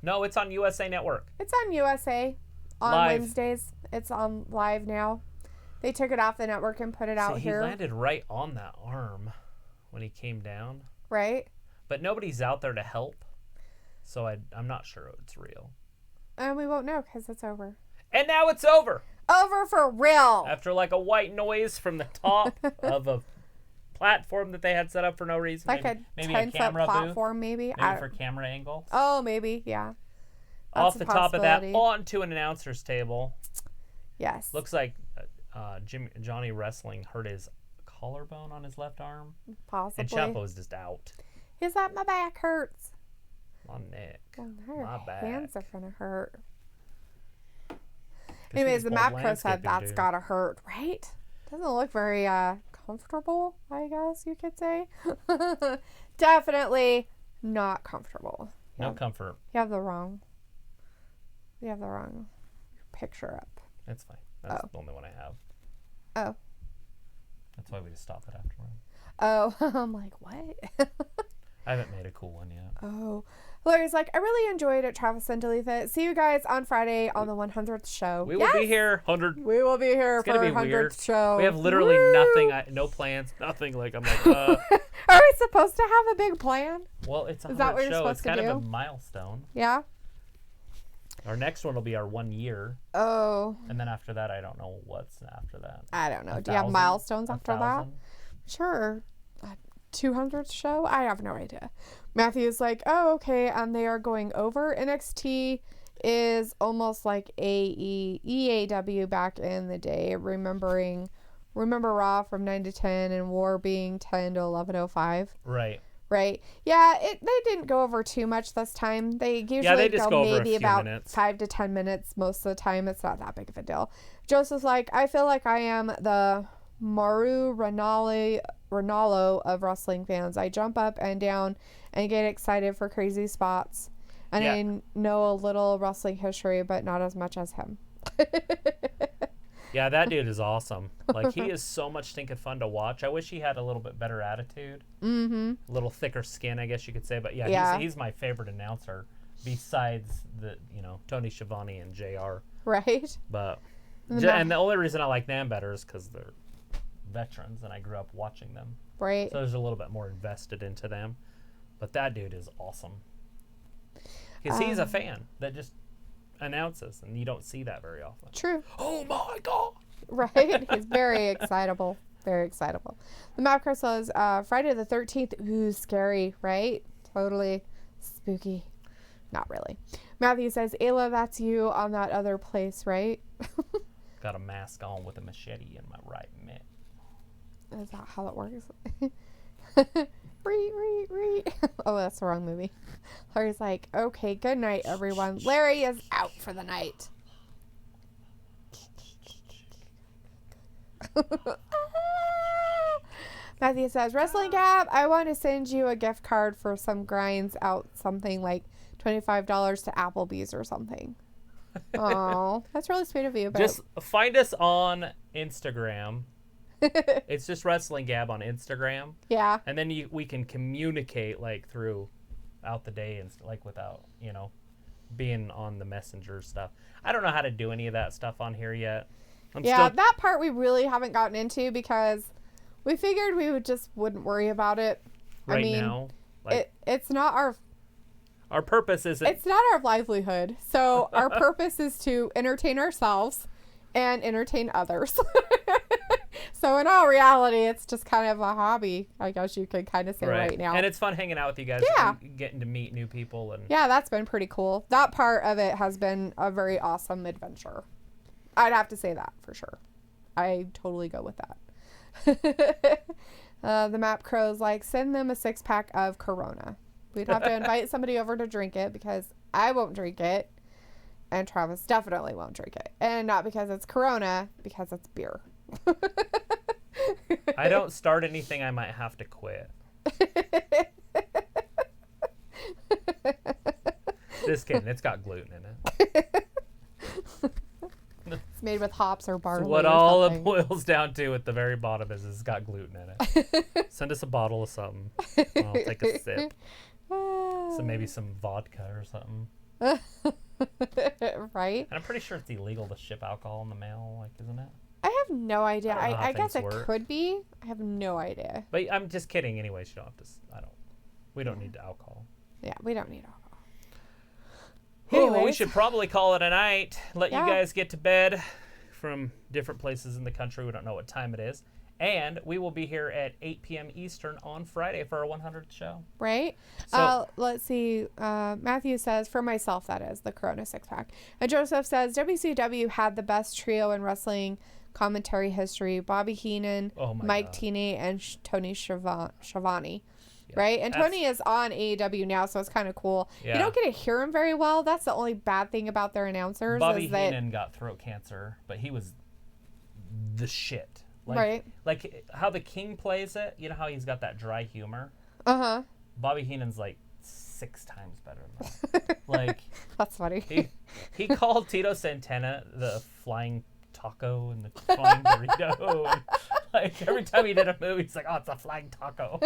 No, it's on USA Network. It's on USA on Live. Wednesdays. It's on live now. They took it off the network and put it out See, here. he landed right on that arm when he came down. Right? but nobody's out there to help. So I'm not sure it's real. And we won't know because it's over. And now it's over. Over for real. After like a white noise from the top of a platform that they had set up for no reason. Like maybe a a 10-foot camera platform, booth. maybe. Maybe for camera angle. Oh, maybe, yeah. Off the top of that, onto an announcer's table. Yes. Looks like Johnny Wrestling hurt his collarbone on his left arm. Possibly. And Ciampa's just out. He's like, my back hurts. My neck. My back. hands are going to hurt. Anyways, the map pro said that's got to hurt, right? Doesn't look very comfortable, I guess you could say. Definitely not comfortable. No comfort. You have the wrong picture up. It's fine. That's the only one I have. Oh. That's why we just stop it afterward. Oh, I'm like, what? I haven't made a cool one yet. Oh. Larry's like, I really enjoyed it, Travis and Dalitha. See you guys on Friday on the 100th show. We will be here. 100. We will be here for our 100th weird. show. We have literally nothing. No plans. Nothing. Like, I'm like, Are we supposed to have a big plan? Well, it's a 100th Is that what you're show. supposed It's to kind do? of a milestone. Yeah. Our next one will be our 1 year. Oh. And then after that, I don't know what's after that. I don't know. Do you have milestones after that? Sure. 200th show? I have no idea. Matthew's like, oh, okay. And they are going over. NXT is almost like EAW back in the day. Remember Raw from 9 to 10 and War being 10 to 11:05? Right. Yeah, they didn't go over too much this time. They usually go maybe about 5 to 10 minutes most of the time. It's not that big of a deal. Joseph's like, I feel like I am the Maru Ranallo of wrestling fans. I jump up and down and get excited for crazy spots. And I know a little wrestling history, but not as much as him. Yeah, that dude is awesome. Like, he is so much stinking fun to watch. I wish he had a little bit better attitude. Mm-hmm. A little thicker skin, I guess you could say. But yeah. He's my favorite announcer besides Tony Schiavone and JR. Right. But and the only reason I like them better is because they're veterans and I grew up watching them. Right. So there's a little bit more invested into them. But that dude is awesome. Because he's a fan that just announces, and you don't see that very often. True. Oh my God. Right. He's very excitable. Very excitable. The map crow says Friday the 13th. Ooh, scary, right? Totally spooky. Not really. Matthew says, Ayla, that's you on that other place, right? Got a mask on with a machete in my right mitt. Is that how it works? Oh, that's the wrong movie. Larry's like, okay, good night, everyone. Larry is out for the night. Matthew says, Wrestling Gab, I want to send you a gift card for some grinds out, something like $25 to Applebee's or something. Oh, that's really sweet of you. But just find us on Instagram. It's just Wrestling Gab on Instagram. Yeah. And then we can communicate like throughout the day and like without, being on the messenger stuff. I don't know how to do any of that stuff on here yet. That part we really haven't gotten into because we figured we wouldn't worry about it. Now. Like, it's not our purpose isn't. It's not our livelihood. So our purpose is to entertain ourselves and entertain others. So in all reality, it's just kind of a hobby, I guess you could kind of say right now. And it's fun hanging out with you guys. Yeah. And getting to meet new people. And yeah, that's been pretty cool. That part of it has been a very awesome adventure. I'd have to say that for sure. I totally go with that. The map crow's like, send them a 6-pack of Corona. We'd have to invite somebody over to drink it because I won't drink it. And Travis definitely won't drink it. And not because it's Corona, because it's beer. I don't start anything I might have to quit. Just kidding. It's got gluten in it. It's made with hops or barley. So what all it boils down to at the very bottom is it's got gluten in it. Send us a bottle of something. I'll take a sip. So maybe some vodka or something. Right? And I'm pretty sure it's illegal to ship alcohol in the mail, like, isn't it? I have no idea. I guess it work. could be. I have no idea. But I'm just kidding anyways. You don't have to. I don't. We don't need alcohol. Yeah, we don't need alcohol. Oh, we Anyways. should probably call it a night. Let Yeah. you guys get to bed from different places in the country. We don't know what time it is. And we will be here at 8 p.m. Eastern on Friday for our 100th show. Right? So- Let's see. Matthew says, for myself, that is, the Corona 6-pack. And Joseph says, WCW had the best trio in wrestling commentary history. Bobby Heenan, Oh my Mike God. Tenay, and Tony Schiavone. Yeah, Right? And that's- Tony is on AEW now, so it's kind of cool. Yeah. You don't get to hear him very well. That's the only bad thing about their announcers. Bobby is that, Heenan got throat cancer, but he was the shit. Right. Like how the King plays it, you know how he's got that dry humor? Uh-huh. Bobby Heenan's like 6 times better than that. Like That's funny. he called Tito Santana the flying taco and the flying burrito. And, like every time he did a move, he's like, "Oh, it's a flying taco."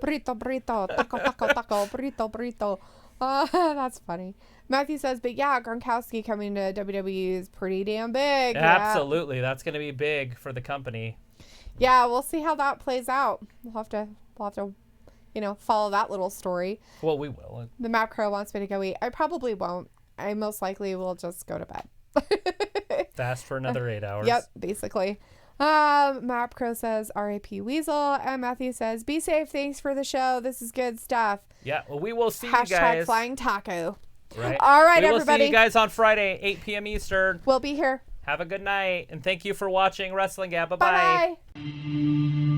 Burrito, taco, burrito. That's funny. Matthew says, but yeah, Gronkowski coming to WWE is pretty damn big. Absolutely, that's going to be big for the company. Yeah, we'll see how that plays out. We'll have to, follow that little story. Well, we will. The Map Crow wants me to go eat. I probably won't. I most likely will just go to bed. Fast for another 8 hours. Yep, basically. Map Crow says, R.I.P. Weasel. And Matthew says, be safe. Thanks for the show. This is good stuff. Yeah. Well, we will see you Hashtag guys. flying taco. Right. All right, we will everybody. see you guys on Friday, 8 p.m. Eastern. We'll be here. Have a good night, and thank you for watching Wrestling Gab. Bye-bye. Bye-bye.